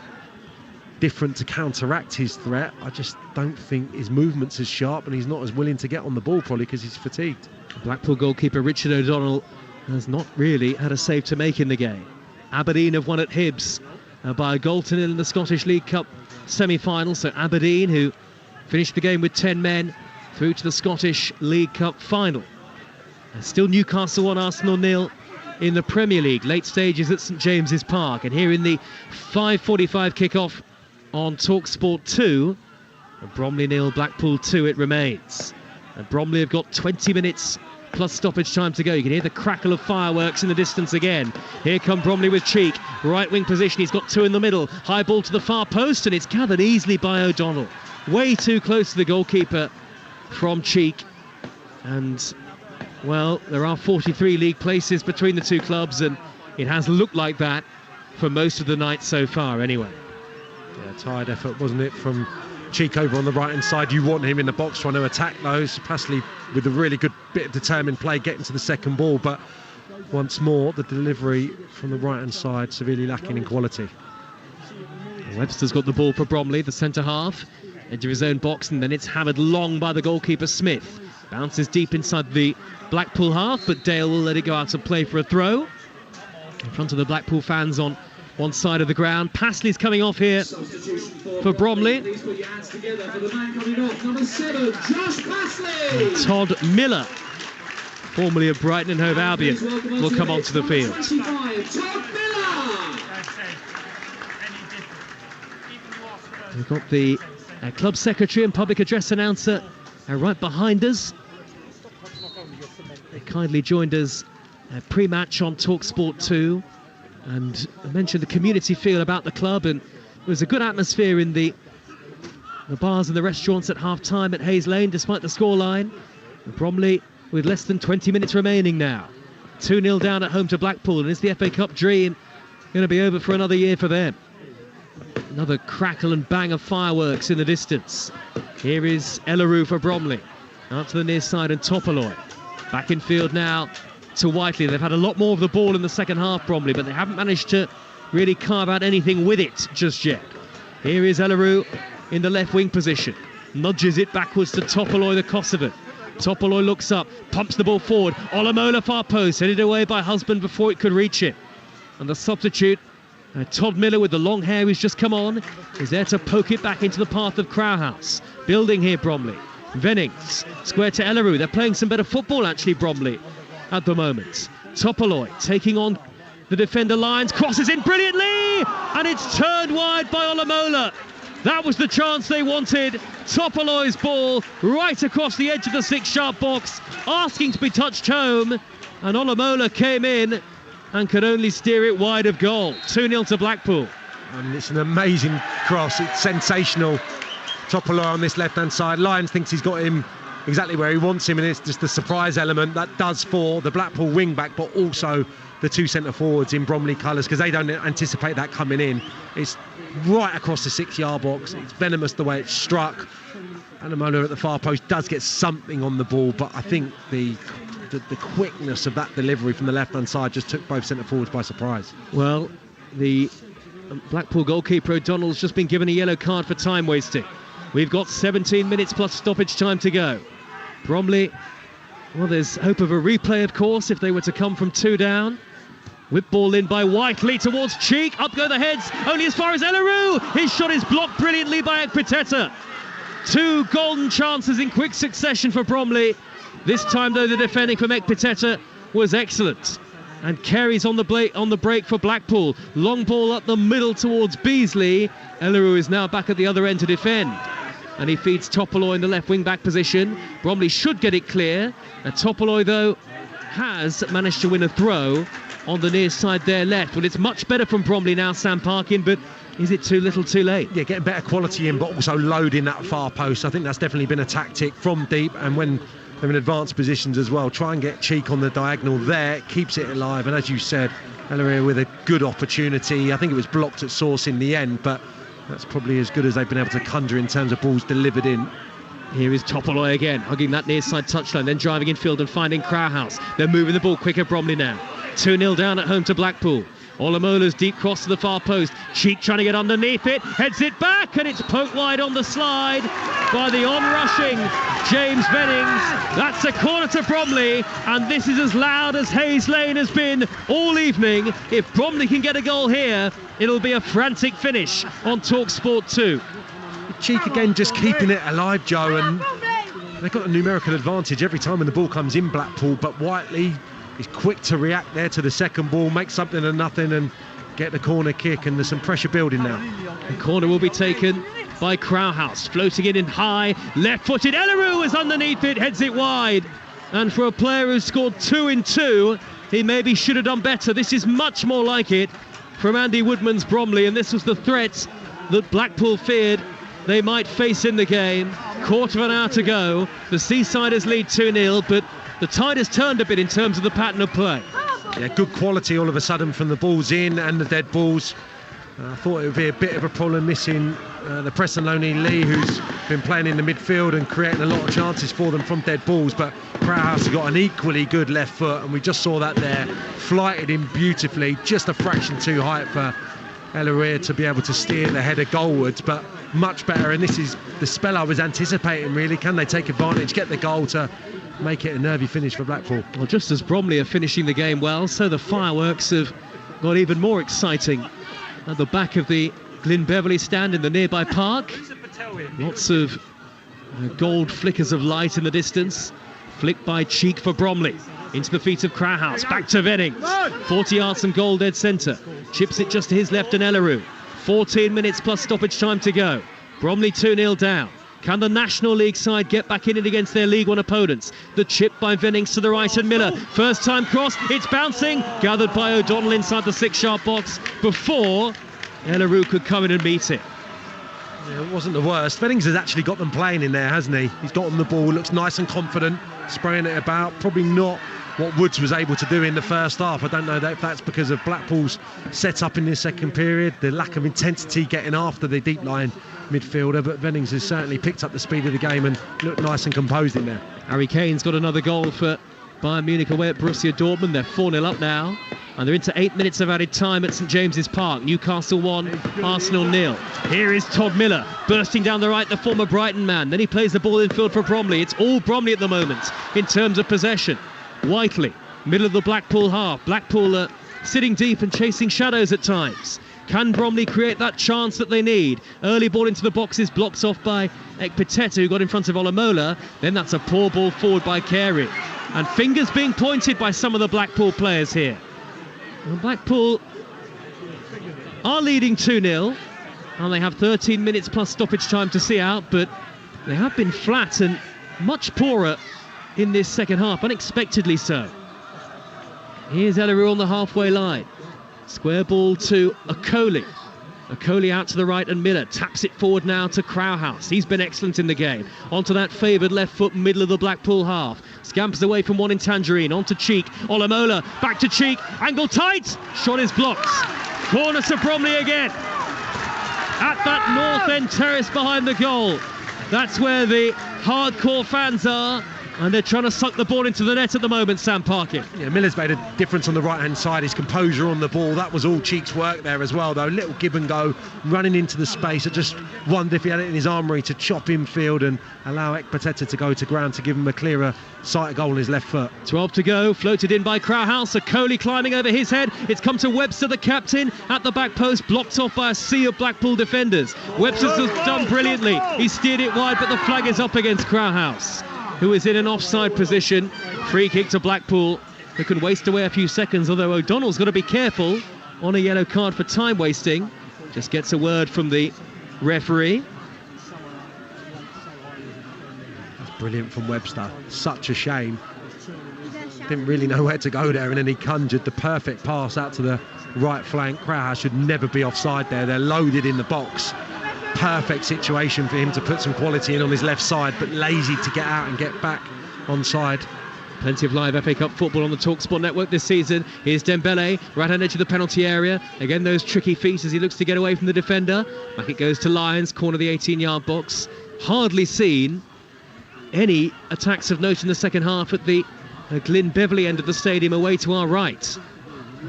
different to counteract his threat. I just don't think his movement's as sharp, and he's not as willing to get on the ball, probably because he's fatigued. Blackpool goalkeeper Richard O'Donnell has not really had a save to make in the game. Aberdeen have won at Hibs by a goal to nil in the Scottish League Cup semi-final. So Aberdeen, who finished the game with 10 men, through to the Scottish League Cup final. Still Newcastle 1, Arsenal 0 in the Premier League. Late stages at St James's Park. And here in the 5:45 kickoff on Talksport 2, Bromley 0, Blackpool 2 it remains. And Bromley have got 20 minutes plus stoppage time to go. You can hear the crackle of fireworks in the distance again. Here come Bromley with Cheek. Right wing position, he's got 2 in the middle. High ball to the far post, and it's gathered easily by O'Donnell. Way too close to the goalkeeper from Cheek. And, well, there are 43 league places between the two clubs, and it has looked like that for most of the night so far anyway. Yeah, tired effort, wasn't it, from Cheek over on the right-hand side. You want him in the box trying to attack those. Passley with a really good bit of determined play getting to the second ball, but once more the delivery from the right-hand side severely lacking in quality. Webster's got the ball for Bromley, the centre half, edge of his own box, and then it's hammered long by the goalkeeper Smith. Bounces deep inside the Blackpool half, but Dale will let it go out to play for a throw. In front of the Blackpool fans on one side of the ground. Passley's coming off here for Bromley. And Todd Miller, formerly of Brighton and Hove Albion, will come onto the field. We've got the club secretary and public address announcer right behind us. They kindly joined us pre-match on Talksport 2 and mentioned the community feel about the club, and it was a good atmosphere in the bars and the restaurants at half-time at Hayes Lane, despite the scoreline. Bromley with less than 20 minutes remaining now. 2-0 down at home to Blackpool, and is the FA Cup dream going to be over for another year for them? Another crackle and bang of fireworks in the distance. Here is Ellerou for Bromley. Out to the near side and Topoloy. Back in field now to Whiteley. They've had a lot more of the ball in the second half, Bromley, but they haven't managed to really carve out anything with it just yet. Here is Ellerou in the left wing position. Nudges it backwards to Topoloy, the Kosovan. Topoloy looks up, pumps the ball forward. Olamola far post, headed away by Husband before it could reach him. And the substitute, Todd Miller with the long hair who's just come on, is there to poke it back into the path of Crowhouse. Building here, Bromley. Vennings, square to Ellerou. They're playing some better football, actually, Bromley, at the moment. Topoloy taking on the defender lines, crosses in brilliantly, and it's turned wide by Olamola. That was the chance they wanted. Topoloy's ball right across the edge of the 6-yard box, asking to be touched home, and Olamola came in and could only steer it wide of goal. 2-0 to Blackpool. And it's an amazing cross. It's sensational. Topoloy on this left-hand side. Lyons thinks he's got him exactly where he wants him, and it's just the surprise element that does for the Blackpool wing-back, but also the two centre-forwards in Bromley colours, because they don't anticipate that coming in. It's right across the 6-yard box. It's venomous the way it's struck. Olamola at the far post does get something on the ball, but I think the quickness of that delivery from the left-hand side just took both centre-forwards by surprise. Well, the Blackpool goalkeeper O'Donnell's just been given a yellow card for time wasting. We've got 17 minutes plus stoppage time to go. Bromley, well, there's hope of a replay, of course, if they were to come from 2 down. Whip ball in by Whiteley towards Cheek. Up go the heads, only as far as Ellerou. His shot is blocked brilliantly by Ekpiteta. 2 golden chances in quick succession for Bromley. This time, though, the defending from Ekpiteta was excellent. And Carey's on the break for Blackpool. Long ball up the middle towards Beasley. Ellerou is now back at the other end to defend. And he feeds Topoloy in the left wing-back position. Bromley should get it clear. Topoloy, though, has managed to win a throw on the near side there left. Well, it's much better from Bromley now, Sam Parkin, but is it too little too late? Yeah, getting better quality in, but also loading that far post. I think that's definitely been a tactic from deep, and when they're in advanced positions as well, try and get Cheek on the diagonal there, keeps it alive. And as you said, Ellerou with a good opportunity. I think it was blocked at source in the end, but that's probably as good as they've been able to conjure in terms of balls delivered in. Here is Topoloy again, hugging that near side touchline, then driving in field and finding Crowhouse. They're moving the ball quicker, Bromley now. 2-0 down at home to Blackpool. Olamola's deep cross to the far post. Cheek trying to get underneath it, heads it back, and it's poked wide on the slide by the on-rushing James Vennings. That's a corner to Bromley, and this is as loud as Hayes Lane has been all evening. If Bromley can get a goal here, it'll be a frantic finish on Talksport 2. Cheek again just keeping it alive, Joe, and they've got a numerical advantage every time when the ball comes in Blackpool, but Whiteley is quick to react there to the second ball, make something of nothing and get the corner kick, and there's some pressure building now. The corner will be taken by Crowhouse, floating in high, left-footed. Ellerou is underneath it, heads it wide, and for a player who scored 2 in 2, he maybe should have done better. This is much more like it from Andy Woodman's Bromley, and this was the threat that Blackpool feared they might face in the game. Quarter of an hour to go. The Seasiders lead 2-0, but the tide has turned a bit in terms of the pattern of play. Yeah, good quality all of a sudden from the balls in and the dead balls. I thought it would be a bit of a problem missing the Preston Loney Lee, who's been playing in the midfield and creating a lot of chances for them from dead balls, but Crowhouse has got an equally good left foot, and we just saw that there, flighted him beautifully, just a fraction too high for Ellery to be able to steer the header goalwards, but much better, and this is the spell I was anticipating really. Can they take advantage, get the goal to make it a nervy finish for Blackpool? Well, just as Bromley are finishing the game well, so the fireworks have got even more exciting at the back of the Glyn Beverley stand in the nearby park. Lots of gold flickers of light in the distance. Flicked by Cheek for Bromley. Into the feet of Crowhouse. Back to Vennings. 40 yards from goal dead centre. Chips it just to his left and Ellery. 14 minutes plus stoppage time to go. Bromley 2-0 down. Can the National League side get back in it against their League One opponents? The chip by Vennings to the right and Miller. First time cross, it's bouncing. Gathered by O'Donnell inside the 6-yard box before Ellery could come in and meet it. Yeah, it wasn't the worst. Vennings has actually got them playing in there, hasn't he? He's got them the ball, looks nice and confident, spraying it about. Probably not what Woods was able to do in the first half. I don't know if that's because of Blackpool's set-up in the second period, the lack of intensity getting after the deep-lying midfielder, but Vennings has certainly picked up the speed of the game and looked nice and composed in there. Harry Kane's got another goal for Bayern Munich away at Borussia Dortmund. They're 4-0 up now, and they're into 8 minutes of added time at St James's Park. Newcastle 1, Arsenal 0. Here is Todd Miller bursting down the right, the former Brighton man. Then he plays the ball infield for Bromley. It's all Bromley at the moment in terms of possession. Whiteley, middle of the Blackpool half. Blackpool sitting deep and chasing shadows at times. Can Bromley create that chance that they need? Early ball into the boxes, blocked off by Ekpiteta, who got in front of Olamola. Then that's a poor ball forward by Carey. And fingers being pointed by some of the Blackpool players here. And Blackpool are leading 2-0. And they have 13 minutes plus stoppage time to see out, but they have been flat and much poorer in this second half, unexpectedly so. Here's Ellery on the halfway line. Square ball to Okoli. Okoli out to the right and Miller taps it forward now to Crowhouse. He's been excellent in the game. Onto that favoured left foot, middle of the Blackpool half. Scampers away from one in Tangerine. Onto Cheek. Olamola back to Cheek. Angle tight. Shot is blocked. Corner to Bromley again. At that north end terrace behind the goal. That's where the hardcore fans are. And they're trying to suck the ball into the net at the moment, Sam Parkin. Yeah, Miller's made a difference on the right-hand side. His composure on the ball, that was all Cheek's work there as well, though. Little give and go, running into the space. I just wondered if he had it in his armoury to chop infield and allow Ekpiteta to go to ground to give him a clearer sight of goal on his left foot. 12 to go, floated in by Crowhouse. Okoli climbing over his head. It's come to Webster, the captain, at the back post, blocked off by a sea of Blackpool defenders. Webster's done brilliantly. He steered it wide, but the flag is up against Crowhouse, who is in an offside position. Free kick to Blackpool, who can waste away a few seconds, although O'Donnell's got to be careful on a yellow card for time wasting. Just gets a word from the referee. That's brilliant from Webster. Such a shame. Didn't really know where to go there, and then he conjured the perfect pass out to the right flank. Crowhouse should never be offside there. They're loaded in the box. Perfect situation for him to put some quality in on his left side, but lazy to get out and get back onside. Plenty of live FA Cup football on the Talksport network this season. Here's Dembele, right-hand edge of the penalty area. Again, those tricky feet as he looks to get away from the defender. Back it goes to Lyons, corner of the 18-yard box. Hardly seen any attacks of note in the second half at the Glyn Beverley end of the stadium away to our right.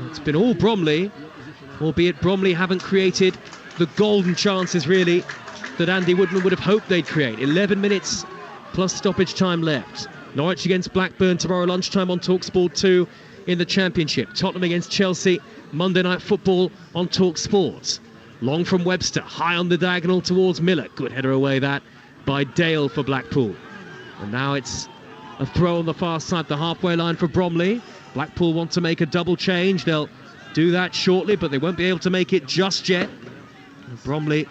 It's been all Bromley, albeit Bromley haven't created the golden chances really that Andy Woodman would have hoped they'd create. 11 minutes plus stoppage time left. Norwich against Blackburn tomorrow lunchtime on Talksport 2 in the Championship. Tottenham against Chelsea, Monday Night Football on Talksport. Long from Webster, high on the diagonal towards Miller. Good header away that by Dale for Blackpool. And now it's a throw on the far side, the halfway line for Bromley. Blackpool want to make a double change. They'll do that shortly, but they won't be able to make it just yet. Bromley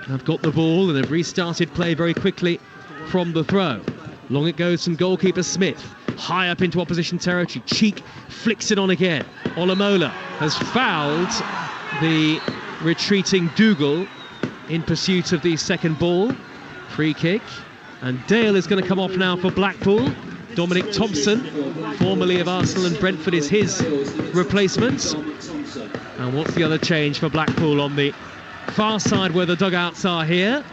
have got the ball and have restarted play very quickly from the throw. Long it goes from goalkeeper Smith. High up into opposition territory. Cheek flicks it on again. Olamola has fouled the retreating Dougal in pursuit of the second ball. Free kick. And Dale is going to come off now for Blackpool. Dominic Thompson, formerly of Arsenal and Brentford, is his replacement. And what's the other change for Blackpool on the far side where the dugouts are here?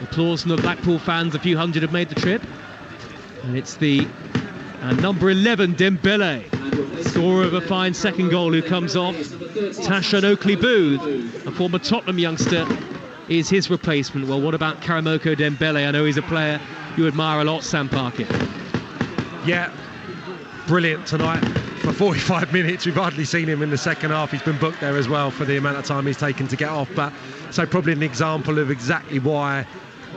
Applause from the Blackpool fans, a few hundred have made the trip. And it's the number 11, Dembele, scorer of a fine second goal, who comes off. Tashan Oakley-Booth, a former Tottenham youngster, is his replacement. Well, what about Karamoko Dembele? I know he's a player you admire a lot, Sam Parkin. Yeah, brilliant tonight. For 45 minutes, we've hardly seen him in the second half. He's been booked there as well for the amount of time he's taken to get off. But so probably an example of exactly why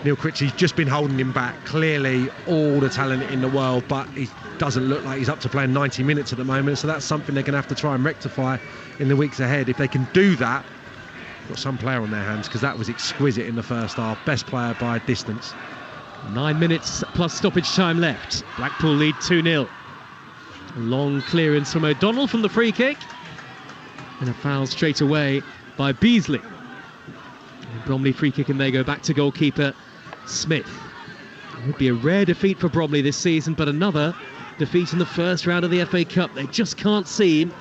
Neil Critchley's just been holding him back. Clearly all the talent in the world, but he doesn't look like he's up to playing 90 minutes at the moment. So that's something they're going to have to try and rectify in the weeks ahead. If they can do that, got some player on their hands, because that was exquisite in the first half. Best player by a distance. 9 minutes plus stoppage time left. Blackpool lead 2-0. A long clearance from O'Donnell from the free kick. And a foul straight away by Beasley. And Bromley free kick, and they go back to goalkeeper Smith. It would be a rare defeat for Bromley this season, but another defeat in the first round of the FA Cup. They just can't seem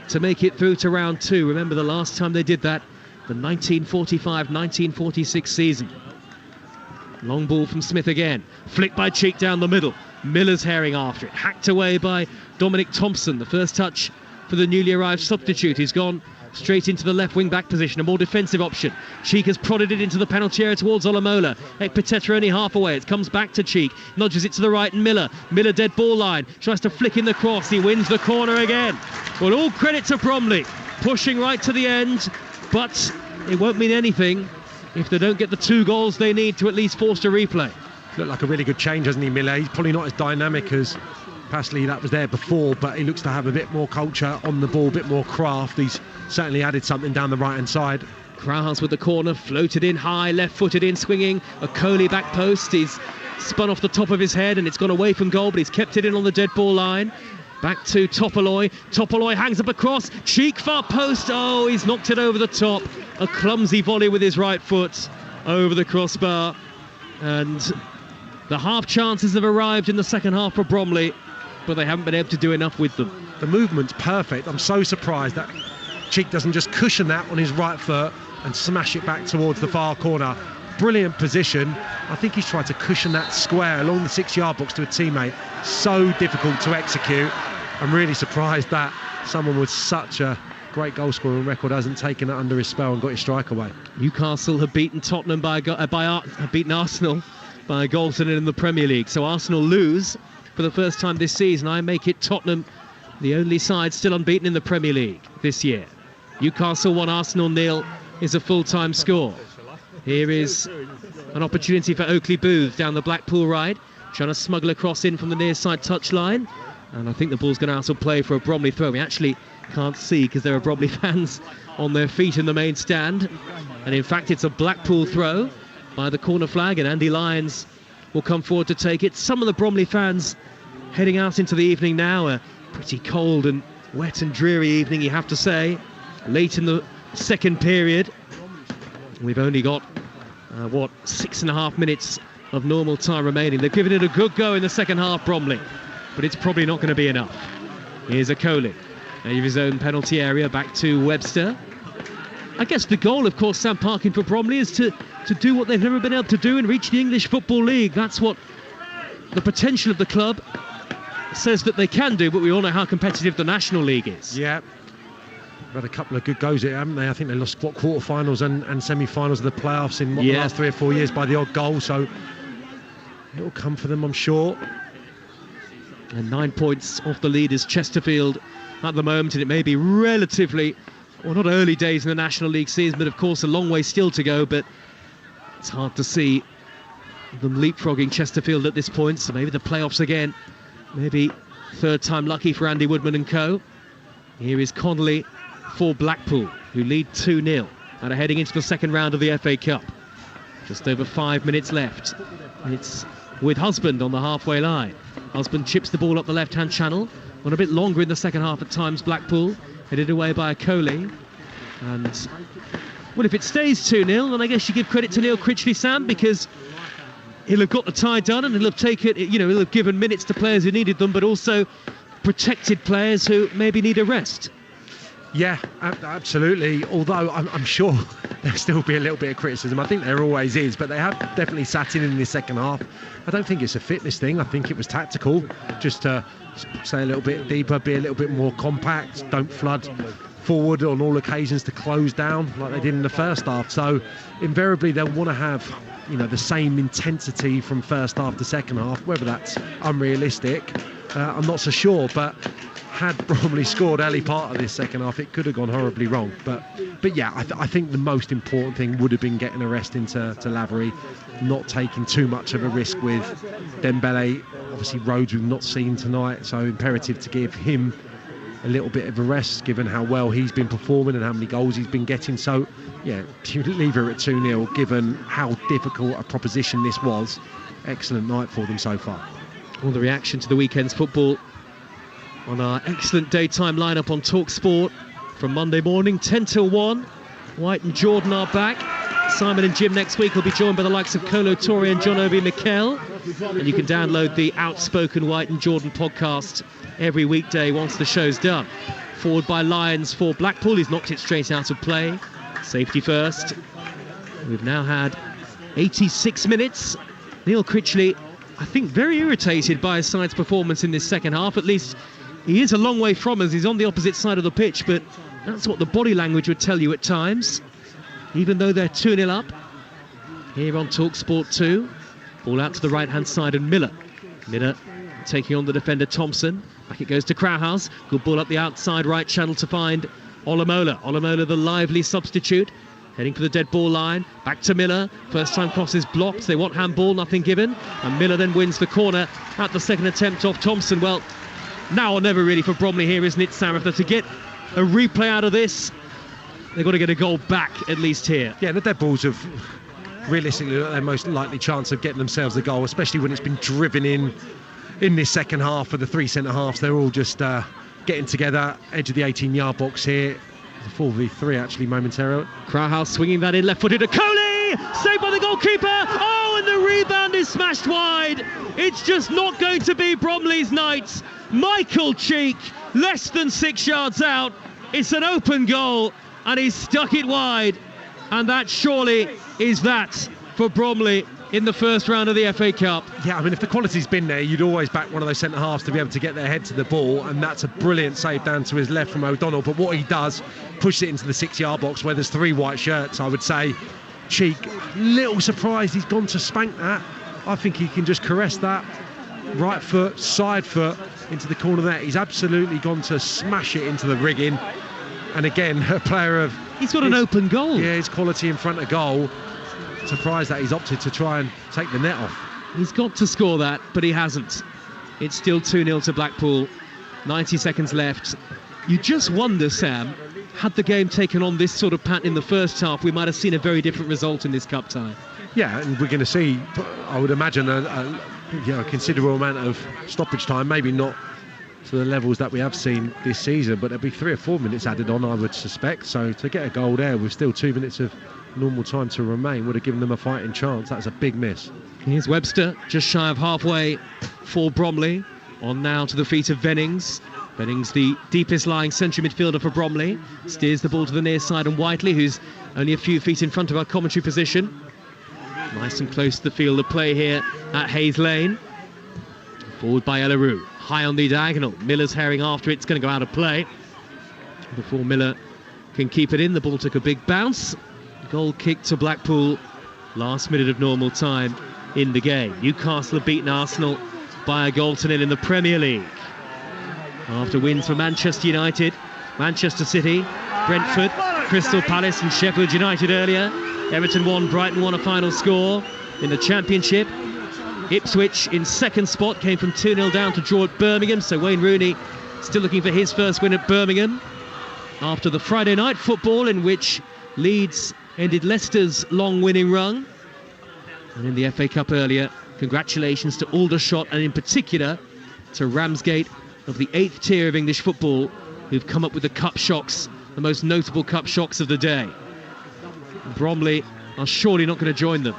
to make it through to round 2. Remember the last time they did that, the 1945-1946 season. Long ball from Smith again, flicked by Cheek down the middle. Miller's herring after it, hacked away by Dominic Thompson. The first touch for the newly arrived substitute. He's gone straight into the left wing back position, a more defensive option. Cheek has prodded it into the penalty area towards Olamola. Ekpiteta only half away. It comes back to Cheek, nudges it to the right, and Miller dead ball line, tries to flick in the cross. He wins the corner again. Well, all credit to Bromley, pushing right to the end, but it won't mean anything if they don't get the 2 goals they need to at least force a replay. Looked like a really good change, hasn't he, Miller? He's probably not as dynamic as Passley that was there before, but he looks to have a bit more culture on the ball, a bit more craft. He's certainly added something down the right-hand side. Krauhaus with the corner, floated in high, left-footed in, swinging. A Coley back post. He's spun off the top of his head and it's gone away from goal, but he's kept it in on the dead ball line. Back to Topoloy. Topoloy hangs up a cross. Cheek far post. Oh, he's knocked it over the top. A clumsy volley with his right foot over the crossbar. And the half chances have arrived in the second half for Bromley, but they haven't been able to do enough with them. The movement's perfect. I'm so surprised that Cheek doesn't just cushion that on his right foot and smash it back towards the far corner. Brilliant position. I think he's tried to cushion that square along the 6-yard box to a teammate. So difficult to execute. I'm really surprised that someone with such a great goal scoring record hasn't taken it under his spell and got his strike away. Newcastle have beaten Tottenham beaten Arsenal by a goal to nil in the Premier League. So Arsenal lose for the first time this season. I make it Tottenham the only side still unbeaten in the Premier League this year. Newcastle 1, Arsenal 0 is a full-time score. Here is an opportunity for Oakley-Booth down the Blackpool right, trying to smuggle a cross in from the near side touchline. And I think the ball's going to out of play for a Bromley throw. We actually can't see because there are Bromley fans on their feet in the main stand. And in fact, it's a Blackpool throw by the corner flag, and Andy Lyons will come forward to take it. Some of the Bromley fans heading out into the evening now. A pretty cold and wet and dreary evening, you have to say. Late in the second period. We've only got, 6.5 minutes of normal time remaining. They've given it a good go in the second half, Bromley, but it's probably not going to be enough. Here's a Coley, out of his own penalty area, back to Webster. I guess the goal, of course, Sam Parkin, for Bromley is to do what they've never been able to do and reach the English Football League. That's what the potential of the club says that they can do, but we all know how competitive the National League is. Yeah. Had a couple of good goes at it, haven't they? I think they lost quarter-finals and semi-finals of the playoffs in the last 3 or 4 years by the odd goal, so it'll come for them, I'm sure. And 9 points off the leaders, Chesterfield, at the moment, and it may be relatively, well, not early days in the National League season, but of course a long way still to go, but it's hard to see them leapfrogging Chesterfield at this point, so maybe the playoffs again, maybe third time lucky for Andy Woodman and co. Here is Connolly for Blackpool, who lead 2-0 and are heading into the second round of the FA Cup. Just over 5 minutes left. It's with Husband on the halfway line. Husband chips the ball up the left-hand channel. Went a bit longer in the second half at times, Blackpool. Headed away by a Coley. And, well, if it stays 2-0, then I guess you give credit to Neil Critchley, Sam, because he'll have got the tie done, and he'll have taken, he'll have given minutes to players who needed them, but also protected players who maybe need a rest. Yeah, absolutely. Although I'm sure there'll still be a little bit of criticism. I think there always is, but they have definitely sat in the second half. I don't think it's a fitness thing. I think it was tactical, just to stay a little bit deeper, be a little bit more compact, don't flood forward on all occasions to close down like they did in the first half. So invariably they'll want to have the same intensity from first half to second half. Whether that's unrealistic, I'm not so sure, but had Bromley scored early part of this second half, it could have gone horribly wrong. But yeah, I think the most important thing would have been getting a rest into Lavery, not taking too much of a risk with Dembele. Obviously Rhodes we've not seen tonight, so imperative to give him a little bit of a rest given how well he's been performing and how many goals he's been getting. So yeah, to leave her at 2-0 given how difficult a proposition this was, excellent night for them so far. All the reaction to the weekend's football on our excellent daytime lineup on Talksport from Monday morning 10 till 1. White and Jordan are back. Simon and Jim next week will be joined by the likes of Kolo Torre and John Obi Mikel. And you can download the Outspoken White and Jordan podcast every weekday once the show's done. Forward by Lyons for Blackpool. He's knocked it straight out of play. Safety first. We've now had 86 minutes. Neil Critchley, I think, very irritated by his side's performance in this second half. At least he is a long way from us. He's on the opposite side of the pitch, but that's what the body language would tell you at times, even though they're 2-0 up. Here on Talksport 2. Ball out to the right-hand side, and Miller taking on the defender Thompson. Back it goes to Crowhouse. Good ball up the outside right channel to find Olamola. Olamola, the lively substitute, heading for the dead ball line. Back to Miller. First time cross is blocked. They want handball, nothing given. And Miller then wins the corner at the second attempt off Thompson. Well, now or never really for Bromley here, isn't it, Sam? If they're to get a replay out of this, they've got to get a goal back at least here. Yeah, the dead balls have realistically their most likely chance of getting themselves a goal, especially when it's been driven in this second half for the three centre-halves. They're all just getting together, edge of the 18-yard box here. It's a 4v3 actually momentarily. Crowhouse swinging that in, left-footed to Coley! Saved by the goalkeeper! Oh, and the rebound is smashed wide! It's just not going to be Bromley's night. Michael Cheek, less than 6 yards out. It's an open goal, and he's stuck it wide. And that surely is that for Bromley in the first round of the FA Cup. Yeah, I mean, if the quality's been there, you'd always back one of those centre-halves to be able to get their head to the ball, and that's a brilliant save down to his left from O'Donnell. But what he does, pushes it into the 6-yard box where there's 3 white shirts, I would say. Cheek, little surprised he's gone to spank that. I think he can just caress that. Right foot, side foot into the corner there. He's absolutely gone to smash it into the rigging. And again, a player of... He's got an open goal. Yeah, his quality in front of goal. Surprised that he's opted to try and take the net off. He's got to score that, but he hasn't. It's still 2-0 to Blackpool. 90 seconds left. You just wonder, Sam, had the game taken on this sort of pattern in the first half, we might have seen a very different result in this cup tie. Yeah, and we're going to see, I would imagine, a considerable amount of stoppage time, maybe not to the levels that we have seen this season, but there'll be 3 or 4 minutes added on, I would suspect. So to get a goal there with still 2 minutes of normal time to remain would have given them a fighting chance. That's a big miss. Here's Webster, just shy of halfway for Bromley. On now to the feet of Vennings. Vennings, the deepest lying central midfielder for Bromley, steers the ball to the near side, and Whiteley, who's only a few feet in front of our commentary position. Nice and close to the field of play here at Hayes Lane. Forward by Ellerue. High on the diagonal. Miller's herring after it. It's going to go out of play. Before Miller can keep it in, the ball took a big bounce. Goal kick to Blackpool. Last minute of normal time in the game. Newcastle have beaten Arsenal by a goal to nil in the Premier League. After wins for Manchester United, Manchester City, Brentford, Crystal Palace and Sheffield United earlier. Everton won, Brighton won a final score in the Championship. Ipswich in second spot, came from 2-0 down to draw at Birmingham, so Wayne Rooney still looking for his first win at Birmingham. After the Friday night football in which Leeds ended Leicester's long winning run. And in the FA Cup earlier, congratulations to Aldershot and in particular to Ramsgate of the 8th tier of English football, who've come up with the cup shocks, the most notable cup shocks of the day. Bromley are surely not going to join them.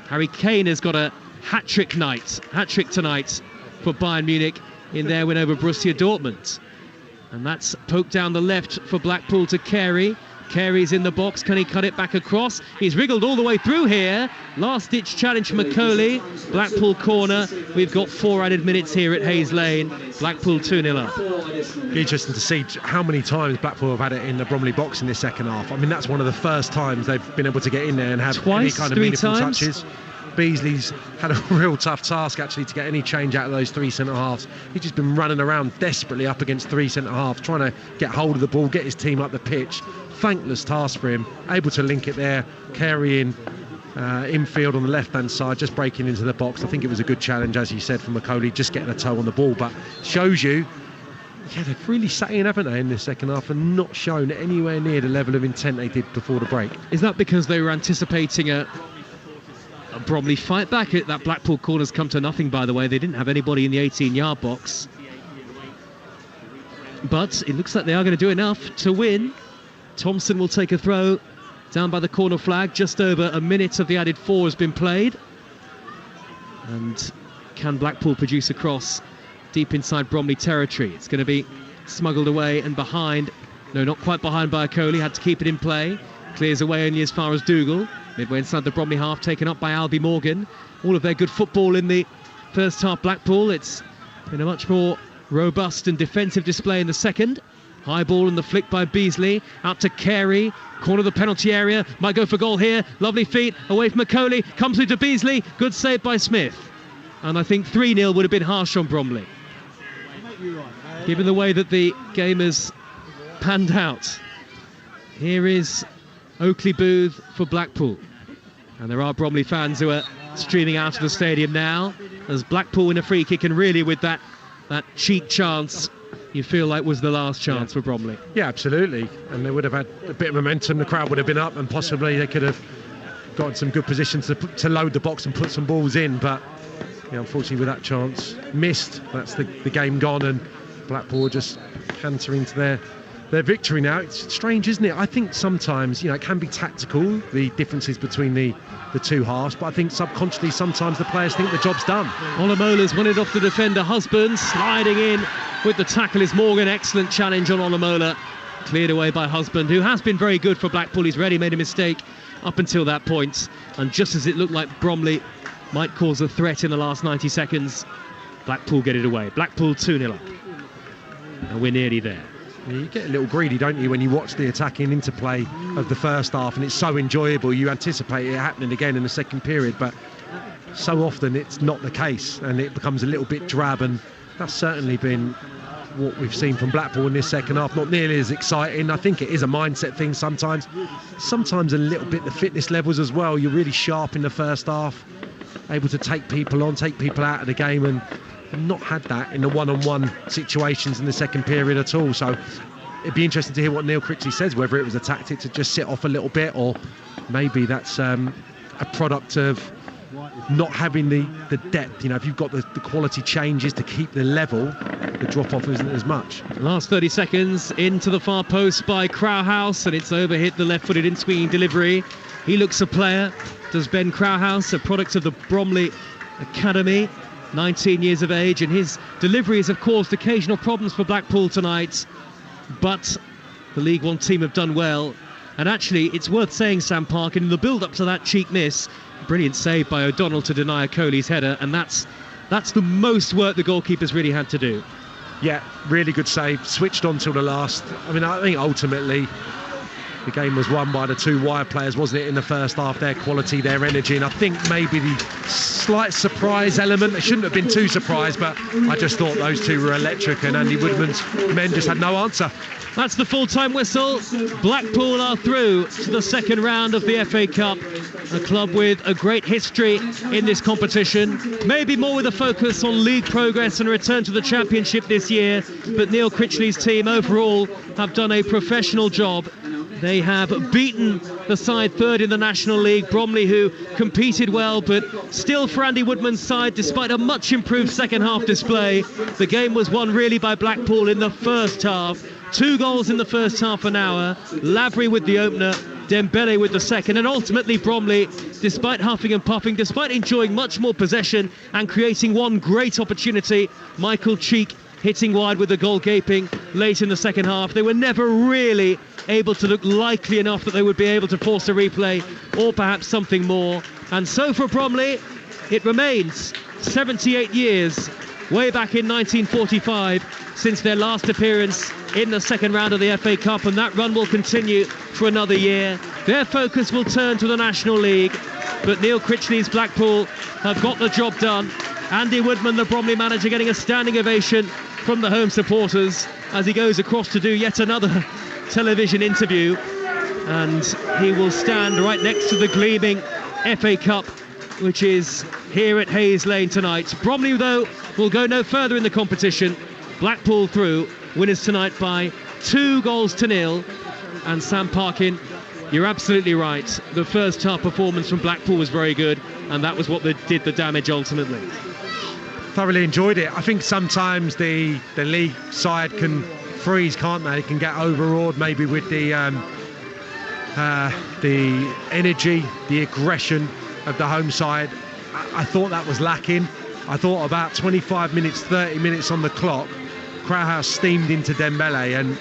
Harry Kane has got a hat-trick night. Hat-trick tonight for Bayern Munich in their win over Borussia Dortmund. And that's poked down the left for Blackpool to Carey. Carey's in the box. Can he cut it back across? He's wriggled all the way through here. Last-ditch challenge from Macaulay. Blackpool corner. We've got 4 added minutes here at Hayes Lane. Blackpool 2-0 up. Be interesting to see how many times Blackpool have had it in the Bromley box in this second half. I mean, that's one of the first times they've been able to get in there and have any kind of meaningful touches. Beasley's had a real tough task actually to get any change out of those 3 centre-halves. He's just been running around desperately up against 3 centre-halves, trying to get hold of the ball, get his team up the pitch. Thankless task for him, able to link it there, carrying infield on the left-hand side, just breaking into the box. I think it was a good challenge, as you said, from Macaulay, just getting a toe on the ball, but shows you, yeah, they've really sat in, haven't they, in this second half and not shown anywhere near the level of intent they did before the break. Is that because they were anticipating a Bromley fight back? That Blackpool corner's come to nothing, by the way. They didn't have anybody in the 18-yard box. But it looks like they are going to do enough to win. Thompson will take a throw down by the corner flag. Just over a minute of the added 4 has been played. And can Blackpool produce a cross deep inside Bromley territory? It's going to be smuggled away and behind. No, not quite behind by Macaulay. Had to keep it in play. Clears away only as far as Dougal. Midway inside the Bromley half, taken up by Albie Morgan. All of their good football in the first half, Blackpool. It's been a much more robust and defensive display in the second. High ball and the flick by Beasley. Out to Carey. Corner of the penalty area. Might go for goal here. Lovely feet away from Macaulay. Comes through to Beasley. Good save by Smith. And I think 3-0 would have been harsh on Bromley, given the way that the game has panned out. Here is Oakley Booth for Blackpool, and there are Bromley fans who are streaming out of the stadium now as Blackpool win a free kick, and really with that cheat chance you feel like was the last chance for Bromley. Yeah, absolutely, and they would have had a bit of momentum. The crowd would have been up and possibly they could have gotten some good positions to load the box and put some balls in, but yeah, unfortunately with that chance missed, that's the game gone, and Blackpool just cantering to their victory now. It's strange, isn't it? I think sometimes, it can be tactical, the differences between the two halves, but I think subconsciously sometimes the players think the job's done. Olamola's won it off the defender Husband, sliding in with the tackle is Morgan. Excellent challenge on Olamola, cleared away by Husband, who has been very good for Blackpool. He's already made a mistake up until that point, and just as it looked like Bromley might cause a threat in the last 90 seconds, Blackpool get it away. Blackpool 2-0 up, and we're nearly there. You get a little greedy, don't you, when you watch the attacking interplay of the first half, and it's so enjoyable. You anticipate it happening again in the second period, but so often it's not the case, and it becomes a little bit drab, and that's certainly been what we've seen from Blackpool in this second half. Not nearly as exciting. I think it is a mindset thing sometimes a little bit the fitness levels as well. You're really sharp in the first half, able to take people on, take people out of the game, and not had that in the one-on-one situations in the second period at all. So it'd be interesting to hear what Neil Critchley says, whether it was a tactic to just sit off a little bit, or maybe that's a product of not having the depth. If you've got the quality changes to keep the level, the drop-off isn't as much. Last 30 seconds into the far post by Crowhouse, and it's overhit the left-footed in-swinging delivery. He looks a player, does Ben Crowhouse, a product of the Bromley Academy, 19 years of age, and his deliveries have caused occasional problems for Blackpool tonight, but the League One team have done well. And actually, it's worth saying, Sam Park, in the build-up to that cheek miss, brilliant save by O'Donnell to deny Coley's header, and that's the most work the goalkeeper's really had to do. Yeah, really good save, switched on till the last. I mean, I think ultimately the game was won by the two wide players, wasn't it, in the first half, their quality, their energy, and I think maybe the slight surprise element, they shouldn't have been too surprised, but I just thought those two were electric, and Andy Woodman's men just had no answer. That's the full-time whistle. Blackpool are through to the second round of the FA Cup, a club with a great history in this competition, maybe more with a focus on league progress and a return to the Championship this year, but Neil Critchley's team overall have done a professional job. They have beaten the side third in the National League, Bromley, who competed well, but still for Andy Woodman's side, despite a much improved second half display, the game was won really by Blackpool in the first half. 2 goals in the first half an hour. Lavery with the opener, Dembele with the second, and ultimately Bromley, despite huffing and puffing, despite enjoying much more possession and creating one great opportunity, Michael Cheek hitting wide with the goal gaping late in the second half. They were never really able to look likely enough that they would be able to force a replay or perhaps something more. And so for Bromley, it remains 78 years, way back in 1945, since their last appearance in the second round of the FA Cup, and that run will continue for another year. Their focus will turn to the National League, but Neil Critchley's Blackpool have got the job done. Andy Woodman, the Bromley manager, getting a standing ovation from the home supporters as he goes across to do yet another television interview, and he will stand right next to the gleaming FA Cup, which is here at Hayes Lane tonight. Bromley, though, will go no further in the competition. Blackpool through, winners tonight by 2-0. And Sam Parkin, you're absolutely right. The first half performance from Blackpool was very good, and that was what did the damage ultimately. Thoroughly enjoyed it. I think sometimes the league side can freeze, can't they? They can get overawed maybe with the energy, the aggression of the home side. I thought that was lacking. I thought about 25 minutes, 30 minutes on the clock, Crowhouse steamed into Dembele, and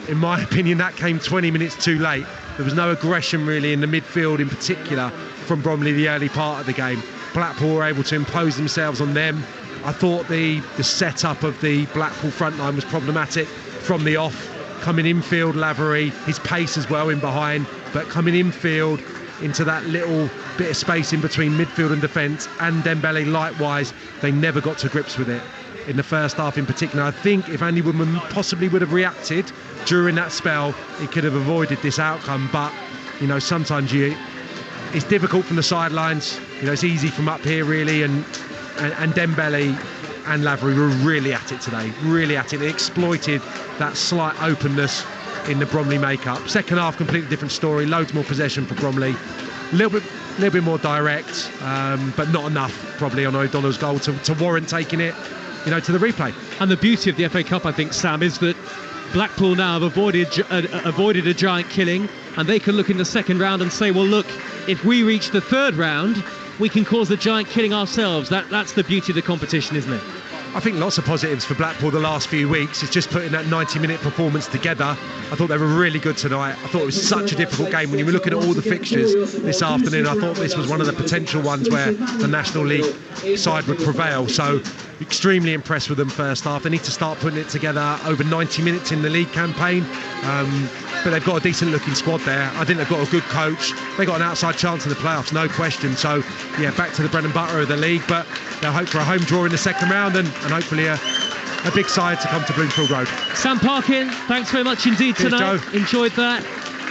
in my opinion that came 20 minutes too late. There was no aggression really in the midfield in particular from Bromley the early part of the game. Blackpool were able to impose themselves on them. I thought the setup of the Blackpool front line was problematic from the off. Coming infield, Lavery, his pace as well in behind, but coming infield into that little bit of space in between midfield and defence, and Dembele likewise, they never got to grips with it in the first half in particular. I think if Andy Woodman possibly would have reacted during that spell, he could have avoided this outcome. But you know, sometimes it's difficult from the sidelines. You know, it's easy from up here really, and Dembele and Lavery were really at it today, really at it. They exploited that slight openness in the Bromley make-up. Second half, completely different story, loads more possession for Bromley. A little bit more direct, but not enough probably on O'Donnell's goal to warrant taking it, you know, to the replay. And the beauty of the FA Cup, I think, Sam, is that Blackpool now have avoided a giant killing, and they can look in the second round and say, well, look, if we reach the third round, we can cause the giant killing ourselves. That's the beauty of the competition, isn't it? I think lots of positives for Blackpool the last few weeks. It's just putting that 90-minute performance together. I thought they were really good tonight. I thought it was such a difficult game. When you were looking at all the fixtures this afternoon, I thought this was one of the potential ones where the National League side would prevail. So extremely impressed with them first half. They need to start putting it together over 90 minutes in the league campaign. But they've got a decent looking squad there. I think they've got a good coach. They've got an outside chance in the playoffs, no question. So yeah, back to the bread and butter of the league, but they'll hope for a home draw in the second round and hopefully a big side to come to Bloomfield Road. Sam Parkin, thanks very much indeed tonight. Joe. Enjoyed that.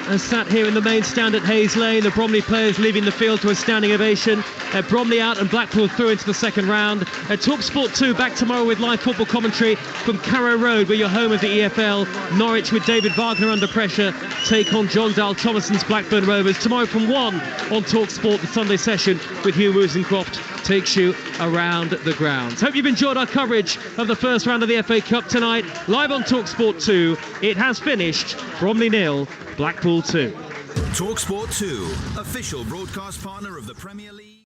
And sat here in the main stand at Hayes Lane, the Bromley players leaving the field to a standing ovation. Bromley out and Blackpool through into the second round. Talksport 2 back tomorrow with live football commentary from Carrow Road, where you're home of the EFL. Norwich with David Wagner under pressure take on John Dal Thomason's Blackburn Rovers. Tomorrow from 1 on Talksport, the Sunday session with Hugh Wozencroft takes you around the grounds. Hope you've enjoyed our coverage of the first round of the FA Cup tonight. Live on Talksport 2. It has finished. Bromley 0, Blackpool 2. Talksport 2, official broadcast partner of the Premier League.